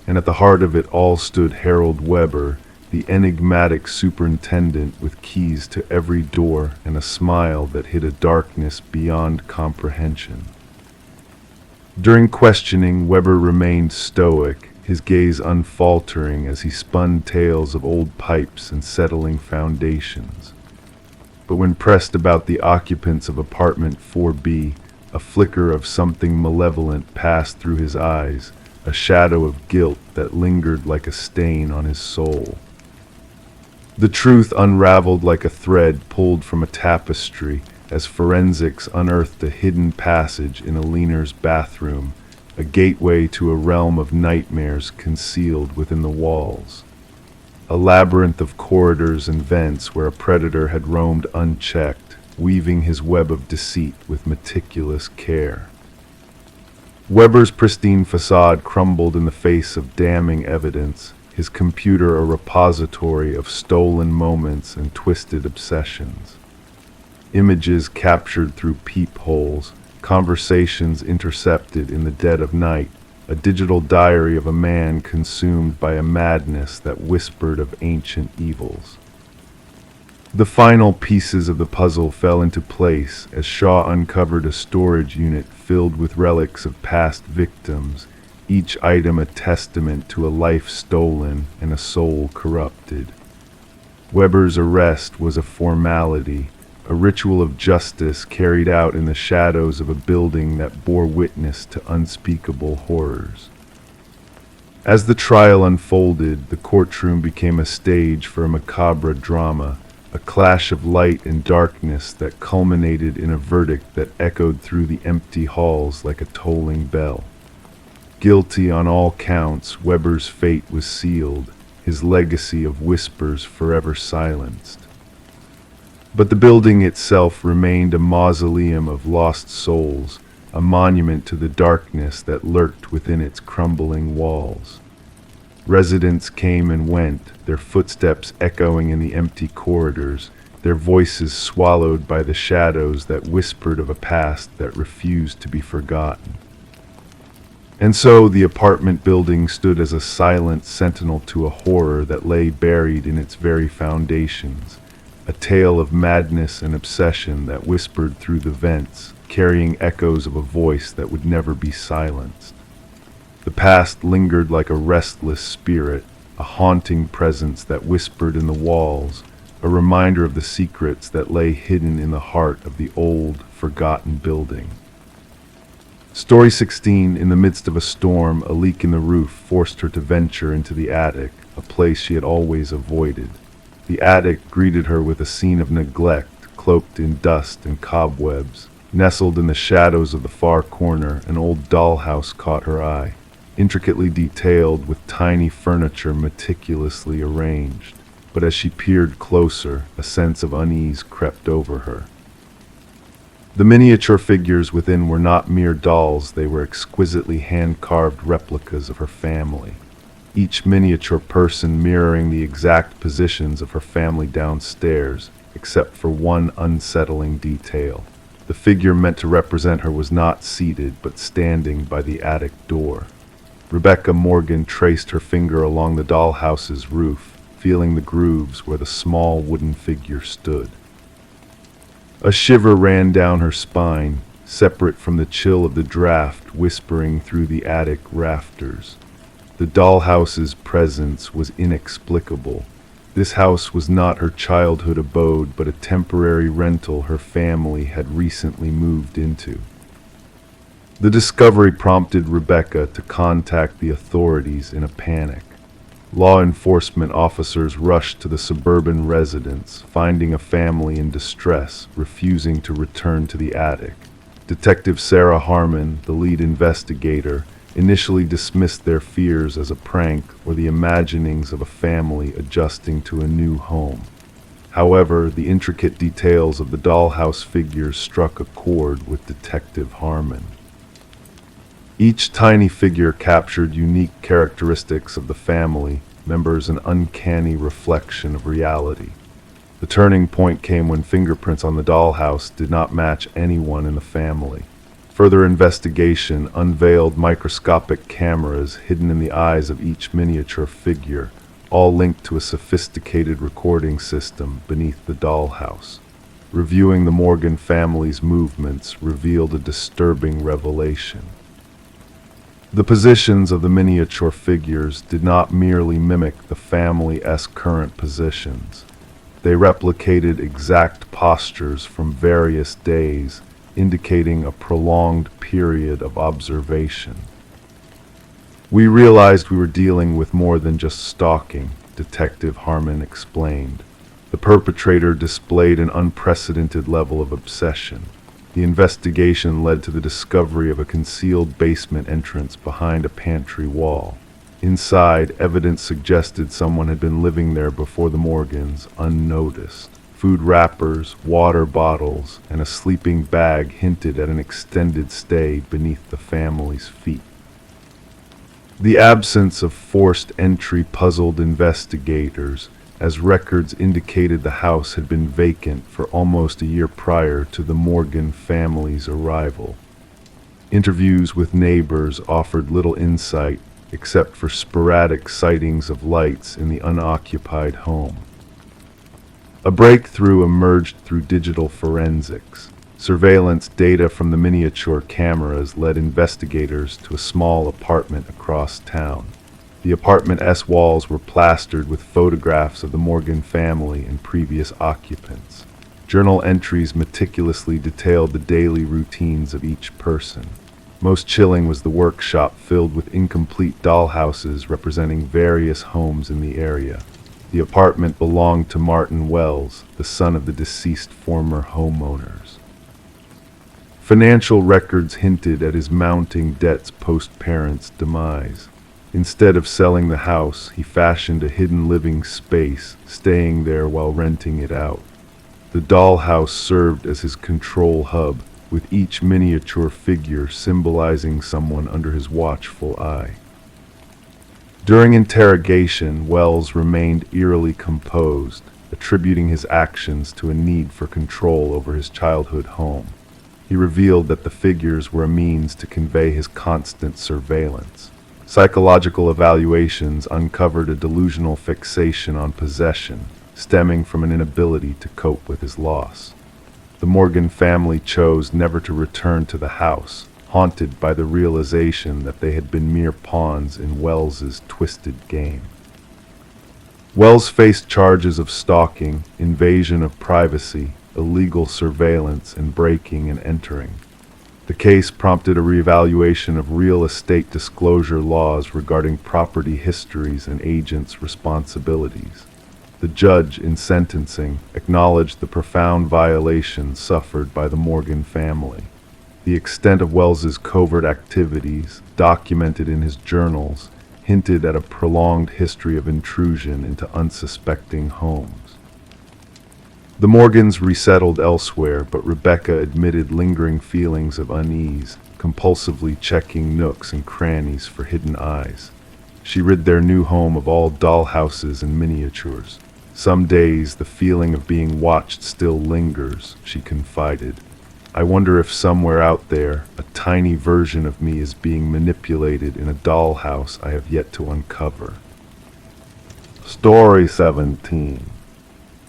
A: And at the heart of it all stood Harold Weber, the enigmatic superintendent with keys to every door and a smile that hid a darkness beyond comprehension. During questioning, Weber remained stoic, his gaze unfaltering as he spun tales of old pipes and settling foundations. But when pressed about the occupants of apartment 4B, a flicker of something malevolent passed through his eyes, a shadow of guilt that lingered like a stain on his soul. The truth unraveled like a thread pulled from a tapestry as forensics unearthed a hidden passage in Aliner's bathroom, a gateway to a realm of nightmares concealed within the walls. A labyrinth of corridors and vents where a predator had roamed unchecked, weaving his web of deceit with meticulous care. Weber's pristine facade crumbled in the face of damning evidence, his computer a repository of stolen moments and twisted obsessions. Images captured through peepholes, conversations intercepted in the dead of night, a digital diary of a man consumed by a madness that whispered of ancient evils. The final pieces of the puzzle fell into place as Shaw uncovered a storage unit filled with relics of past victims, each item a testament to a life stolen and a soul corrupted. Weber's arrest was a formality, a ritual of justice carried out in the shadows of a building that bore witness to unspeakable horrors. As the trial unfolded, the courtroom became a stage for a macabre drama, a clash of light and darkness that culminated in a verdict that echoed through the empty halls like a tolling bell. Guilty on all counts, Weber's fate was sealed, his legacy of whispers forever silenced. But the building itself remained a mausoleum of lost souls, a monument to the darkness that lurked within its crumbling walls. Residents came and went, their footsteps echoing in the empty corridors, their voices swallowed by the shadows that whispered of a past that refused to be forgotten. And so the apartment building stood as a silent sentinel to a horror that lay buried in its very foundations, a tale of madness and obsession that whispered through the vents, carrying echoes of a voice that would never be silenced. The past lingered like a restless spirit, a haunting presence that whispered in the walls, a reminder of the secrets that lay hidden in the heart of the old, forgotten building. Story 16, in the midst of a storm, a leak in the roof forced her to venture into the attic, a place she had always avoided. The attic greeted her with a scene of neglect, cloaked in dust and cobwebs. Nestled in the shadows of the far corner, an old dollhouse caught her eye, intricately detailed with tiny furniture meticulously arranged. But as she peered closer, a sense of unease crept over her. The miniature figures within were not mere dolls, they were exquisitely hand-carved replicas of her family, each miniature person mirroring the exact positions of her family downstairs, except for one unsettling detail. The figure meant to represent her was not seated, but standing by the attic door. Rebecca Morgan traced her finger along the dollhouse's roof, feeling the grooves where the small wooden figure stood. A shiver ran down her spine, separate from the chill of the draft whispering through the attic rafters. The dollhouse's presence was inexplicable. This house was not her childhood abode, but a temporary rental her family had recently moved into. The discovery prompted Rebecca to contact the authorities in a panic. Law enforcement officers rushed to the suburban residence, finding a family in distress, refusing to return to the attic. Detective Sarah Harmon, the lead investigator, initially dismissed their fears as a prank or the imaginings of a family adjusting to a new home. However, the intricate details of the dollhouse figures struck a chord with Detective Harmon. Each tiny figure captured unique characteristics of the family members, an uncanny reflection of reality. The turning point came when fingerprints on the dollhouse did not match anyone in the family. Further investigation unveiled microscopic cameras hidden in the eyes of each miniature figure, all linked to a sophisticated recording system beneath the dollhouse. Reviewing the Morgan family's movements revealed a disturbing revelation. The positions of the miniature figures did not merely mimic the family's current positions. They replicated exact postures from various days, indicating a prolonged period of observation. "We realized we were dealing with more than just stalking," Detective Harmon explained. "The perpetrator displayed an unprecedented level of obsession. The investigation led to the discovery of a concealed basement entrance behind a pantry wall. Inside, evidence suggested someone had been living there before the Morgans, unnoticed. Food wrappers, water bottles, and a sleeping bag hinted at an extended stay beneath the family's feet. The absence of forced entry puzzled investigators, as records indicated the house had been vacant for almost a year prior to the Morgan family's arrival. Interviews with neighbors offered little insight except for sporadic sightings of lights in the unoccupied home. A breakthrough emerged through digital forensics. Surveillance data from the miniature cameras led investigators to a small apartment across town. The apartment's walls were plastered with photographs of the Morgan family and previous occupants. Journal entries meticulously detailed the daily routines of each person. Most chilling was the workshop filled with incomplete dollhouses representing various homes in the area. The apartment belonged to Martin Wells, the son of the deceased former homeowners. Financial records hinted at his mounting debts post-parents' demise. Instead of selling the house, he fashioned a hidden living space, staying there while renting it out. The dollhouse served as his control hub, with each miniature figure symbolizing someone under his watchful eye. During interrogation, Wells remained eerily composed, attributing his actions to a need for control over his childhood home. He revealed that the figures were a means to convey his constant surveillance. Psychological evaluations uncovered a delusional fixation on possession, stemming from an inability to cope with his loss. The Morgan family chose never to return to the house, haunted by the realization that they had been mere pawns in Wells's twisted game. Wells faced charges of stalking, invasion of privacy, illegal surveillance, and breaking and entering. The case prompted a reevaluation of real estate disclosure laws regarding property histories and agents' responsibilities. The judge, in sentencing, acknowledged the profound violations suffered by the Morgan family. The extent of Wells's covert activities, documented in his journals, hinted at a prolonged history of intrusion into unsuspecting homes. The Morgans resettled elsewhere, but Rebecca admitted lingering feelings of unease, compulsively checking nooks and crannies for hidden eyes. She rid their new home of all dollhouses and miniatures. "Some days the feeling of being watched still lingers," she confided. "I wonder if somewhere out there, a tiny version of me is being manipulated in a dollhouse I have yet to uncover." Story 17.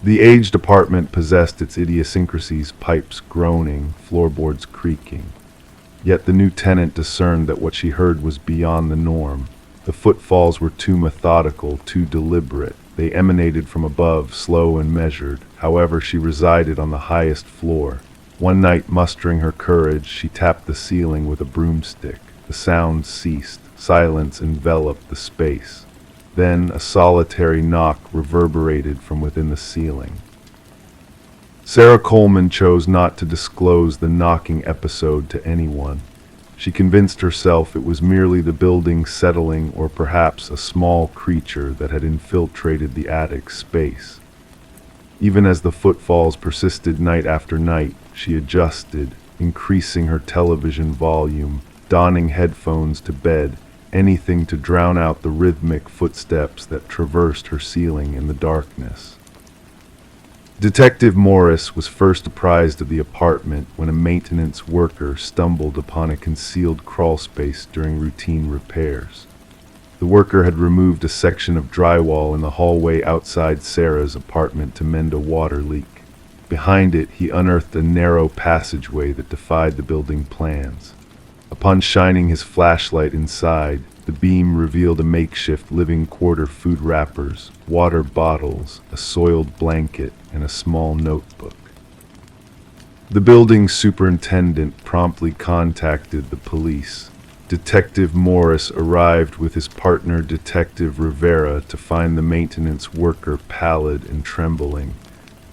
A: The aged apartment possessed its idiosyncrasies, pipes groaning, floorboards creaking. Yet the new tenant discerned that what she heard was beyond the norm. The footfalls were too methodical, too deliberate. They emanated from above, slow and measured. However, she resided on the highest floor. One night, mustering her courage, she tapped the ceiling with a broomstick. The sound ceased. Silence enveloped the space. Then a solitary knock reverberated from within the ceiling. Sarah Coleman chose not to disclose the knocking episode to anyone. She convinced herself it was merely the building settling, or perhaps a small creature that had infiltrated the attic space. Even as the footfalls persisted night after night, she adjusted, increasing her television volume, donning headphones to bed, anything to drown out the rhythmic footsteps that traversed her ceiling in the darkness. Detective Morris was first apprised of the apartment when a maintenance worker stumbled upon a concealed crawlspace during routine repairs. The worker had removed a section of drywall in the hallway outside Sarah's apartment to mend a water leak. Behind it, he unearthed a narrow passageway that defied the building plans. Upon shining his flashlight inside, the beam revealed a makeshift living quarter food wrappers, water bottles, a soiled blanket, and a small notebook. The building superintendent promptly contacted the police. Detective Morris arrived with his partner Detective Rivera to find the maintenance worker pallid and trembling.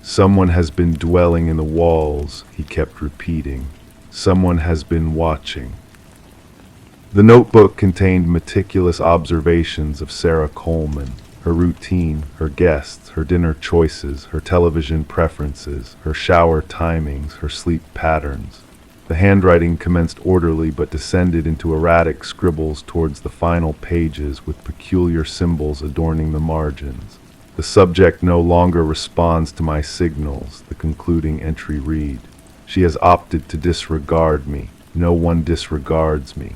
A: "Someone has been dwelling in the walls," he kept repeating. "Someone has been watching." The notebook contained meticulous observations of Sarah Coleman, her routine, her guests, her dinner choices, her television preferences, her shower timings, her sleep patterns. The handwriting commenced orderly but descended into erratic scribbles towards the final pages with peculiar symbols adorning the margins. "The subject no longer responds to my signals," the concluding entry read. "She has opted to disregard me. No one disregards me."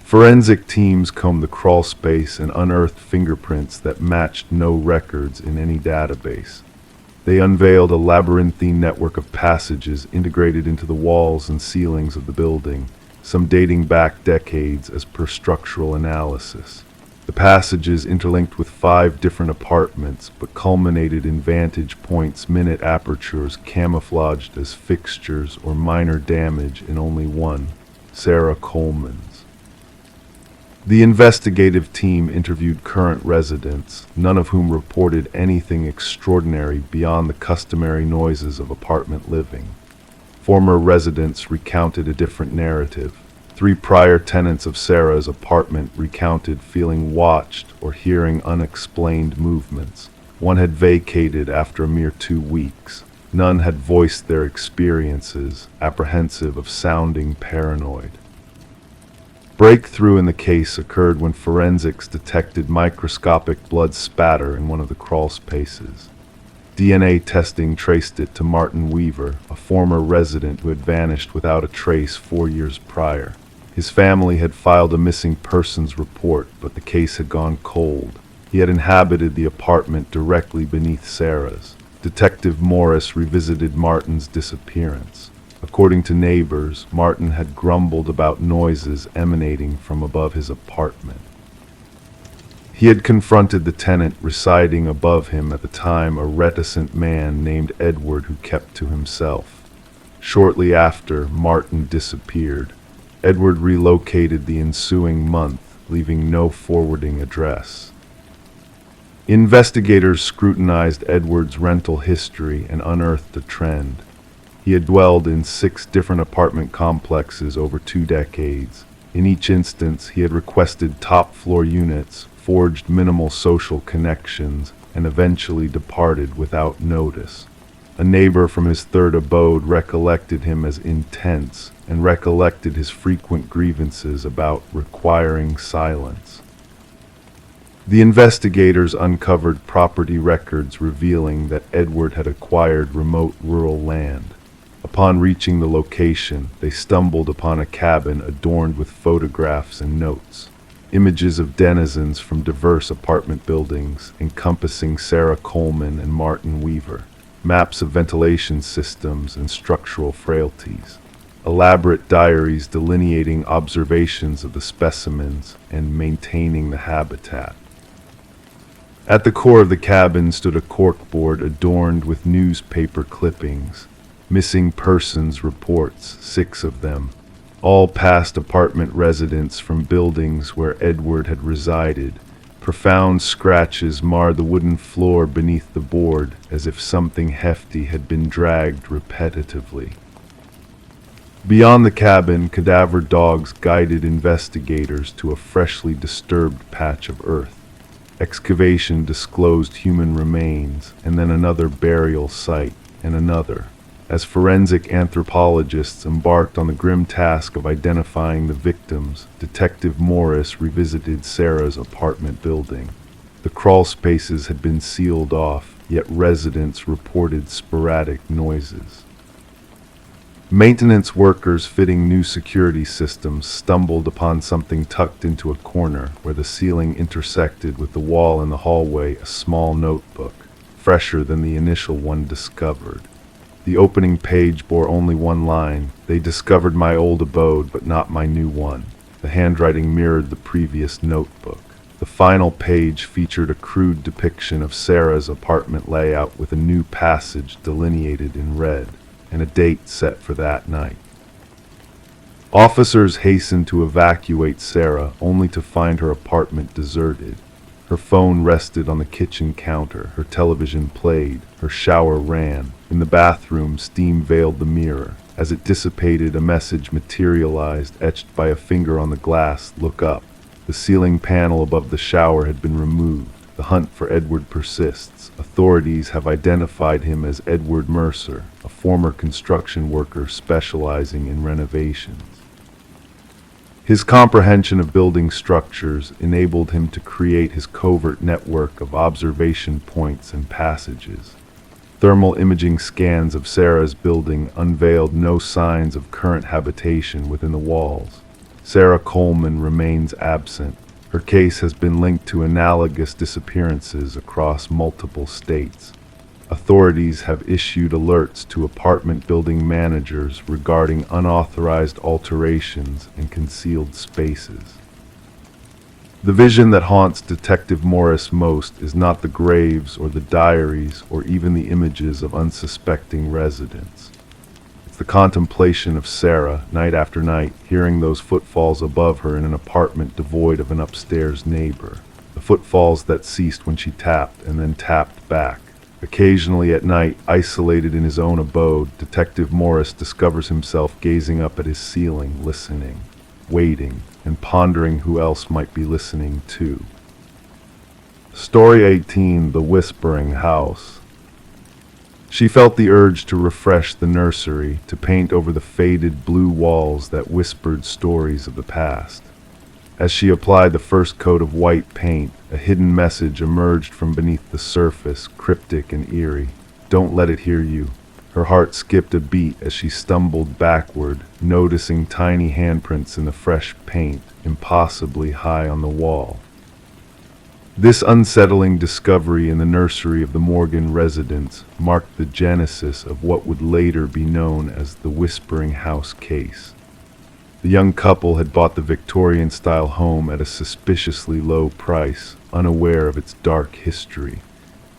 A: Forensic teams combed the crawl space and unearthed fingerprints that matched no records in any database. They unveiled a labyrinthine network of passages integrated into the walls and ceilings of the building, some dating back decades as per structural analysis. The passages interlinked with 5 different apartments, but culminated in vantage points, minute apertures camouflaged as fixtures or minor damage in only one, Sarah Coleman's. The investigative team interviewed current residents, none of whom reported anything extraordinary beyond the customary noises of apartment living. Former residents recounted a different narrative. 3 prior tenants of Sarah's apartment recounted feeling watched or hearing unexplained movements. One had vacated after a mere 2 weeks. None had voiced their experiences, apprehensive of sounding paranoid. Breakthrough in the case occurred when forensics detected microscopic blood spatter in one of the crawl spaces. DNA testing traced it to Martin Weaver, a former resident who had vanished without a trace 4 years prior. His family had filed a missing persons report, but the case had gone cold. He had inhabited the apartment directly beneath Sarah's. Detective Morris revisited Martin's disappearance. According to neighbors, Martin had grumbled about noises emanating from above his apartment. He had confronted the tenant residing above him at the time, a reticent man named Edward who kept to himself. Shortly after, Martin disappeared. Edward relocated the ensuing month, leaving no forwarding address. Investigators scrutinized Edward's rental history and unearthed a trend. He had dwelled in 6 different apartment complexes over 2 decades. In each instance, he had requested top-floor units, forged minimal social connections, and eventually departed without notice. A neighbor from his 3rd abode recollected him as intense and recollected his frequent grievances about requiring silence. The investigators uncovered property records revealing that Edward had acquired remote rural land. Upon reaching the location, they stumbled upon a cabin adorned with photographs and notes, images of denizens from diverse apartment buildings encompassing Sarah Coleman and Martin Weaver, maps of ventilation systems and structural frailties, elaborate diaries delineating observations of the specimens and maintaining the habitat. At the core of the cabin stood a corkboard adorned with newspaper clippings, missing persons reports, 6 of them, all past apartment residents from buildings where Edward had resided. Profound scratches marred the wooden floor beneath the board, as if something hefty had been dragged repetitively. Beyond the cabin, cadaver dogs guided investigators to a freshly disturbed patch of earth. Excavation disclosed human remains, and then another burial site, and another. As forensic anthropologists embarked on the grim task of identifying the victims, Detective Morris revisited Sarah's apartment building. The crawl spaces had been sealed off, yet residents reported sporadic noises. Maintenance workers fitting new security systems stumbled upon something tucked into a corner where the ceiling intersected with the wall in the hallway, a small notebook, fresher than the initial one discovered. The opening page bore only one line: "They discovered my old abode, but not my new one." The handwriting mirrored the previous notebook. The final page featured a crude depiction of Sarah's apartment layout with a new passage delineated in red, and a date set for that night. Officers hastened to evacuate Sarah, only to find her apartment deserted. Her phone rested on the kitchen counter, her television played, her shower ran. In the bathroom, steam veiled the mirror. As it dissipated, a message materialized, etched by a finger on the glass: "Look up." The ceiling panel above the shower had been removed. The hunt for Edward persists. Authorities have identified him as Edward Mercer, a former construction worker specializing in renovations. His comprehension of building structures enabled him to create his covert network of observation points and passages. Thermal imaging scans of Sarah's building unveiled no signs of current habitation within the walls. Sarah Coleman remains absent. Her case has been linked to analogous disappearances across multiple states. Authorities have issued alerts to apartment building managers regarding unauthorized alterations and concealed spaces. The vision that haunts Detective Morris most is not the graves or the diaries or even the images of unsuspecting residents. It's the contemplation of Sarah, night after night, hearing those footfalls above her in an apartment devoid of an upstairs neighbor. The footfalls that ceased when she tapped and then tapped back. Occasionally at night, isolated in his own abode, Detective Morris discovers himself gazing up at his ceiling, listening, waiting, and pondering who else might be listening too. Story 18: The Whispering House. She felt the urge to refresh the nursery, to paint over the faded blue walls that whispered stories of the past. As she applied the first coat of white paint, a hidden message emerged from beneath the surface, cryptic and eerie. "Don't let it hear you." Her heart skipped a beat as she stumbled backward, noticing tiny handprints in the fresh paint, impossibly high on the wall. This unsettling discovery in the nursery of the Morgan residence marked the genesis of what would later be known as the Whispering House case. The young couple had bought the Victorian-style home at a suspiciously low price, unaware of its dark history.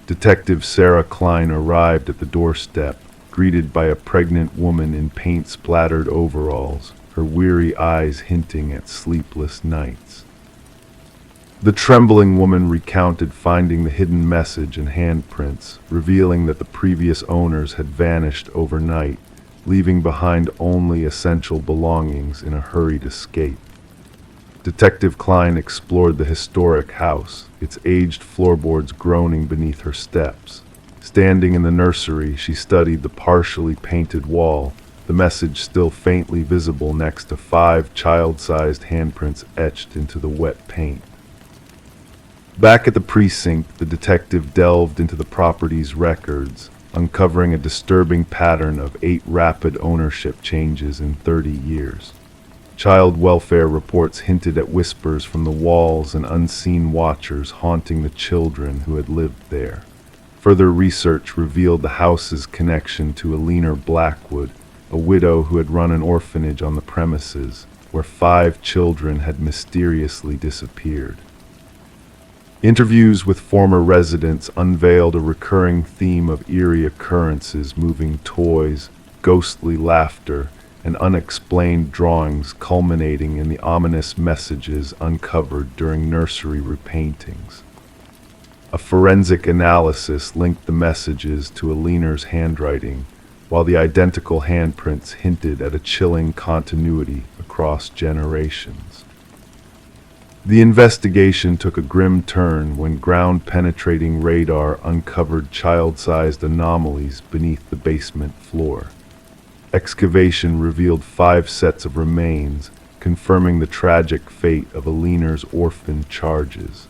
A: Detective Sarah Klein arrived at the doorstep, greeted by a pregnant woman in paint-splattered overalls, her weary eyes hinting at sleepless nights. The trembling woman recounted finding the hidden message and handprints, revealing that the previous owners had vanished overnight, leaving behind only essential belongings in a hurried escape. Detective Klein explored the historic house, its aged floorboards groaning beneath her steps. Standing in the nursery, she studied the partially painted wall, the message still faintly visible next to 5 child-sized handprints etched into the wet paint. Back at the precinct, the detective delved into the property's records, uncovering a disturbing pattern of 8 rapid ownership changes in 30 years. Child welfare reports hinted at whispers from the walls and unseen watchers haunting the children who had lived there. Further research revealed the house's connection to Alina Blackwood, a widow who had run an orphanage on the premises, where 5 children had mysteriously disappeared. Interviews with former residents unveiled a recurring theme of eerie occurrences, moving toys, ghostly laughter, and unexplained drawings culminating in the ominous messages uncovered during nursery repaintings. A forensic analysis linked the messages to Alina's handwriting, while the identical handprints hinted at a chilling continuity across generations. The investigation took a grim turn when ground-penetrating radar uncovered child-sized anomalies beneath the basement floor. Excavation revealed 5 sets of remains, confirming the tragic fate of Alina's orphan charges.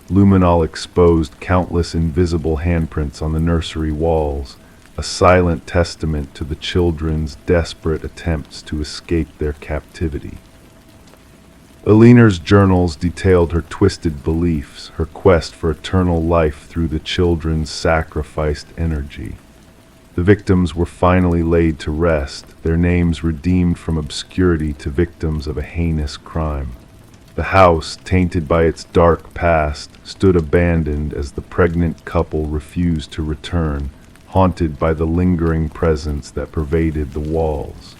A: Luminol exposed countless invisible handprints on the nursery walls, a silent testament to the children's desperate attempts to escape their captivity. Aliner's journals detailed her twisted beliefs, her quest for eternal life through the children's sacrificed energy. The victims were finally laid to rest, their names redeemed from obscurity to victims of a heinous crime. The house, tainted by its dark past, stood abandoned as the pregnant couple refused to return, haunted by the lingering presence that pervaded the walls.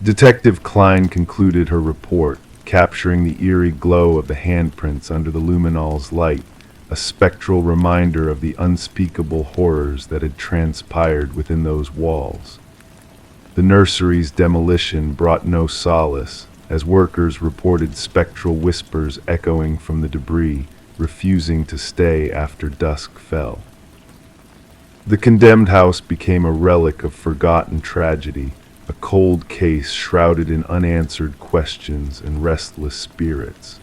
A: Detective Klein concluded her report, capturing the eerie glow of the handprints under the luminol's light, a spectral reminder of the unspeakable horrors that had transpired within those walls. The nursery's demolition brought no solace, as workers reported spectral whispers echoing from the debris, refusing to stay after dusk fell. The condemned house became a relic of forgotten tragedy, a cold case shrouded in unanswered questions and restless spirits.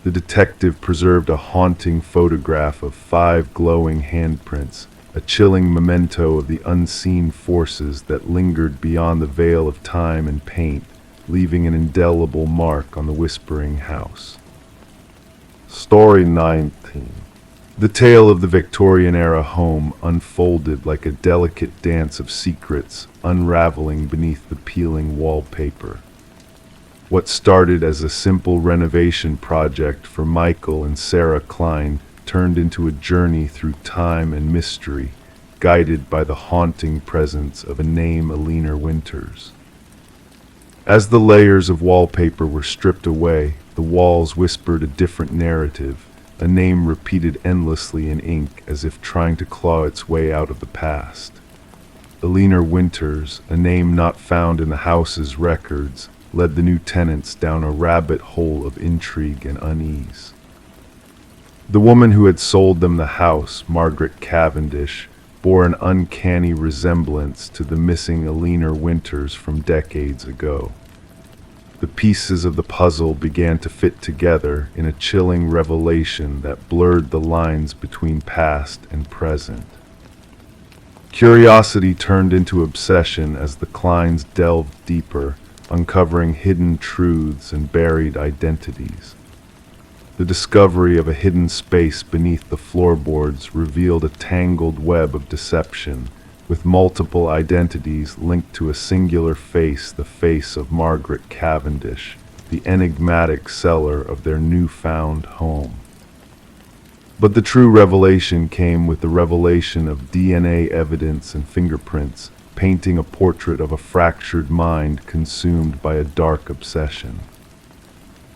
A: The detective preserved a haunting photograph of 5 glowing handprints, a chilling memento of the unseen forces that lingered beyond the veil of time and paint, leaving an indelible mark on the whispering house. Story 19. The tale of the Victorian-era home unfolded like a delicate dance of secrets, unraveling beneath the peeling wallpaper. What started as a simple renovation project for Michael and Sarah Klein turned into a journey through time and mystery, guided by the haunting presence of a name, Aliner Winters. As the layers of wallpaper were stripped away, the walls whispered a different narrative, a name repeated endlessly in ink as if trying to claw its way out of the past. Aliner Winters, a name not found in the house's records, led the new tenants down a rabbit hole of intrigue and unease. The woman who had sold them the house, Margaret Cavendish, bore an uncanny resemblance to the missing Aliner Winters from decades ago. The pieces of the puzzle began to fit together in a chilling revelation that blurred the lines between past and present. Curiosity turned into obsession as the Kleins delved deeper, uncovering hidden truths and buried identities. The discovery of a hidden space beneath the floorboards revealed a tangled web of deception, with multiple identities linked to a singular face, the face of Margaret Cavendish, the enigmatic seller of their newfound home. But the true revelation came with the revelation of DNA evidence and fingerprints, painting a portrait of a fractured mind consumed by a dark obsession.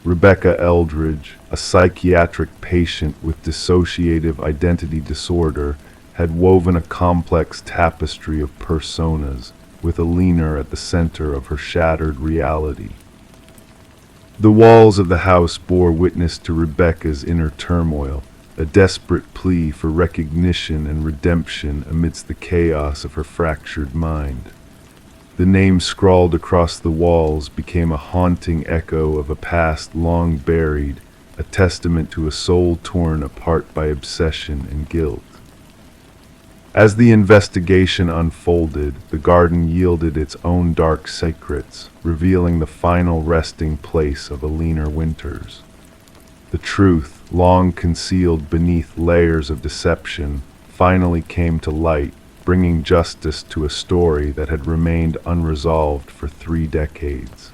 A: Rebecca Eldridge, a psychiatric patient with dissociative identity disorder, had woven a complex tapestry of personas, with Aliner at the center of her shattered reality. The walls of the house bore witness to Rebecca's inner turmoil, a desperate plea for recognition and redemption amidst the chaos of her fractured mind. The name scrawled across the walls became a haunting echo of a past long buried, a testament to a soul torn apart by obsession and guilt. As the investigation unfolded, the garden yielded its own dark secrets, revealing the final resting place of Aliner Winters. The truth, long concealed beneath layers of deception, finally came to light, bringing justice to a story that had remained unresolved for 3 decades.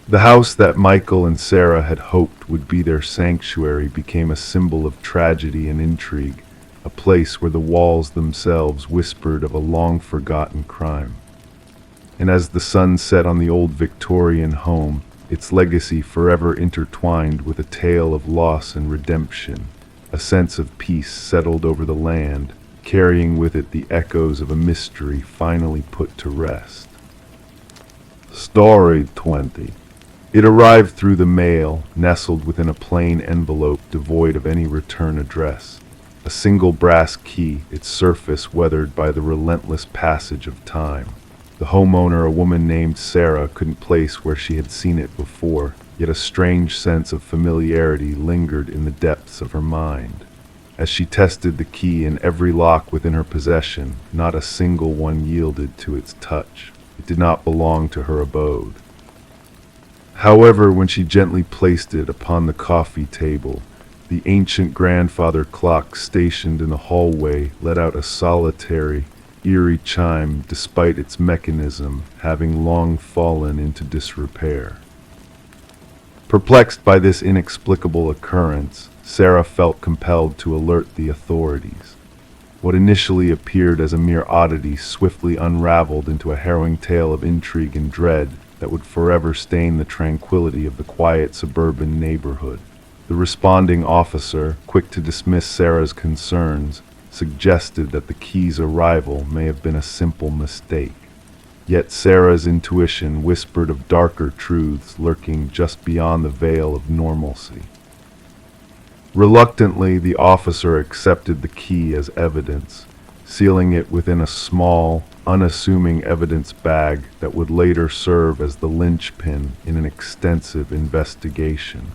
A: The house that Michael and Sarah had hoped would be their sanctuary became a symbol of tragedy and intrigue, a place where the walls themselves whispered of a long-forgotten crime. And as the sun set on the old Victorian home, its legacy forever intertwined with a tale of loss and redemption, a sense of peace settled over the land, carrying with it the echoes of a mystery finally put to rest. Story 20. It arrived through the mail, nestled within a plain envelope devoid of any return address. A single brass key, its surface weathered by the relentless passage of time. The homeowner, a woman named Sarah, couldn't place where she had seen it before, yet a strange sense of familiarity lingered in the depths of her mind. As she tested the key in every lock within her possession, not a single one yielded to its touch. It did not belong to her abode. However, when she gently placed it upon the coffee table, the ancient grandfather clock stationed in the hallway let out a solitary, eerie chime despite its mechanism having long fallen into disrepair. Perplexed by this inexplicable occurrence, Sarah felt compelled to alert the authorities. What initially appeared as a mere oddity swiftly unraveled into a harrowing tale of intrigue and dread that would forever stain the tranquility of the quiet suburban neighborhood. The responding officer, quick to dismiss Sarah's concerns, suggested that the key's arrival may have been a simple mistake. Yet Sarah's intuition whispered of darker truths lurking just beyond the veil of normalcy. Reluctantly, the officer accepted the key as evidence, sealing it within a small, unassuming evidence bag that would later serve as the linchpin in an extensive investigation.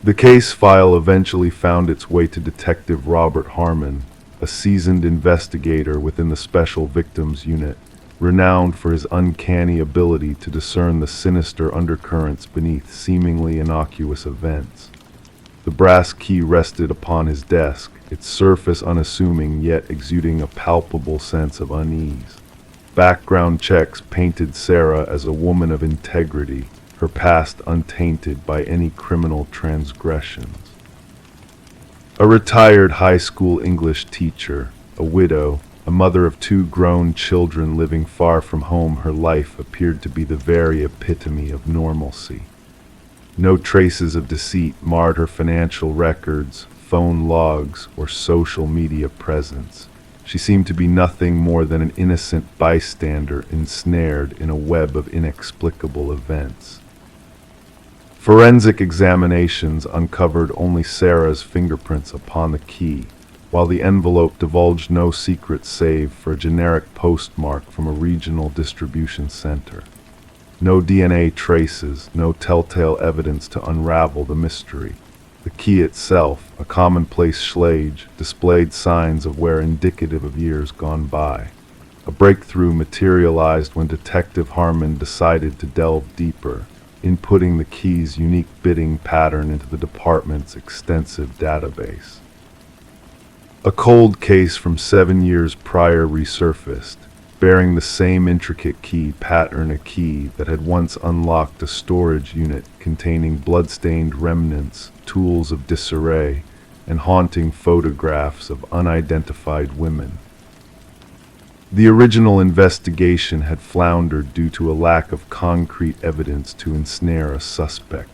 A: The case file eventually found its way to Detective Robert Harmon, a seasoned investigator within the Special Victims Unit, renowned for his uncanny ability to discern the sinister undercurrents beneath seemingly innocuous events. The brass key rested upon his desk, its surface unassuming yet exuding a palpable sense of unease. Background checks painted Sarah as a woman of integrity, her past untainted by any criminal transgressions. A retired high school English teacher, a widow, a mother of 2 grown children living far from home, her life appeared to be the very epitome of normalcy. No traces of deceit marred her financial records, phone logs, or social media presence. She seemed to be nothing more than an innocent bystander ensnared in a web of inexplicable events. Forensic examinations uncovered only Sarah's fingerprints upon the key, while the envelope divulged no secrets save for a generic postmark from a regional distribution center. No DNA traces, no telltale evidence to unravel the mystery. The key itself, a commonplace schlage, displayed signs of wear indicative of years gone by. A breakthrough materialized when Detective Harmon decided to delve deeper, inputting the key's unique bidding pattern into the department's extensive database. A cold case from 7 years prior resurfaced, bearing the same intricate key pattern, a key that had once unlocked a storage unit containing blood-stained remnants, tools of disarray, and haunting photographs of unidentified women. The original investigation had floundered due to a lack of concrete evidence to ensnare a suspect.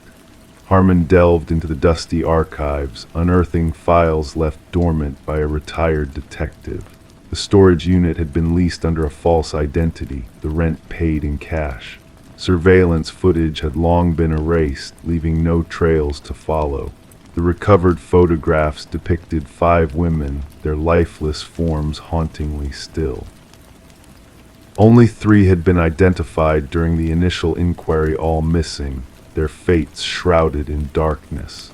A: Harmon delved into the dusty archives, unearthing files left dormant by a retired detective. The storage unit had been leased under a false identity, the rent paid in cash. Surveillance footage had long been erased, leaving no trails to follow. The recovered photographs depicted 5 women, their lifeless forms hauntingly still. Only 3 had been identified during the initial inquiry, all missing, their fates shrouded in darkness.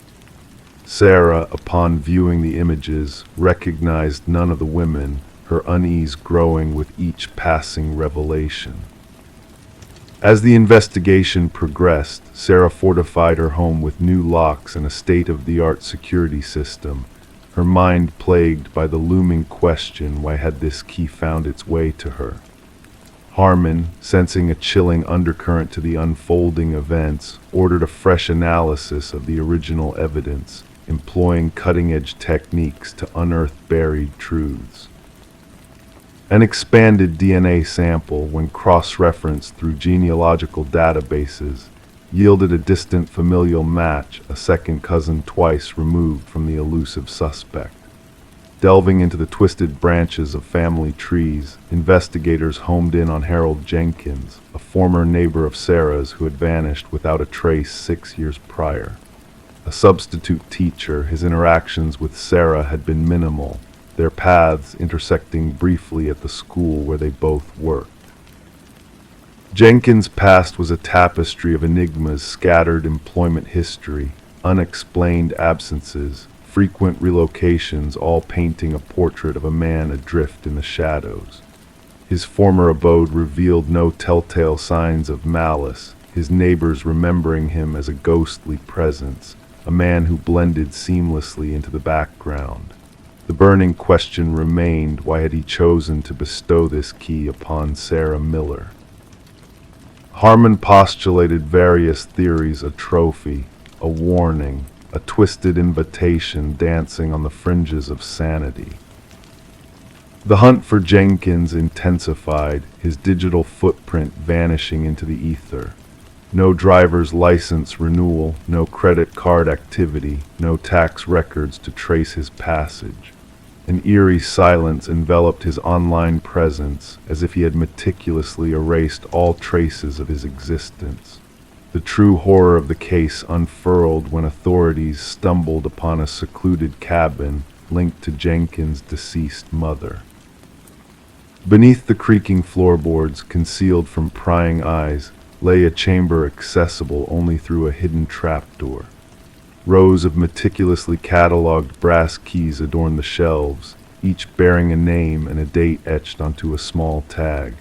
A: Sarah, upon viewing the images, recognized none of the women, her unease growing with each passing revelation. As the investigation progressed, Sarah fortified her home with new locks and a state-of-the-art security system, her mind plagued by the looming question, why had this key found its way to her? Harmon, sensing a chilling undercurrent to the unfolding events, ordered a fresh analysis of the original evidence, employing cutting-edge techniques to unearth buried truths. An expanded DNA sample, when cross-referenced through genealogical databases, yielded a distant familial match, a second cousin twice removed from the elusive suspect. Delving into the twisted branches of family trees, investigators homed in on Harold Jenkins, a former neighbor of Sarah's who had vanished without a trace 6 years prior. A substitute teacher, his interactions with Sarah had been minimal, their paths intersecting briefly at the school where they both worked. Jenkins' past was a tapestry of enigmas, scattered employment history, unexplained absences, frequent relocations, all painting a portrait of a man adrift in the shadows. His former abode revealed no telltale signs of malice, his neighbors remembering him as a ghostly presence, a man who blended seamlessly into the background. The burning question remained, why had he chosen to bestow this key upon Sarah Miller? Harmon postulated various theories: a trophy, a warning, a twisted invitation dancing on the fringes of sanity. The hunt for Jenkins intensified, his digital footprint vanishing into the ether. No driver's license renewal, no credit card activity, no tax records to trace his passage. An eerie silence enveloped his online presence, as if he had meticulously erased all traces of his existence. The true horror of the case unfurled when authorities stumbled upon a secluded cabin linked to Jenkins' deceased mother. Beneath the creaking floorboards, concealed from prying eyes, lay a chamber accessible only through a hidden trapdoor. Rows of meticulously catalogued brass keys adorned the shelves, each bearing a name and a date etched onto a small tag.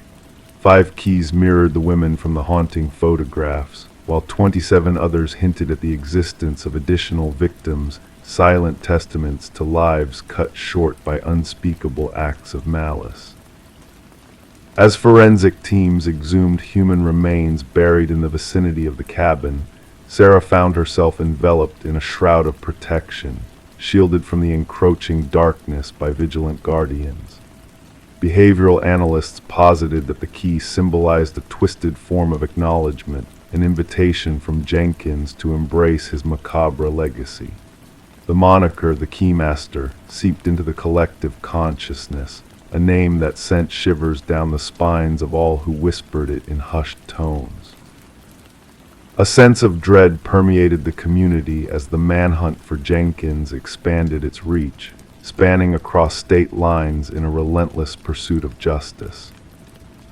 A: 5 keys mirrored the women from the haunting photographs, while 27 others hinted at the existence of additional victims, silent testaments to lives cut short by unspeakable acts of malice. As forensic teams exhumed human remains buried in the vicinity of the cabin, Sarah found herself enveloped in a shroud of protection, shielded from the encroaching darkness by vigilant guardians. Behavioral analysts posited that the key symbolized a twisted form of acknowledgement, an invitation from Jenkins to embrace his macabre legacy. The moniker, the Keymaster, seeped into the collective consciousness, a name that sent shivers down the spines of all who whispered it in hushed tones. A sense of dread permeated the community as the manhunt for Jenkins expanded its reach, spanning across state lines in a relentless pursuit of justice.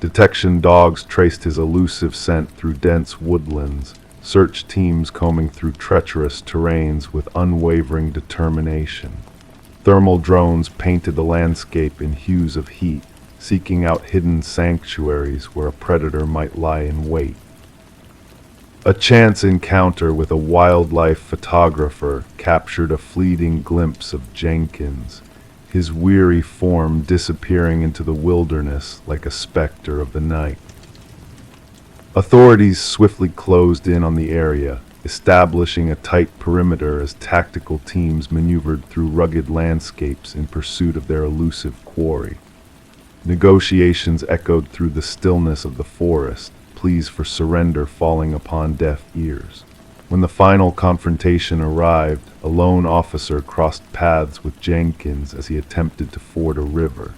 A: Detection dogs traced his elusive scent through dense woodlands, search teams combing through treacherous terrains with unwavering determination. Thermal drones painted the landscape in hues of heat, seeking out hidden sanctuaries where a predator might lie in wait. A chance encounter with a wildlife photographer captured a fleeting glimpse of Jenkins, his weary form disappearing into the wilderness like a specter of the night. Authorities swiftly closed in on the area, establishing a tight perimeter as tactical teams maneuvered through rugged landscapes in pursuit of their elusive quarry. Negotiations echoed through the stillness of the forest, pleas for surrender falling upon deaf ears. When the final confrontation arrived, a lone officer crossed paths with Jenkins as he attempted to ford a river.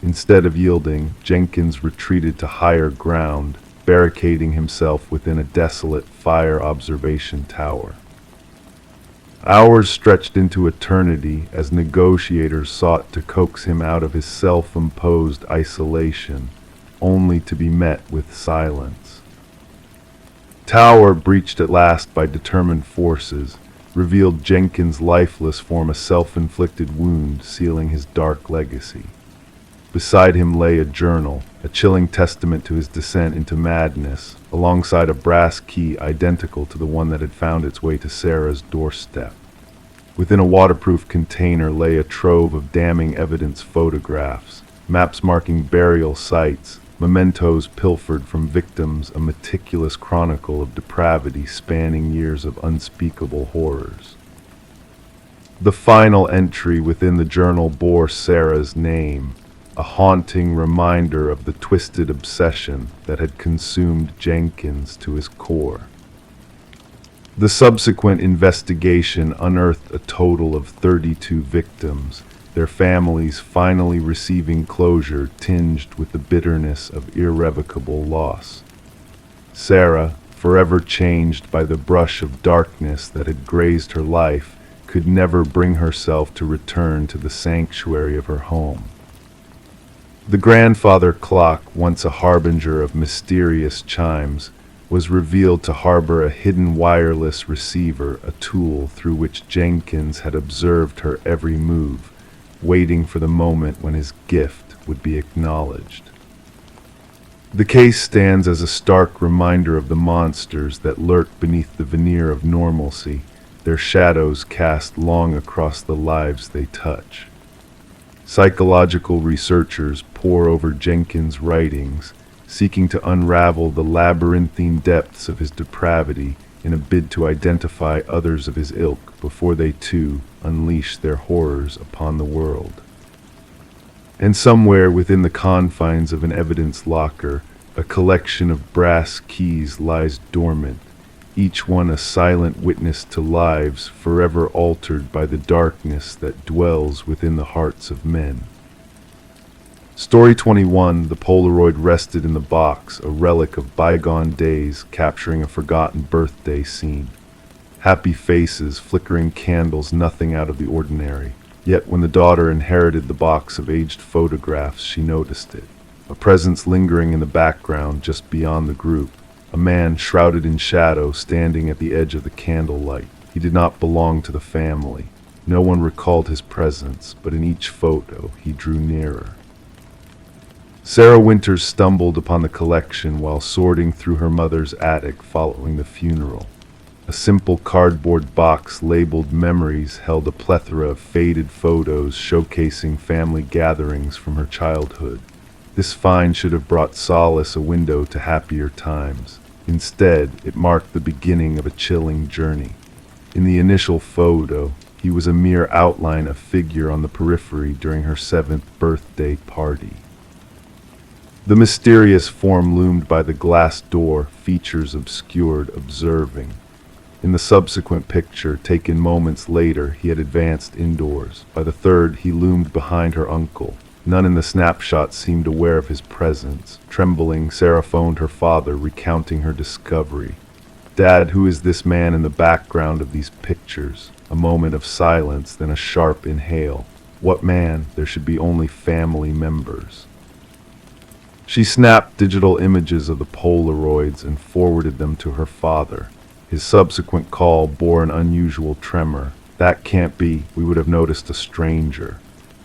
A: Instead of yielding, Jenkins retreated to higher ground, barricading himself within a desolate fire observation tower. Hours stretched into eternity as negotiators sought to coax him out of his self-imposed isolation, only to be met with silence. Tower, breached at last by determined forces, revealed Jenkins' lifeless form, a self-inflicted wound sealing his dark legacy. Beside him lay a journal, a chilling testament to his descent into madness, alongside a brass key identical to the one that had found its way to Sarah's doorstep. Within a waterproof container lay a trove of damning evidence: photographs, maps marking burial sites, mementos pilfered from victims, a meticulous chronicle of depravity spanning years of unspeakable horrors. The final entry within the journal bore Sarah's name, a haunting reminder of the twisted obsession that had consumed Jenkins to his core. The subsequent investigation unearthed a total of 32 victims, their families finally receiving closure tinged with the bitterness of irrevocable loss. Sarah, forever changed by the brush of darkness that had grazed her life, could never bring herself to return to the sanctuary of her home. The grandfather clock, once a harbinger of mysterious chimes, was revealed to harbor a hidden wireless receiver, a tool through which Jenkins had observed her every move, waiting for the moment when his gift would be acknowledged. The case stands as a stark reminder of the monsters that lurk beneath the veneer of normalcy, their shadows cast long across the lives they touch. Psychological researchers pore over Jenkins' writings, seeking to unravel the labyrinthine depths of his depravity in a bid to identify others of his ilk before they too unleash their horrors upon the world. And somewhere within the confines of an evidence locker, a collection of brass keys lies dormant, each one a silent witness to lives forever altered by the darkness that dwells within the hearts of men. Story 21, the Polaroid rested in the box, a relic of bygone days capturing a forgotten birthday scene. Happy faces, flickering candles, nothing out of the ordinary. Yet when the daughter inherited the box of aged photographs, she noticed it. A presence lingering in the background just beyond the group. A man shrouded in shadow standing at the edge of the candlelight. He did not belong to the family. No one recalled his presence, but in each photo he drew nearer. Sarah Winters stumbled upon the collection while sorting through her mother's attic following the funeral. A simple cardboard box labeled Memories held a plethora of faded photos showcasing family gatherings from her childhood. This find should have brought solace, a window to happier times. Instead, it marked the beginning of a chilling journey. In the initial photo, he was a mere outline, a figure on the periphery during her 7th birthday party. The mysterious form loomed by the glass door, features obscured, observing. In the subsequent picture, taken moments later, he had advanced indoors. By the third, he loomed behind her uncle. None in the snapshot seemed aware of his presence. Trembling, Sarah phoned her father, recounting her discovery. "Dad, who is this man in the background of these pictures?" A moment of silence, then a sharp inhale. "What man? There should be only family members." She snapped digital images of the Polaroids and forwarded them to her father. His subsequent call bore an unusual tremor. "That can't be. We would have noticed a stranger."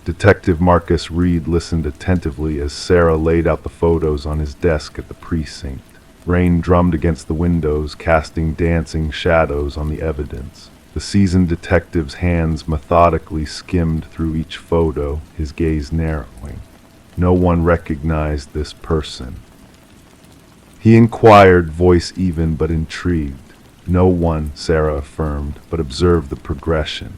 A: Detective Marcus Reed listened attentively as Sarah laid out the photos on his desk at the precinct. Rain drummed against the windows, casting dancing shadows on the evidence. The seasoned detective's hands methodically skimmed through each photo, his gaze narrowing. No one recognized this person. He inquired, voice even but intrigued. "No one," Sarah affirmed, but observed the progression.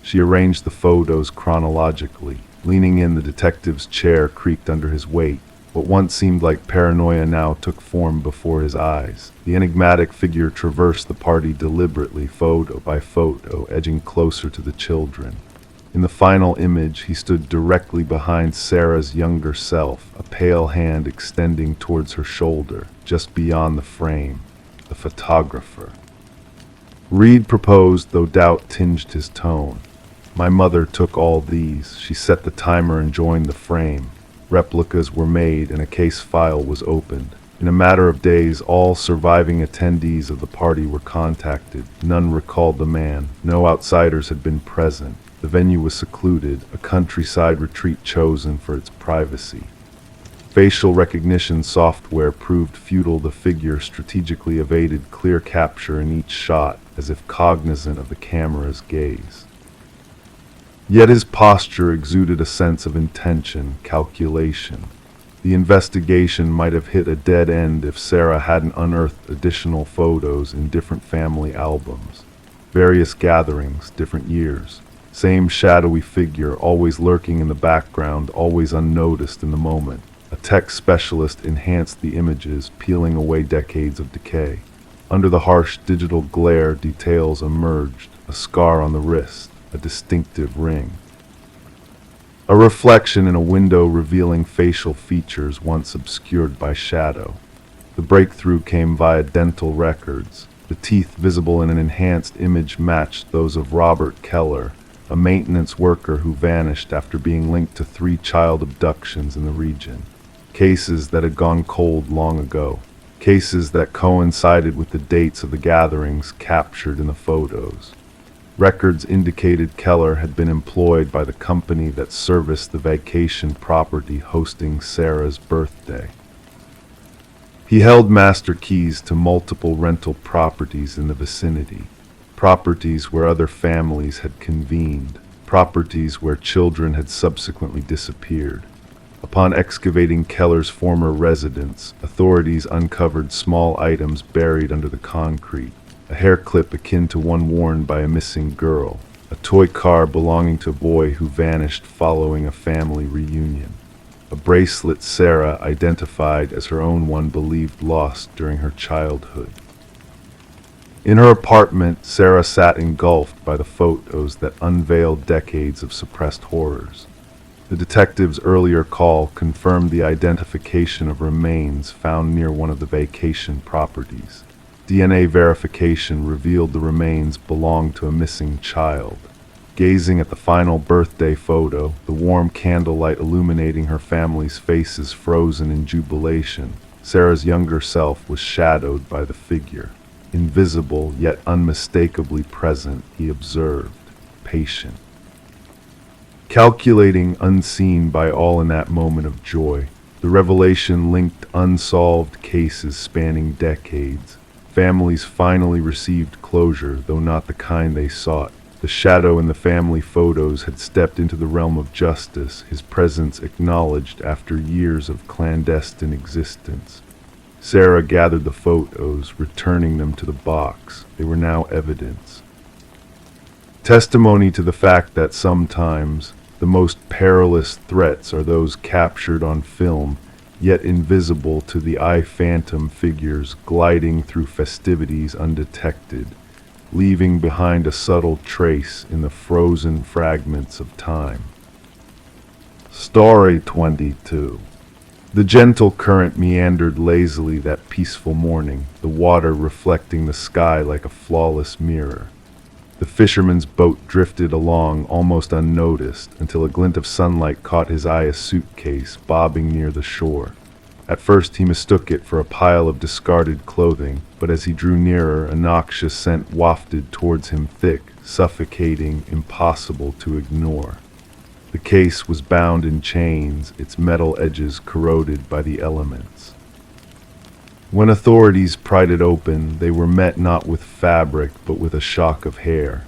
A: She arranged the photos chronologically. Leaning in, the detective's chair creaked under his weight. What once seemed like paranoia now took form before his eyes. The enigmatic figure traversed the party deliberately, photo by photo, edging closer to the children. In the final image, he stood directly behind Sarah's younger self, a pale hand extending towards her shoulder, just beyond the frame. The photographer. Reed proposed, though doubt tinged his tone. "My mother took all these." She set the timer and joined the frame. Replicas were made and a case file was opened. In a matter of days, all surviving attendees of the party were contacted. None recalled the man. No outsiders had been present. The venue was secluded, a countryside retreat chosen for its privacy. Facial recognition software proved futile. The figure strategically evaded clear capture in each shot, as if cognizant of the camera's gaze. Yet his posture exuded a sense of intention, calculation. The investigation might have hit a dead end if Sarah hadn't unearthed additional photos in different family albums. Various gatherings, different years. Same shadowy figure, always lurking in the background, always unnoticed in the moment. A tech specialist enhanced the images, peeling away decades of decay. Under the harsh digital glare, details emerged, a scar on the wrist, a distinctive ring. A reflection in a window revealing facial features once obscured by shadow. The breakthrough came via dental records. The teeth visible in an enhanced image matched those of Robert Keller, a maintenance worker who vanished after being linked to 3 child abductions in the region. Cases that had gone cold long ago. cases that coincided with the dates of the gatherings captured in the photos. Records indicated Keller had been employed by the company that serviced the vacation property hosting Sarah's birthday. He held master keys to multiple rental properties in the vicinity, properties where other families had convened, properties where children had subsequently disappeared. Upon excavating Keller's former residence, authorities uncovered small items buried under the concrete. A hair clip akin to one worn by a missing girl, a toy car belonging to a boy who vanished following a family reunion, a bracelet Sarah identified as her own one believed lost during her childhood. In her apartment, Sarah sat engulfed by the photos that unveiled decades of suppressed horrors. The detective's earlier call confirmed the identification of remains found near one of the vacation properties. DNA verification revealed the remains belonged to a missing child. Gazing at the final birthday photo, the warm candlelight illuminating her family's faces frozen in jubilation, Sarah's younger self was shadowed by the figure. Invisible yet unmistakably present, he observed, patient. Calculating, unseen by all in that moment of joy, the revelation linked unsolved cases spanning decades. Families finally received closure, though not the kind they sought. The shadow in the family photos had stepped into the realm of justice, his presence acknowledged after years of clandestine existence. Sarah gathered the photos, returning them to the box. They were now evidence. Testimony to the fact that sometimes the most perilous threats are those captured on film, yet invisible to the eye. Phantom figures gliding through festivities undetected, leaving behind a subtle trace in the frozen fragments of time. Story 22. The gentle current meandered lazily that peaceful morning, the water reflecting the sky like a flawless mirror. The fisherman's boat drifted along almost unnoticed until a glint of sunlight caught his eye, a suitcase bobbing near the shore. At first he mistook it for a pile of discarded clothing, but as he drew nearer, a noxious scent wafted towards him, thick, suffocating, impossible to ignore. The case was bound in chains, its metal edges corroded by the elements. When authorities pried it open, they were met not with fabric, but with a shock of hair.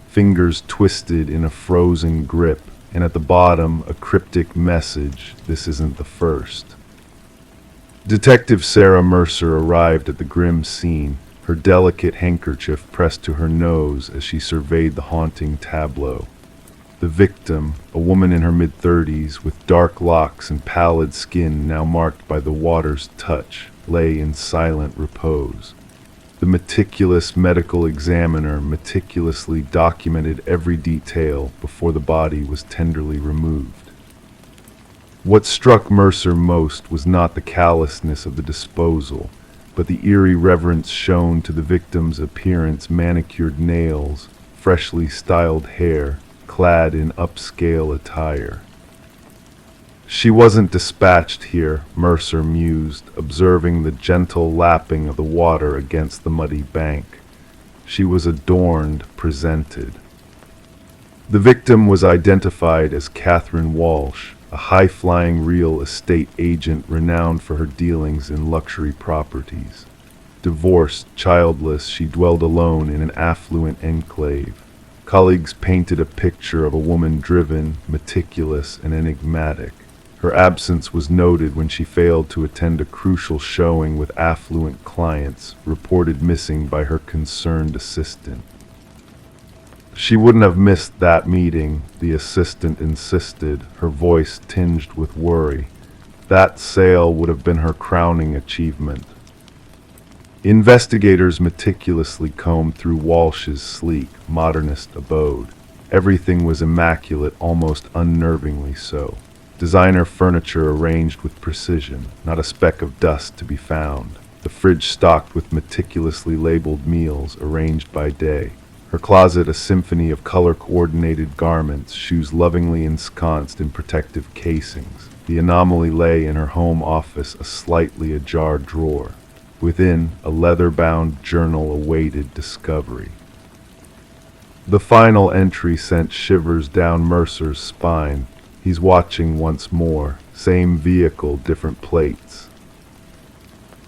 A: Fingers twisted in a frozen grip, and at the bottom, a cryptic message, "This isn't the first." Detective Sarah Mercer arrived at the grim scene, her delicate handkerchief pressed to her nose as she surveyed the haunting tableau. The victim, a woman in her mid-30s with dark locks and pallid skin now marked by the water's touch, lay in silent repose. The meticulous medical examiner meticulously documented every detail before the body was tenderly removed. What struck Mercer most was not the callousness of the disposal, but the eerie reverence shown to the victim's appearance, manicured nails, freshly styled hair, clad in upscale attire. She wasn't dispatched here, Mercer mused, observing the gentle lapping of the water against the muddy bank. She was adorned, presented. The victim was identified as Catherine Walsh, a high-flying real estate agent renowned for her dealings in luxury properties. Divorced, childless, she dwelled alone in an affluent enclave. Colleagues painted a picture of a woman driven, meticulous, and enigmatic. Her absence was noted when she failed to attend a crucial showing with affluent clients, reported missing by her concerned assistant. She wouldn't have missed that meeting, the assistant insisted, her voice tinged with worry. That sale would have been her crowning achievement. Investigators meticulously combed through Walsh's sleek, modernist abode. Everything was immaculate, almost unnervingly so. Designer furniture arranged with precision, not a speck of dust to be found. The fridge stocked with meticulously labeled meals arranged by day. Her closet a symphony of color-coordinated garments, shoes lovingly ensconced in protective casings. The anomaly lay in her home office, a slightly ajar drawer. Within, a leather-bound journal awaited discovery. The final entry sent shivers down Mercer's spine. He's watching once more. Same vehicle, different plates.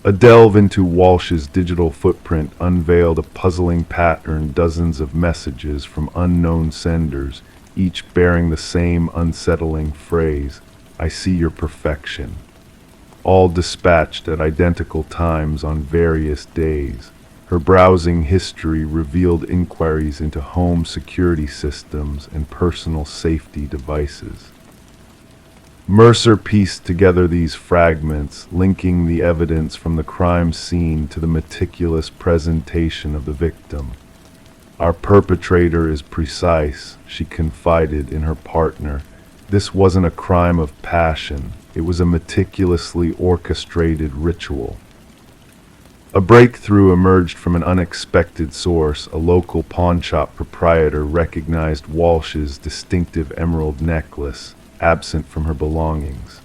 A: A delve into Walsh's digital footprint unveiled a puzzling pattern, dozens of messages from unknown senders, each bearing the same unsettling phrase, "I see your perfection." All dispatched at identical times on various days. Her browsing history revealed inquiries into home security systems and personal safety devices. Mercer pieced together these fragments, linking the evidence from the crime scene to the meticulous presentation of the victim. "Our perpetrator is precise," she confided in her partner. "This wasn't a crime of passion. It was a meticulously orchestrated ritual." A breakthrough emerged from an unexpected source. A local pawnshop proprietor recognized Walsh's distinctive emerald necklace, absent from her belongings.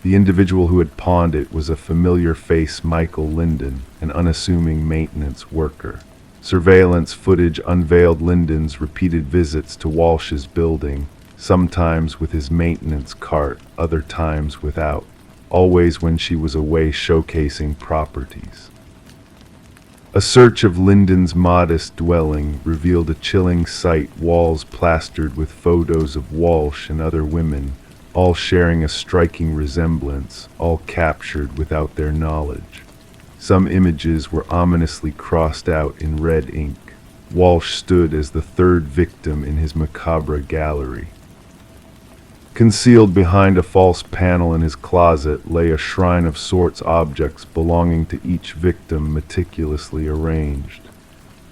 A: The individual who had pawned it was a familiar face, Michael Linden, an unassuming maintenance worker. Surveillance footage unveiled Linden's repeated visits to Walsh's building, sometimes with his maintenance cart, other times without, always when she was away showcasing properties. A search of Linden's modest dwelling revealed a chilling sight, walls plastered with photos of Walsh and other women, all sharing a striking resemblance, all captured without their knowledge. Some images were ominously crossed out in red ink. Walsh stood as the third victim in his macabre gallery. Concealed behind a false panel in his closet lay a shrine of sorts, objects belonging to each victim meticulously arranged.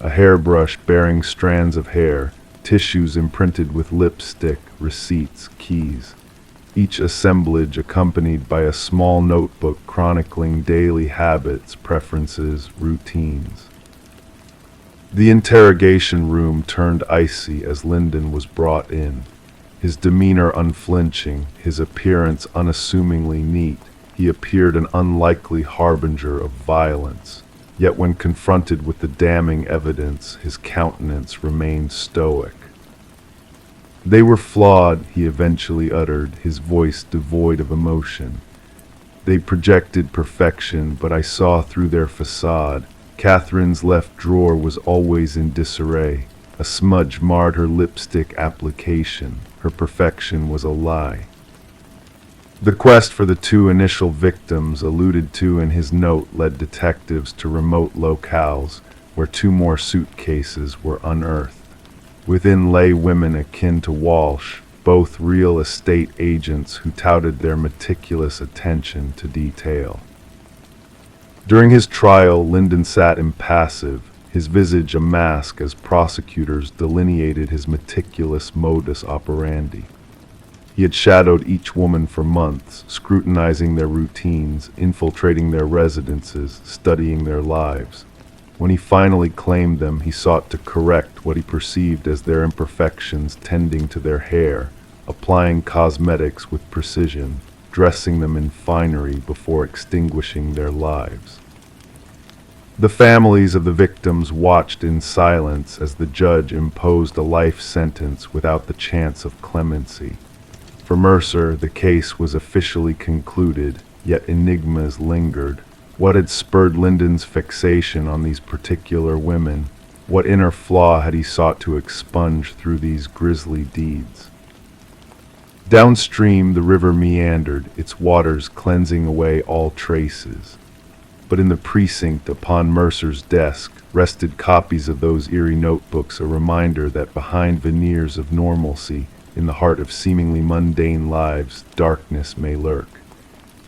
A: A hairbrush bearing strands of hair, tissues imprinted with lipstick, receipts, keys. Each assemblage accompanied by a small notebook chronicling daily habits, preferences, routines. The interrogation room turned icy as Linden was brought in. His demeanor unflinching, his appearance unassumingly neat, he appeared an unlikely harbinger of violence. Yet when confronted with the damning evidence, his countenance remained stoic. "They were flawed," he eventually uttered, his voice devoid of emotion. "They projected perfection, but I saw through their facade. Catherine's left drawer was always in disarray. A smudge marred her lipstick application. Her perfection was a lie." The quest for the two initial victims alluded to in his note led detectives to remote locales where two more suitcases were unearthed. Within lay women akin to Walsh, both real estate agents who touted their meticulous attention to detail. During his trial, Linden sat impassive, his visage a mask as prosecutors delineated his meticulous modus operandi. He had shadowed each woman for months, scrutinizing their routines, infiltrating their residences, studying their lives. When he finally claimed them, he sought to correct what he perceived as their imperfections, tending to their hair, applying cosmetics with precision, dressing them in finery before extinguishing their lives. The families of the victims watched in silence as the judge imposed a life sentence without the chance of clemency. For Mercer, the case was officially concluded, yet enigmas lingered. What had spurred Linden's fixation on these particular women? What inner flaw had he sought to expunge through these grisly deeds? Downstream, the river meandered, its waters cleansing away all traces. But in the precinct upon Mercer's desk rested copies of those eerie notebooks, a reminder that behind veneers of normalcy, in the heart of seemingly mundane lives, darkness may lurk.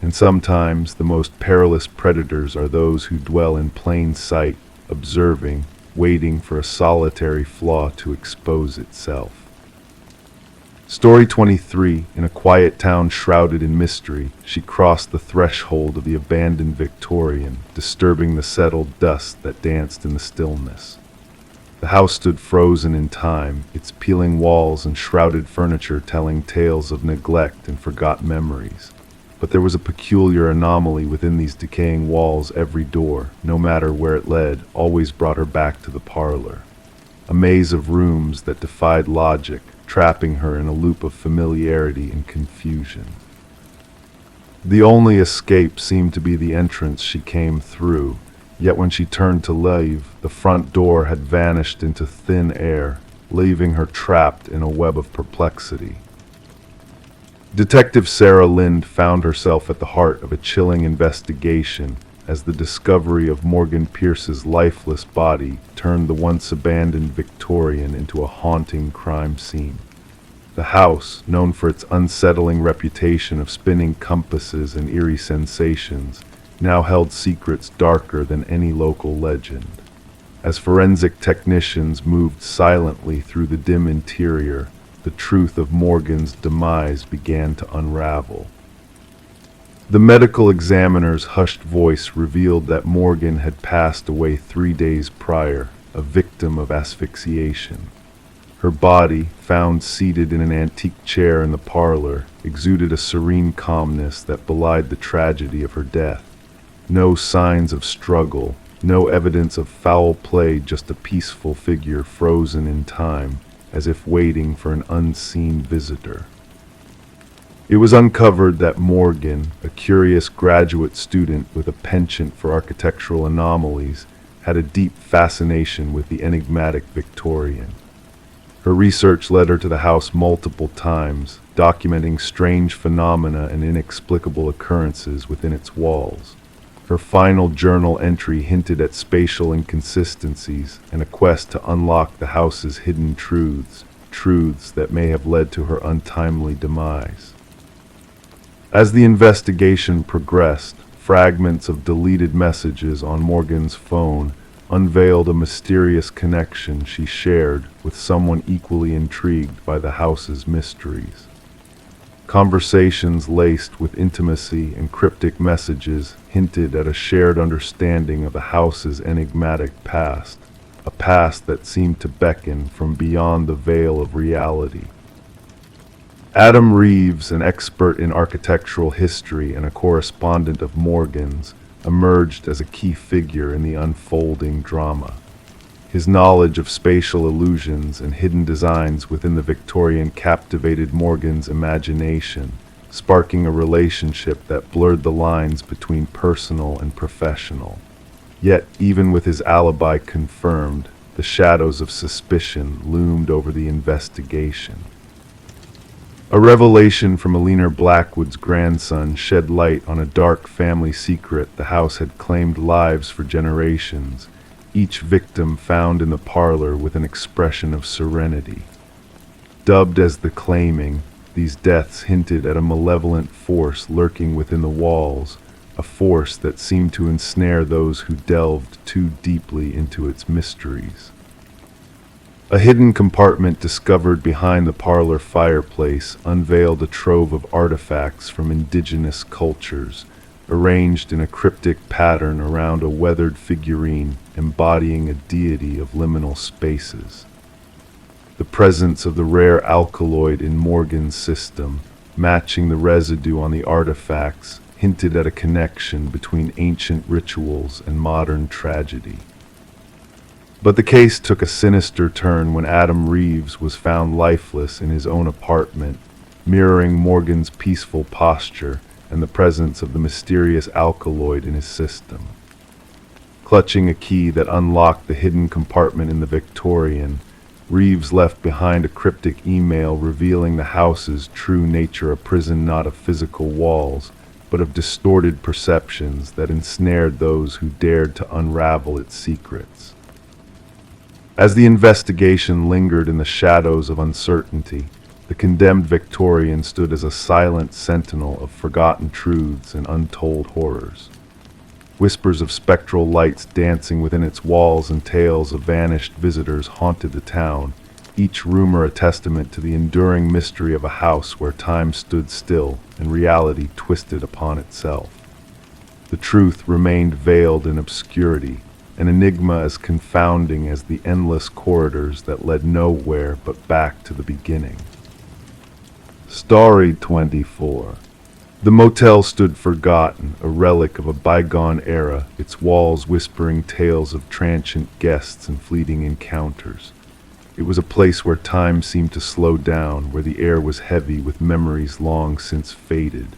A: And sometimes the most perilous predators are those who dwell in plain sight, observing, waiting for a solitary flaw to expose itself. Story 23. In a quiet town shrouded in mystery, she crossed the threshold of the abandoned Victorian, disturbing the settled dust that danced in the stillness. The house stood frozen in time, its peeling walls and shrouded furniture telling tales of neglect and forgotten memories. but there was a peculiar anomaly within these decaying walls. Every door, no matter where it led, always brought her back to the parlor. A maze of rooms that defied logic, trapping her in a loop of familiarity and confusion. The only escape seemed to be the entrance she came through, yet when she turned to leave, the front door had vanished into thin air, leaving her trapped in a web of perplexity. Detective Sarah Lind found herself at the heart of a chilling investigation as the discovery of Morgan Pierce's lifeless body turned the once abandoned Victorian into a haunting crime scene. The house, known for its unsettling reputation of spinning compasses and eerie sensations, now held secrets darker than any local legend. As forensic technicians moved silently through the dim interior, the truth of Morgan's demise began to unravel. The medical examiner's hushed voice revealed that Morgan had passed away 3 days prior, a victim of asphyxiation. Her body, found seated in an antique chair in the parlor, exuded a serene calmness that belied the tragedy of her death. No signs of struggle, no evidence of foul play, just a peaceful figure frozen in time, as if waiting for an unseen visitor. It was uncovered that Morgan, a curious graduate student with a penchant for architectural anomalies, had a deep fascination with the enigmatic Victorian. Her research led her to the house multiple times, documenting strange phenomena and inexplicable occurrences within its walls. Her final journal entry hinted at spatial inconsistencies and a quest to unlock the house's hidden truths that may have led to her untimely demise. As the investigation progressed, fragments of deleted messages on Morgan's phone unveiled a mysterious connection she shared with someone equally intrigued by the house's mysteries. Conversations laced with intimacy and cryptic messages hinted at a shared understanding of the house's enigmatic past, a past that seemed to beckon from beyond the veil of reality. Adam Reeves, an expert in architectural history and a correspondent of Morgan's, emerged as a key figure in the unfolding drama. His knowledge of spatial illusions and hidden designs within the Victorian captivated Morgan's imagination, sparking a relationship that blurred the lines between personal and professional. Yet, even with his alibi confirmed, the shadows of suspicion loomed over the investigation. A revelation from Alina Blackwood's grandson shed light on a dark family secret the house had claimed lives for generations, each victim found in the parlor with an expression of serenity. Dubbed as the Claiming, these deaths hinted at a malevolent force lurking within the walls, a force that seemed to ensnare those who delved too deeply into its mysteries. A hidden compartment discovered behind the parlor fireplace unveiled a trove of artifacts from indigenous cultures, arranged in a cryptic pattern around a weathered figurine embodying a deity of liminal spaces. The presence of the rare alkaloid in Morgan's system, matching the residue on the artifacts, hinted at a connection between ancient rituals and modern tragedy. But the case took a sinister turn when Adam Reeves was found lifeless in his own apartment, mirroring Morgan's peaceful posture and the presence of the mysterious alkaloid in his system. Clutching a key that unlocked the hidden compartment in the Victorian, Reeves left behind a cryptic email revealing the house's true nature, a prison not of physical walls, but of distorted perceptions that ensnared those who dared to unravel its secrets. As the investigation lingered in the shadows of uncertainty, the condemned Victorian stood as a silent sentinel of forgotten truths and untold horrors. Whispers of spectral lights dancing within its walls and tales of vanished visitors haunted the town, each rumor a testament to the enduring mystery of a house where time stood still and reality twisted upon itself. The truth remained veiled in obscurity, an enigma as confounding as the endless corridors that led nowhere but back to the beginning. Story 24. The motel stood forgotten, a relic of a bygone era, its walls whispering tales of transient guests and fleeting encounters. It was a place where time seemed to slow down, where the air was heavy with memories long since faded.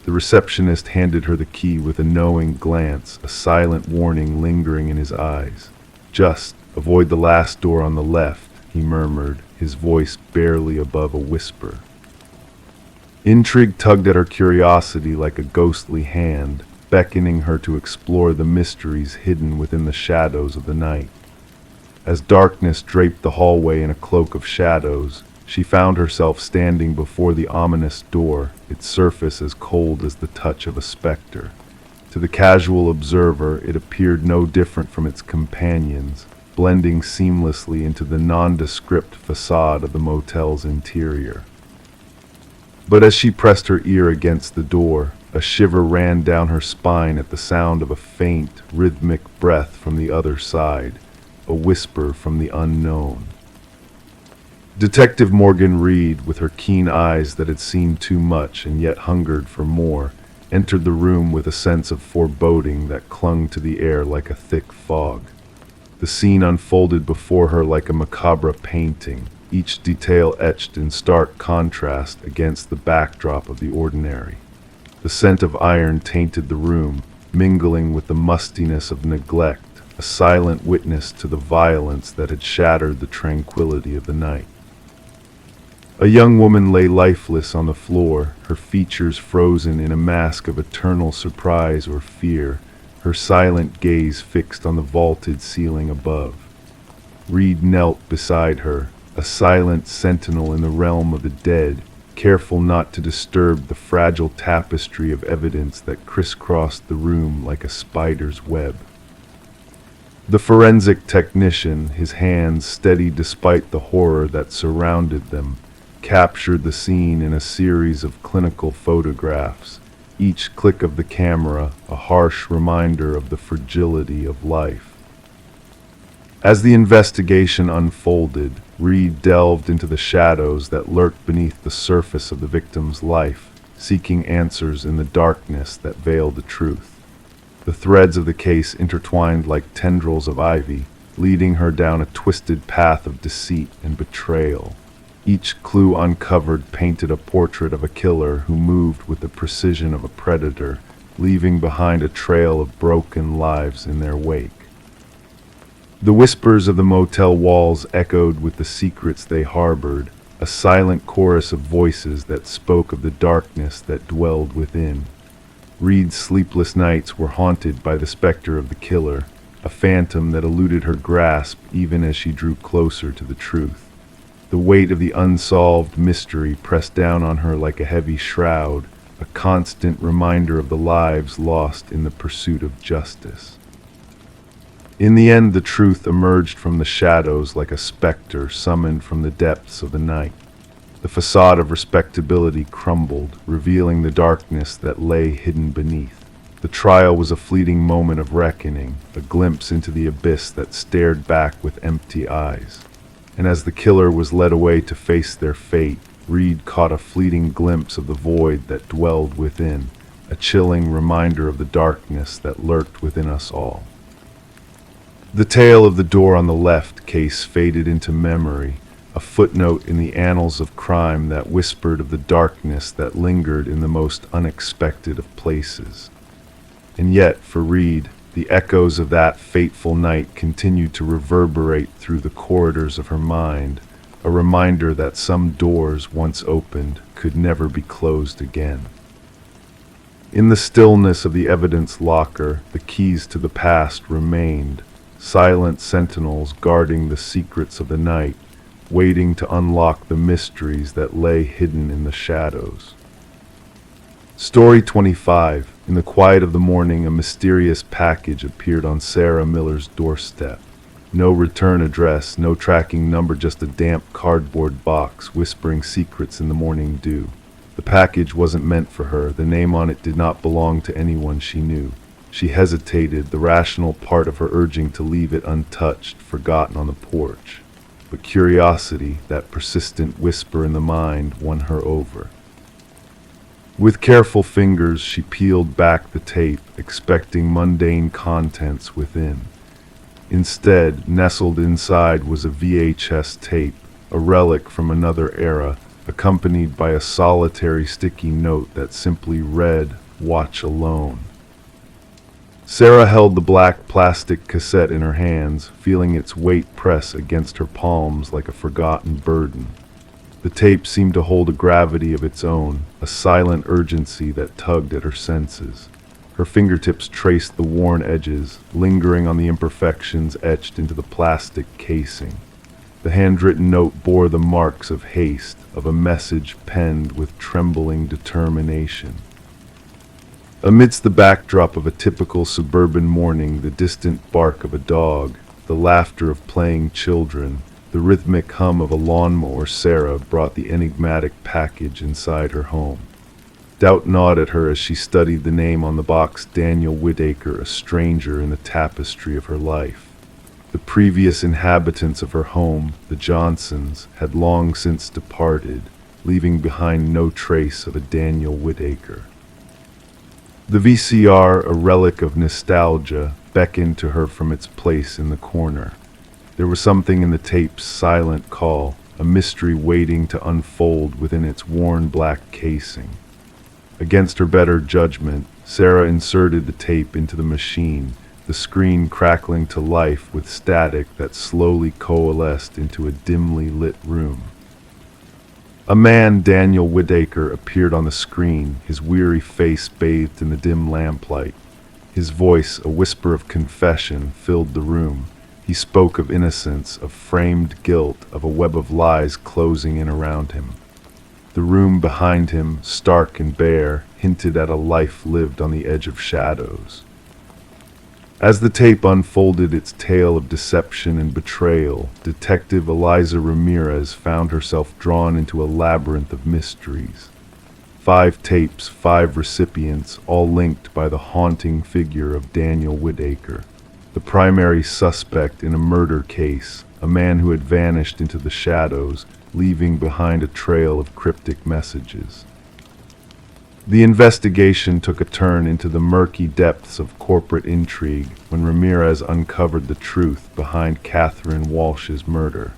A: The receptionist handed her the key with a knowing glance, a silent warning lingering in his eyes. "Just avoid the last door on the left," he murmured, his voice barely above a whisper. Intrigue tugged at her curiosity like a ghostly hand, beckoning her to explore the mysteries hidden within the shadows of the night. As darkness draped the hallway in a cloak of shadows, she found herself standing before the ominous door, its surface as cold as the touch of a specter. To the casual observer, it appeared no different from its companions, blending seamlessly into the nondescript facade of the motel's interior. But as she pressed her ear against the door, a shiver ran down her spine at the sound of a faint, rhythmic breath from the other side, a whisper from the unknown. Detective Morgan Reed, with her keen eyes that had seen too much and yet hungered for more, entered the room with a sense of foreboding that clung to the air like a thick fog. The scene unfolded before her like a macabre painting, each detail etched in stark contrast against the backdrop of the ordinary. The scent of iron tainted the room, mingling with the mustiness of neglect, a silent witness to the violence that had shattered the tranquility of the night. A young woman lay lifeless on the floor, her features frozen in a mask of eternal surprise or fear, her silent gaze fixed on the vaulted ceiling above. Reed knelt beside her, a silent sentinel in the realm of the dead, careful not to disturb the fragile tapestry of evidence that crisscrossed the room like a spider's web. The forensic technician, his hands steady despite the horror that surrounded them, captured the scene in a series of clinical photographs, each click of the camera a harsh reminder of the fragility of life. As the investigation unfolded, Reed delved into the shadows that lurked beneath the surface of the victim's life, seeking answers in the darkness that veiled the truth. The threads of the case intertwined like tendrils of ivy, leading her down a twisted path of deceit and betrayal. Each clue uncovered painted a portrait of a killer who moved with the precision of a predator, leaving behind a trail of broken lives in their wake. The whispers of the motel walls echoed with the secrets they harbored, a silent chorus of voices that spoke of the darkness that dwelled within. Reed's sleepless nights were haunted by the specter of the killer, a phantom that eluded her grasp even as she drew closer to the truth. The weight of the unsolved mystery pressed down on her like a heavy shroud, a constant reminder of the lives lost in the pursuit of justice. In the end, the truth emerged from the shadows like a specter summoned from the depths of the night. The facade of respectability crumbled, revealing the darkness that lay hidden beneath. The trial was a fleeting moment of reckoning, a glimpse into the abyss that stared back with empty eyes. And as the killer was led away to face their fate, Reed caught a fleeting glimpse of the void that dwelled within, a chilling reminder of the darkness that lurked within us all. The tale of the door on the left case faded into memory, a footnote in the annals of crime that whispered of the darkness that lingered in the most unexpected of places. And yet, for Reed, the echoes of that fateful night continued to reverberate through the corridors of her mind, a reminder that some doors once opened could never be closed again. In the stillness of the evidence locker, the keys to the past remained, silent sentinels guarding the secrets of the night, waiting to unlock the mysteries that lay hidden in the shadows. Story 25. In the quiet of the morning, a mysterious package appeared on Sarah Miller's doorstep. No return address, no tracking number, just a damp cardboard box whispering secrets in the morning dew. The package wasn't meant for her. The name on it did not belong to anyone she knew. She hesitated, the rational part of her urging to leave it untouched, forgotten on the porch. But curiosity, that persistent whisper in the mind, won her over. With careful fingers, she peeled back the tape, expecting mundane contents within. Instead, nestled inside was a VHS tape, a relic from another era, accompanied by a solitary sticky note that simply read, "Watch alone." Sarah held the black plastic cassette in her hands, feeling its weight press against her palms like a forgotten burden. The tape seemed to hold a gravity of its own, a silent urgency that tugged at her senses. Her fingertips traced the worn edges, lingering on the imperfections etched into the plastic casing. The handwritten note bore the marks of haste, of a message penned with trembling determination. Amidst the backdrop of a typical suburban morning, the distant bark of a dog, the laughter of playing children, the rhythmic hum of a lawnmower, Sarah brought the enigmatic package inside her home. Doubt gnawed at her as she studied the name on the box: Daniel Whitaker, a stranger in the tapestry of her life. The previous inhabitants of her home, the Johnsons, had long since departed, leaving behind no trace of a Daniel Whitaker. The VCR, a relic of nostalgia, beckoned to her from its place in the corner. There was something in the tape's silent call, a mystery waiting to unfold within its worn black casing. Against her better judgment, Sarah inserted the tape into the machine, the screen crackling to life with static that slowly coalesced into a dimly lit room. A man, Daniel Whitaker, appeared on the screen, his weary face bathed in the dim lamplight. His voice, a whisper of confession, filled the room. He spoke of innocence, of framed guilt, of a web of lies closing in around him. The room behind him, stark and bare, hinted at a life lived on the edge of shadows. As the tape unfolded its tale of deception and betrayal, Detective Eliza Ramirez found herself drawn into a labyrinth of mysteries. 5 tapes, 5 recipients, all linked by the haunting figure of Daniel Whitaker, the primary suspect in a murder case, a man who had vanished into the shadows, leaving behind a trail of cryptic messages. The investigation took a turn into the murky depths of corporate intrigue when Ramirez uncovered the truth behind Catherine Walsh's murder.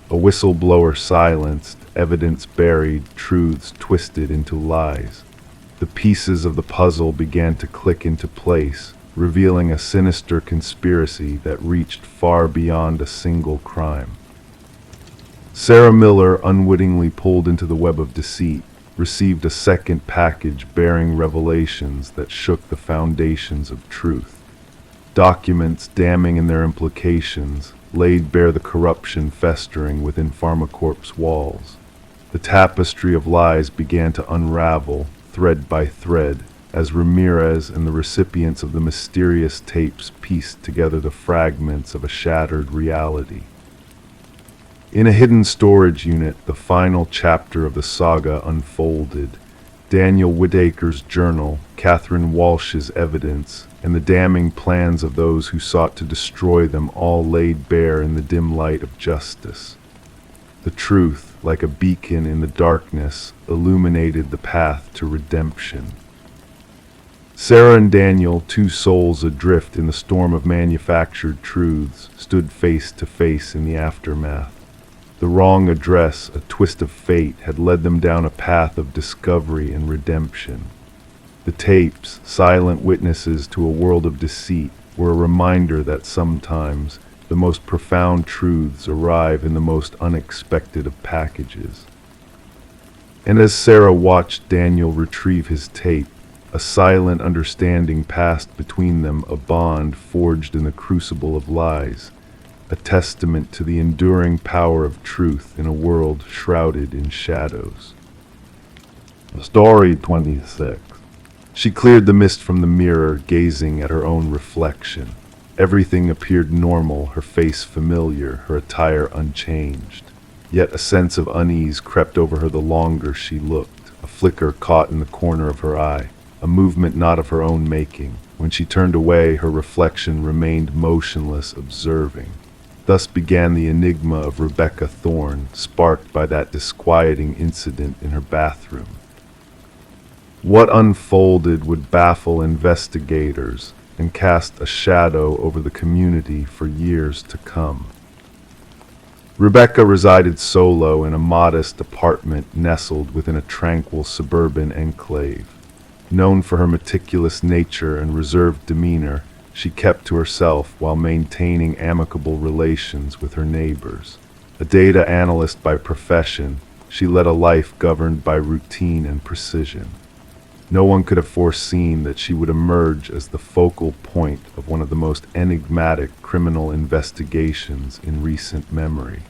A: A whistleblower silenced, evidence buried, truths twisted into lies. The pieces of the puzzle began to click into place, revealing a sinister conspiracy that reached far beyond a single crime. Sarah Miller, unwittingly pulled into the web of deceit, received a second package bearing revelations that shook the foundations of truth. Documents damning in their implications laid bare the corruption festering within PharmaCorp's walls. The tapestry of lies began to unravel, thread by thread, as Ramirez and the recipients of the mysterious tapes pieced together the fragments of a shattered reality. In a hidden storage unit, the final chapter of the saga unfolded. Daniel Whitaker's journal, Catherine Walsh's evidence, and the damning plans of those who sought to destroy them all laid bare in the dim light of justice. The truth, like a beacon in the darkness, illuminated the path to redemption. Sarah and Daniel, 2 souls adrift in the storm of manufactured truths, stood face to face in the aftermath. The wrong address, a twist of fate, had led them down a path of discovery and redemption. The tapes, silent witnesses to a world of deceit, were a reminder that sometimes the most profound truths arrive in the most unexpected of packages. And as Sarah watched Daniel retrieve his tape, a silent understanding passed between them, a bond forged in the crucible of lies, a testament to the enduring power of truth in a world shrouded in shadows. Story 26. She cleared the mist from the mirror, gazing at her own reflection. Everything appeared normal, her face familiar, her attire unchanged. Yet a sense of unease crept over her the longer she looked, a flicker caught in the corner of her eye, a movement not of her own making. When she turned away, her reflection remained motionless, observing. Thus began the enigma of Rebecca Thorne, sparked by that disquieting incident in her bathroom. What unfolded would baffle investigators and cast a shadow over the community for years to come. Rebecca resided solo in a modest apartment nestled within a tranquil suburban enclave. Known for her meticulous nature and reserved demeanor, she kept to herself while maintaining amicable relations with her neighbors. A data analyst by profession, she led a life governed by routine and precision. No one could have foreseen that she would emerge as the focal point of one of the most enigmatic criminal investigations in recent memory.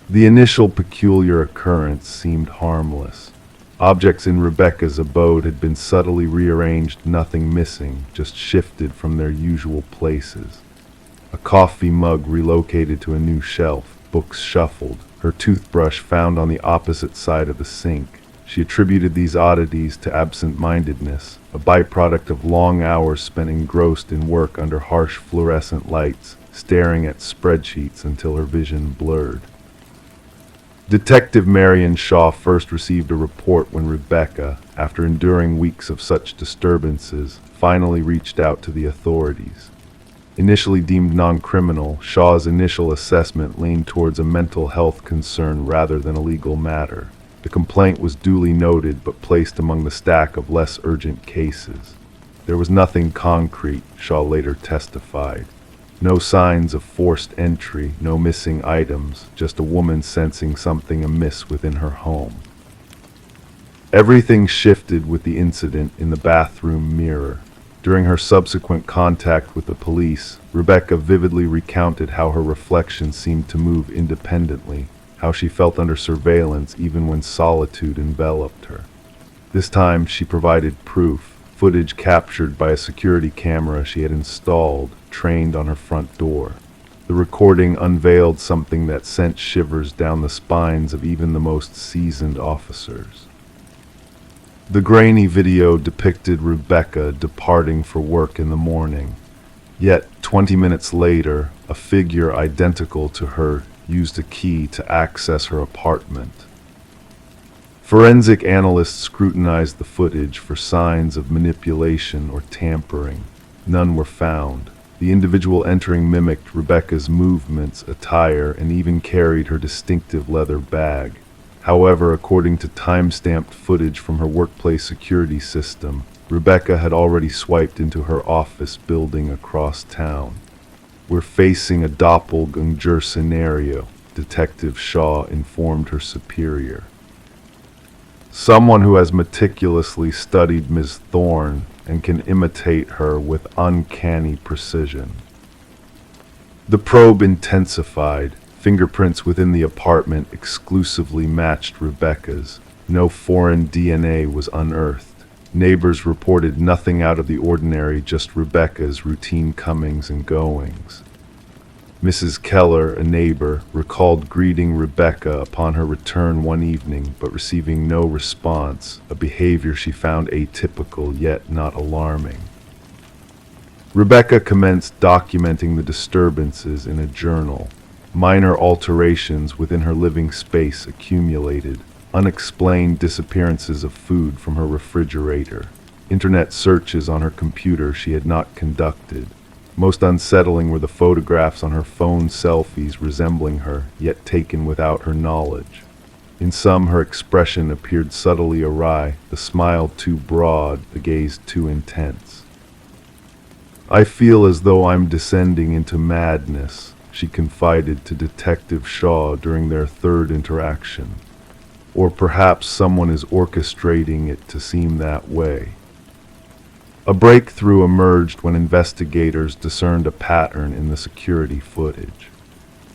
A: The initial peculiar occurrence seemed harmless. Objects in Rebecca's abode had been subtly rearranged, nothing missing, just shifted from their usual places. A coffee mug relocated to a new shelf, books shuffled, her toothbrush found on the opposite side of the sink. She attributed these oddities to absent-mindedness, a byproduct of long hours spent engrossed in work under harsh fluorescent lights, staring at spreadsheets until her vision blurred. Detective Marion Shaw first received a report when Rebecca, after enduring weeks of such disturbances, finally reached out to the authorities. Initially deemed non-criminal, Shaw's initial assessment leaned towards a mental health concern rather than a legal matter. The complaint was duly noted but placed among the stack of less urgent cases. There was nothing concrete, Shaw later testified. No signs of forced entry, no missing items, just a woman sensing something amiss within her home. Everything shifted with the incident in the bathroom mirror. During her subsequent contact with the police, Rebecca vividly recounted how her reflection seemed to move independently, how she felt under surveillance even when solitude enveloped her. This time she provided proof, footage captured by a security camera she had installed, trained on her front door. The recording unveiled something that sent shivers down the spines of even the most seasoned officers. The grainy video depicted Rebecca departing for work in the morning. Yet, 20 minutes later, a figure identical to her used a key to access her apartment. Forensic analysts scrutinized the footage for signs of manipulation or tampering. None were found. The individual entering mimicked Rebecca's movements, attire, and even carried her distinctive leather bag. However, according to time-stamped footage from her workplace security system, Rebecca had already swiped into her office building across town. "We're facing a doppelganger scenario," Detective Shaw informed her superior. "Someone who has meticulously studied Ms. Thorne and can imitate her with uncanny precision." The probe intensified. Fingerprints within the apartment exclusively matched Rebecca's. No foreign DNA was unearthed. Neighbors reported nothing out of the ordinary, just Rebecca's routine comings and goings. Mrs. Keller, a neighbor, recalled greeting Rebecca upon her return one evening but receiving no response, a behavior she found atypical yet not alarming. Rebecca commenced documenting the disturbances in a journal. Minor alterations within her living space accumulated, unexplained disappearances of food from her refrigerator, internet searches on her computer she had not conducted. Most unsettling were the photographs on her phone selfies resembling her, yet taken without her knowledge. In some, her expression appeared subtly awry, the smile too broad, the gaze too intense. "I feel as though I'm descending into madness," she confided to Detective Shaw during their third interaction. "Or perhaps someone is orchestrating it to seem that way." A breakthrough emerged when investigators discerned a pattern in the security footage.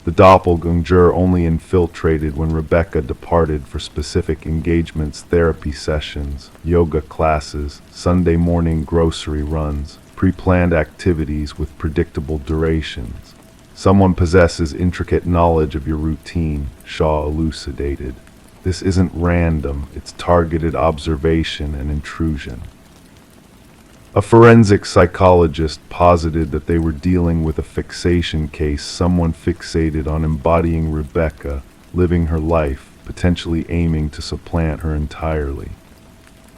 A: The doppelganger only infiltrated when Rebecca departed for specific engagements, therapy sessions, yoga classes, Sunday morning grocery runs, pre-planned activities with predictable durations. "Someone possesses intricate knowledge of your routine," Shaw elucidated. "This isn't random, it's targeted observation and intrusion." A forensic psychologist posited that they were dealing with a fixation case, someone fixated on embodying Rebecca, living her life, potentially aiming to supplant her entirely.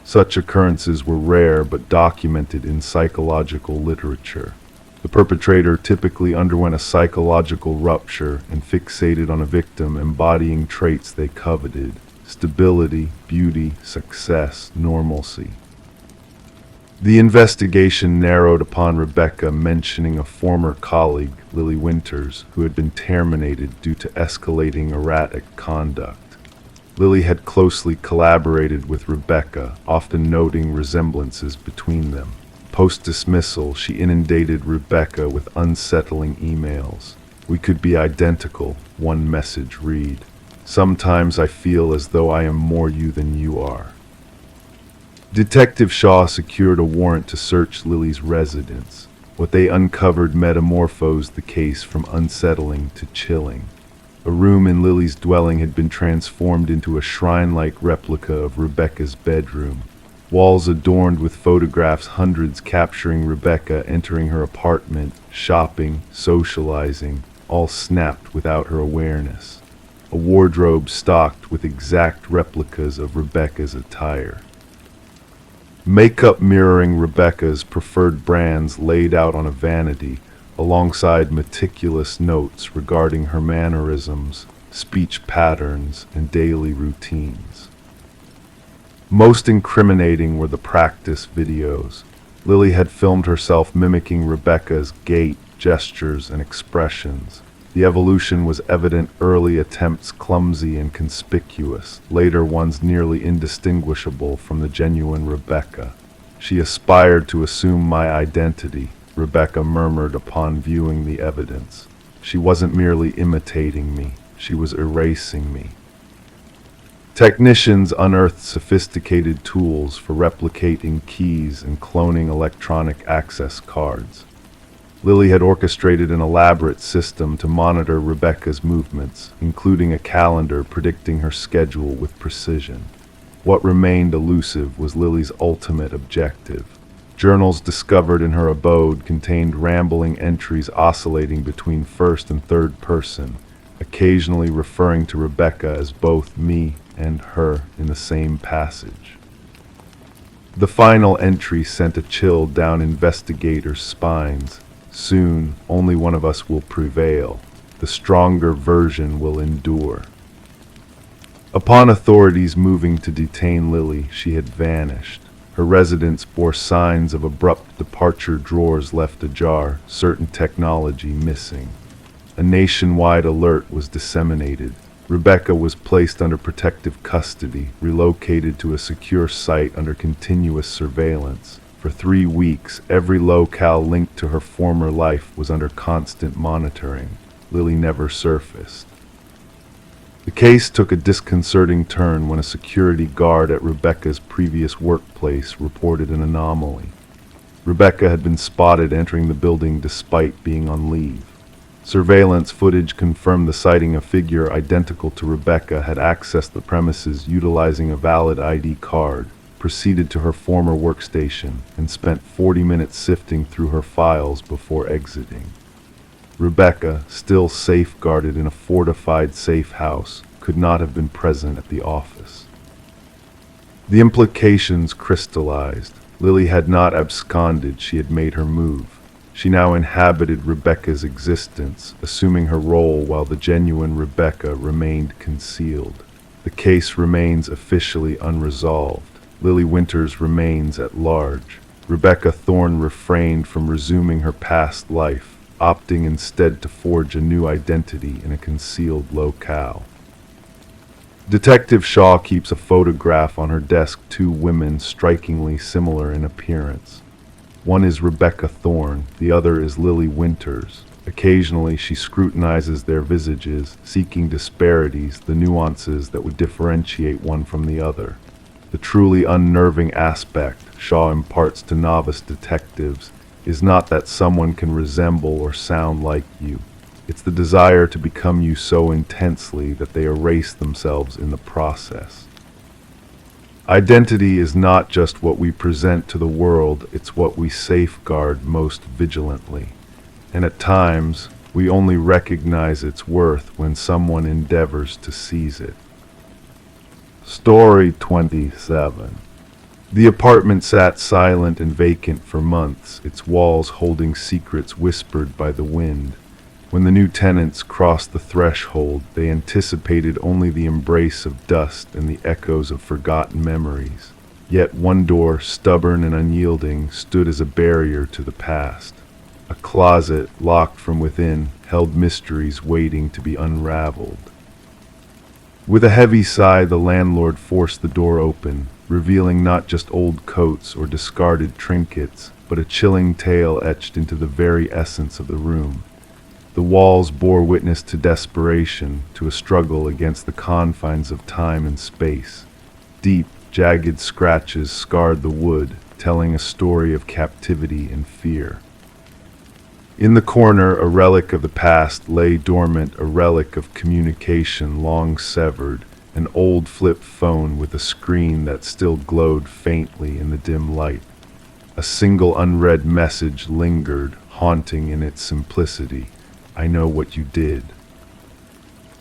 A: Such occurrences were rare but documented in psychological literature. The perpetrator typically underwent a psychological rupture and fixated on a victim embodying traits they coveted: stability, beauty, success, normalcy. The investigation narrowed upon Rebecca mentioning a former colleague, Lily Winters, who had been terminated due to escalating erratic conduct. Lily had closely collaborated with Rebecca, often noting resemblances between them. Post-dismissal, she inundated Rebecca with unsettling emails. "We could be identical," one message read. "Sometimes I feel as though I am more you than you are." Detective Shaw secured a warrant to search Lily's residence. What they uncovered metamorphosed the case from unsettling to chilling. A room in Lily's dwelling had been transformed into a shrine-like replica of Rebecca's bedroom. Walls adorned with photographs, hundreds capturing Rebecca entering her apartment, shopping, socializing, all snapped without her awareness. A wardrobe stocked with exact replicas of Rebecca's attire. Makeup mirroring Rebecca's preferred brands laid out on a vanity, alongside meticulous notes regarding her mannerisms, speech patterns, and daily routines. Most incriminating were the practice videos. Lily had filmed herself mimicking Rebecca's gait, gestures, and expressions. The evolution was evident: early attempts clumsy and conspicuous, later ones nearly indistinguishable from the genuine Rebecca. "She aspired to assume my identity," Rebecca murmured upon viewing the evidence. "She wasn't merely imitating me, she was erasing me." Technicians unearthed sophisticated tools for replicating keys and cloning electronic access cards. Lily had orchestrated an elaborate system to monitor Rebecca's movements, including a calendar predicting her schedule with precision. What remained elusive was Lily's ultimate objective. Journals discovered in her abode contained rambling entries oscillating between first and third person, occasionally referring to Rebecca as both me and her in the same passage. The final entry sent a chill down investigators' spines. "Soon, only one of us will prevail. The stronger version will endure." Upon authorities moving to detain Lily, she had vanished. Her residence bore signs of abrupt departure, drawers left ajar, certain technology missing. A nationwide alert was disseminated. Rebecca was placed under protective custody, relocated to a secure site under continuous surveillance. For 3 weeks, every locale linked to her former life was under constant monitoring. Lily never surfaced. The case took a disconcerting turn when a security guard at Rebecca's previous workplace reported an anomaly. Rebecca had been spotted entering the building despite being on leave. Surveillance footage confirmed the sighting: a figure identical to Rebecca had accessed the premises utilizing a valid ID card, proceeded to her former workstation, and spent 40 minutes sifting through her files before exiting. Rebecca, still safeguarded in a fortified safe house, could not have been present at the office. The implications crystallized. Lily had not absconded, she had made her move. She now inhabited Rebecca's existence, assuming her role while the genuine Rebecca remained concealed. The case remains officially unresolved. Lily Winters remains at large. Rebecca Thorne refrained from resuming her past life, opting instead to forge a new identity in a concealed locale. Detective Shaw keeps a photograph on her desk: 2 women strikingly similar in appearance. One is Rebecca Thorne, the other is Lily Winters. Occasionally she scrutinizes their visages, seeking disparities, the nuances that would differentiate one from the other. The truly unnerving aspect, Shaw imparts to novice detectives, is not that someone can resemble or sound like you. It's the desire to become you so intensely that they erase themselves in the process. Identity is not just what we present to the world, it's what we safeguard most vigilantly. And at times, we only recognize its worth when someone endeavors to seize it. Story 27. The apartment sat silent and vacant for months, its walls holding secrets whispered by the wind. When the new tenants crossed the threshold, they anticipated only the embrace of dust and the echoes of forgotten memories. Yet one door, stubborn and unyielding, stood as a barrier to the past. A closet, locked from within, held mysteries waiting to be unraveled. With a heavy sigh, the landlord forced the door open, revealing not just old coats or discarded trinkets, but a chilling tale etched into the very essence of the room. The walls bore witness to desperation, to a struggle against the confines of time and space. Deep, jagged scratches scarred the wood, telling a story of captivity and fear. In the corner, a relic of the past lay dormant, a relic of communication long severed, an old flip phone with a screen that still glowed faintly in the dim light. A single unread message lingered, haunting in its simplicity. I know what you did.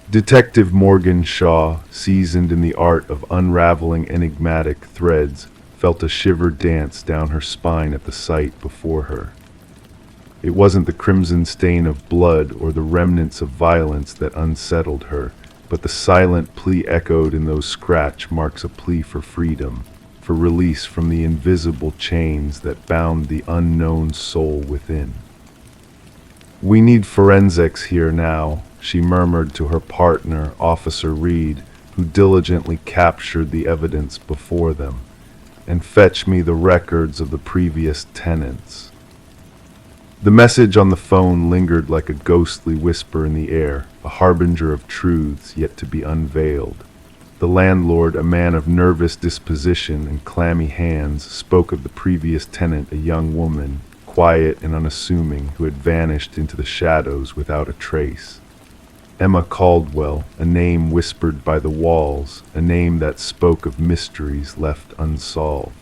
A: Detective Morgan Shaw, seasoned in the art of unraveling enigmatic threads, felt a shiver dance down her spine at the sight before her. It wasn't the crimson stain of blood or the remnants of violence that unsettled her, but the silent plea echoed in those scratch marks, a plea for freedom, for release from the invisible chains that bound the unknown soul within. "We need forensics here now," she murmured to her partner, Officer Reed, who diligently captured the evidence before them. "And fetch me the records of the previous tenants." The message on the phone lingered like a ghostly whisper in the air, a harbinger of truths yet to be unveiled. The landlord, a man of nervous disposition and clammy hands, spoke of the previous tenant, a young woman, quiet and unassuming, who had vanished into the shadows without a trace. Emma Caldwell, a name whispered by the walls, a name that spoke of mysteries left unsolved.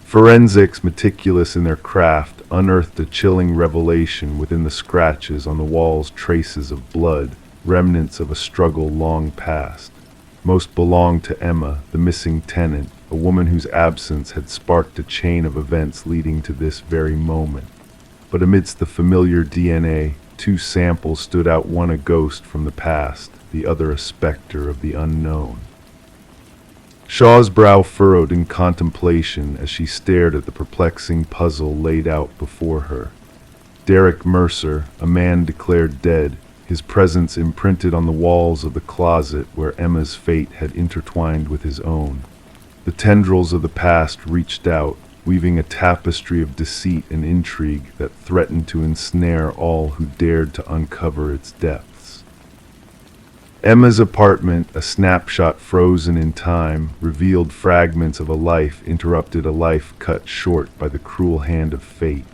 A: Forensics, meticulous in their craft, unearthed a chilling revelation within the scratches on the walls, traces of blood, remnants of a struggle long past. Most belonged to Emma, the missing tenant, a woman whose absence had sparked a chain of events leading to this very moment. But amidst the familiar DNA, two samples stood out, one a ghost from the past, the other a specter of the unknown. Shaw's brow furrowed in contemplation as she stared at the perplexing puzzle laid out before her. Derek Mercer, a man declared dead, his presence imprinted on the walls of the closet where Emma's fate had intertwined with his own. The tendrils of the past reached out, weaving a tapestry of deceit and intrigue that threatened to ensnare all who dared to uncover its depths. Emma's apartment, a snapshot frozen in time, revealed fragments of a life interrupted, a life cut short by the cruel hand of fate.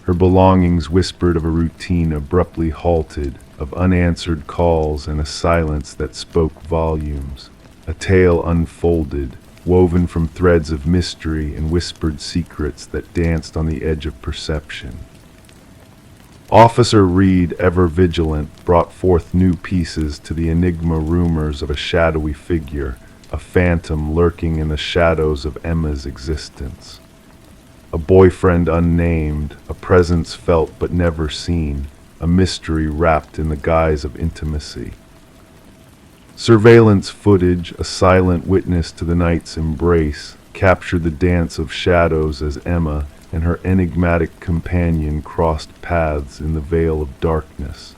A: Her belongings whispered of a routine abruptly halted, of unanswered calls and a silence that spoke volumes. A tale unfolded, woven from threads of mystery and whispered secrets that danced on the edge of perception. Officer Reed, ever vigilant, brought forth new pieces to the enigma, rumors of a shadowy figure, a phantom lurking in the shadows of Emma's existence. A boyfriend unnamed, a presence felt but never seen, a mystery wrapped in the guise of intimacy. Surveillance footage, a silent witness to the night's embrace, captured the dance of shadows as Emma and her enigmatic companion crossed paths in the veil of darkness.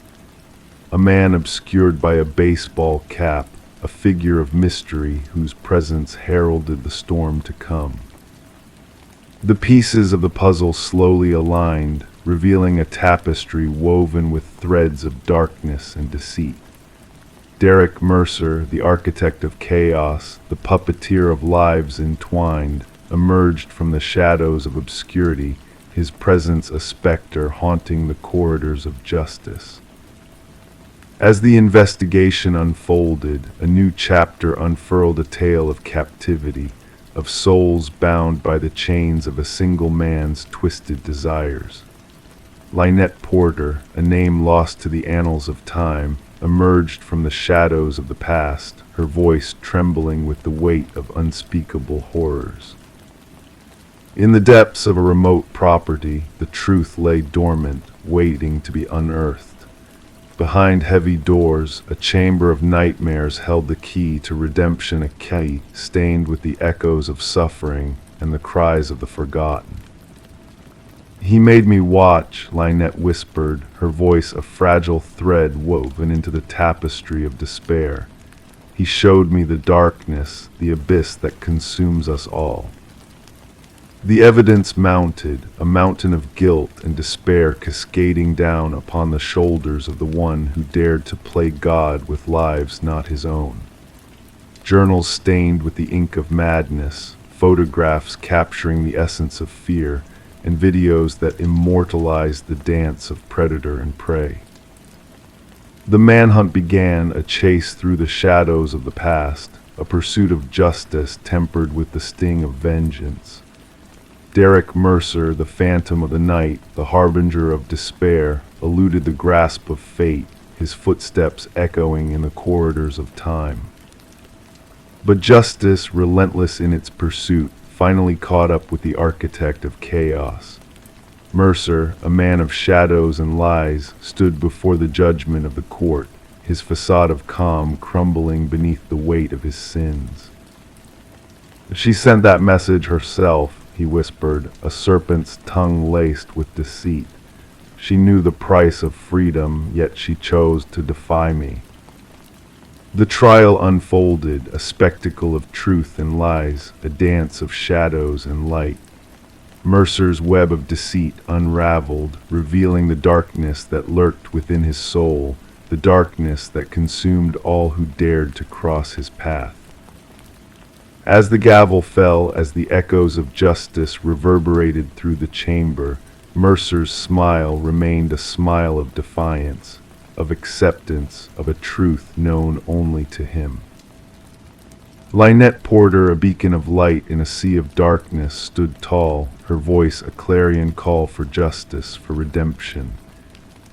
A: A man obscured by a baseball cap, a figure of mystery whose presence heralded the storm to come. The pieces of the puzzle slowly aligned, revealing a tapestry woven with threads of darkness and deceit. Derek Mercer, the architect of chaos, the puppeteer of lives entwined, emerged from the shadows of obscurity, his presence a specter haunting the corridors of justice. As the investigation unfolded, a new chapter unfurled, a tale of captivity, of souls bound by the chains of a single man's twisted desires. Lynette Porter, a name lost to the annals of time, emerged from the shadows of the past, her voice trembling with the weight of unspeakable horrors. In the depths of a remote property, the truth lay dormant, waiting to be unearthed. Behind heavy doors, a chamber of nightmares held the key to redemption, a key stained with the echoes of suffering and the cries of the forgotten. "He made me watch," Lynette whispered, her voice a fragile thread woven into the tapestry of despair. "He showed me the darkness, the abyss that consumes us all." The evidence mounted, a mountain of guilt and despair cascading down upon the shoulders of the one who dared to play God with lives not his own. Journals stained with the ink of madness, photographs capturing the essence of fear, and videos that immortalized the dance of predator and prey. The manhunt began, a chase through the shadows of the past, a pursuit of justice tempered with the sting of vengeance. Derek Mercer, the phantom of the night, the harbinger of despair, eluded the grasp of fate, his footsteps echoing in the corridors of time. But justice, relentless in its pursuit, finally caught up with the architect of chaos. Mercer, a man of shadows and lies, stood before the judgment of the court, his facade of calm crumbling beneath the weight of his sins. "She sent that message herself," he whispered, a serpent's tongue laced with deceit. "She knew the price of freedom, yet she chose to defy me." The trial unfolded, a spectacle of truth and lies, a dance of shadows and light. Mercer's web of deceit unraveled, revealing the darkness that lurked within his soul, the darkness that consumed all who dared to cross his path. As the gavel fell, as the echoes of justice reverberated through the chamber, Mercer's smile remained a smile of defiance, of acceptance of a truth known only to him. Lynette Porter, a beacon of light in a sea of darkness, stood tall, her voice a clarion call for justice, for redemption.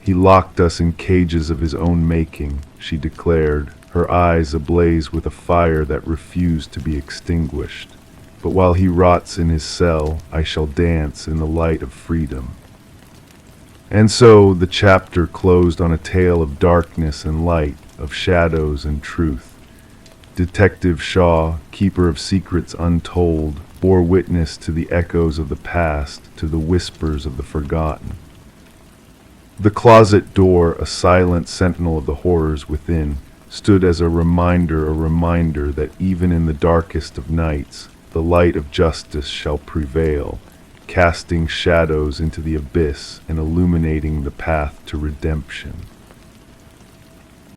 A: "He locked us in cages of his own making," she declared, her eyes ablaze with a fire that refused to be extinguished. "But while he rots in his cell, I shall dance in the light of freedom." And so the chapter closed on a tale of darkness and light, of shadows and truth. Detective Shaw, keeper of secrets untold, bore witness to the echoes of the past, to the whispers of the forgotten. The closet door, a silent sentinel of the horrors within, stood as a reminder that even in the darkest of nights, the light of justice shall prevail, casting shadows into the abyss and illuminating the path to redemption.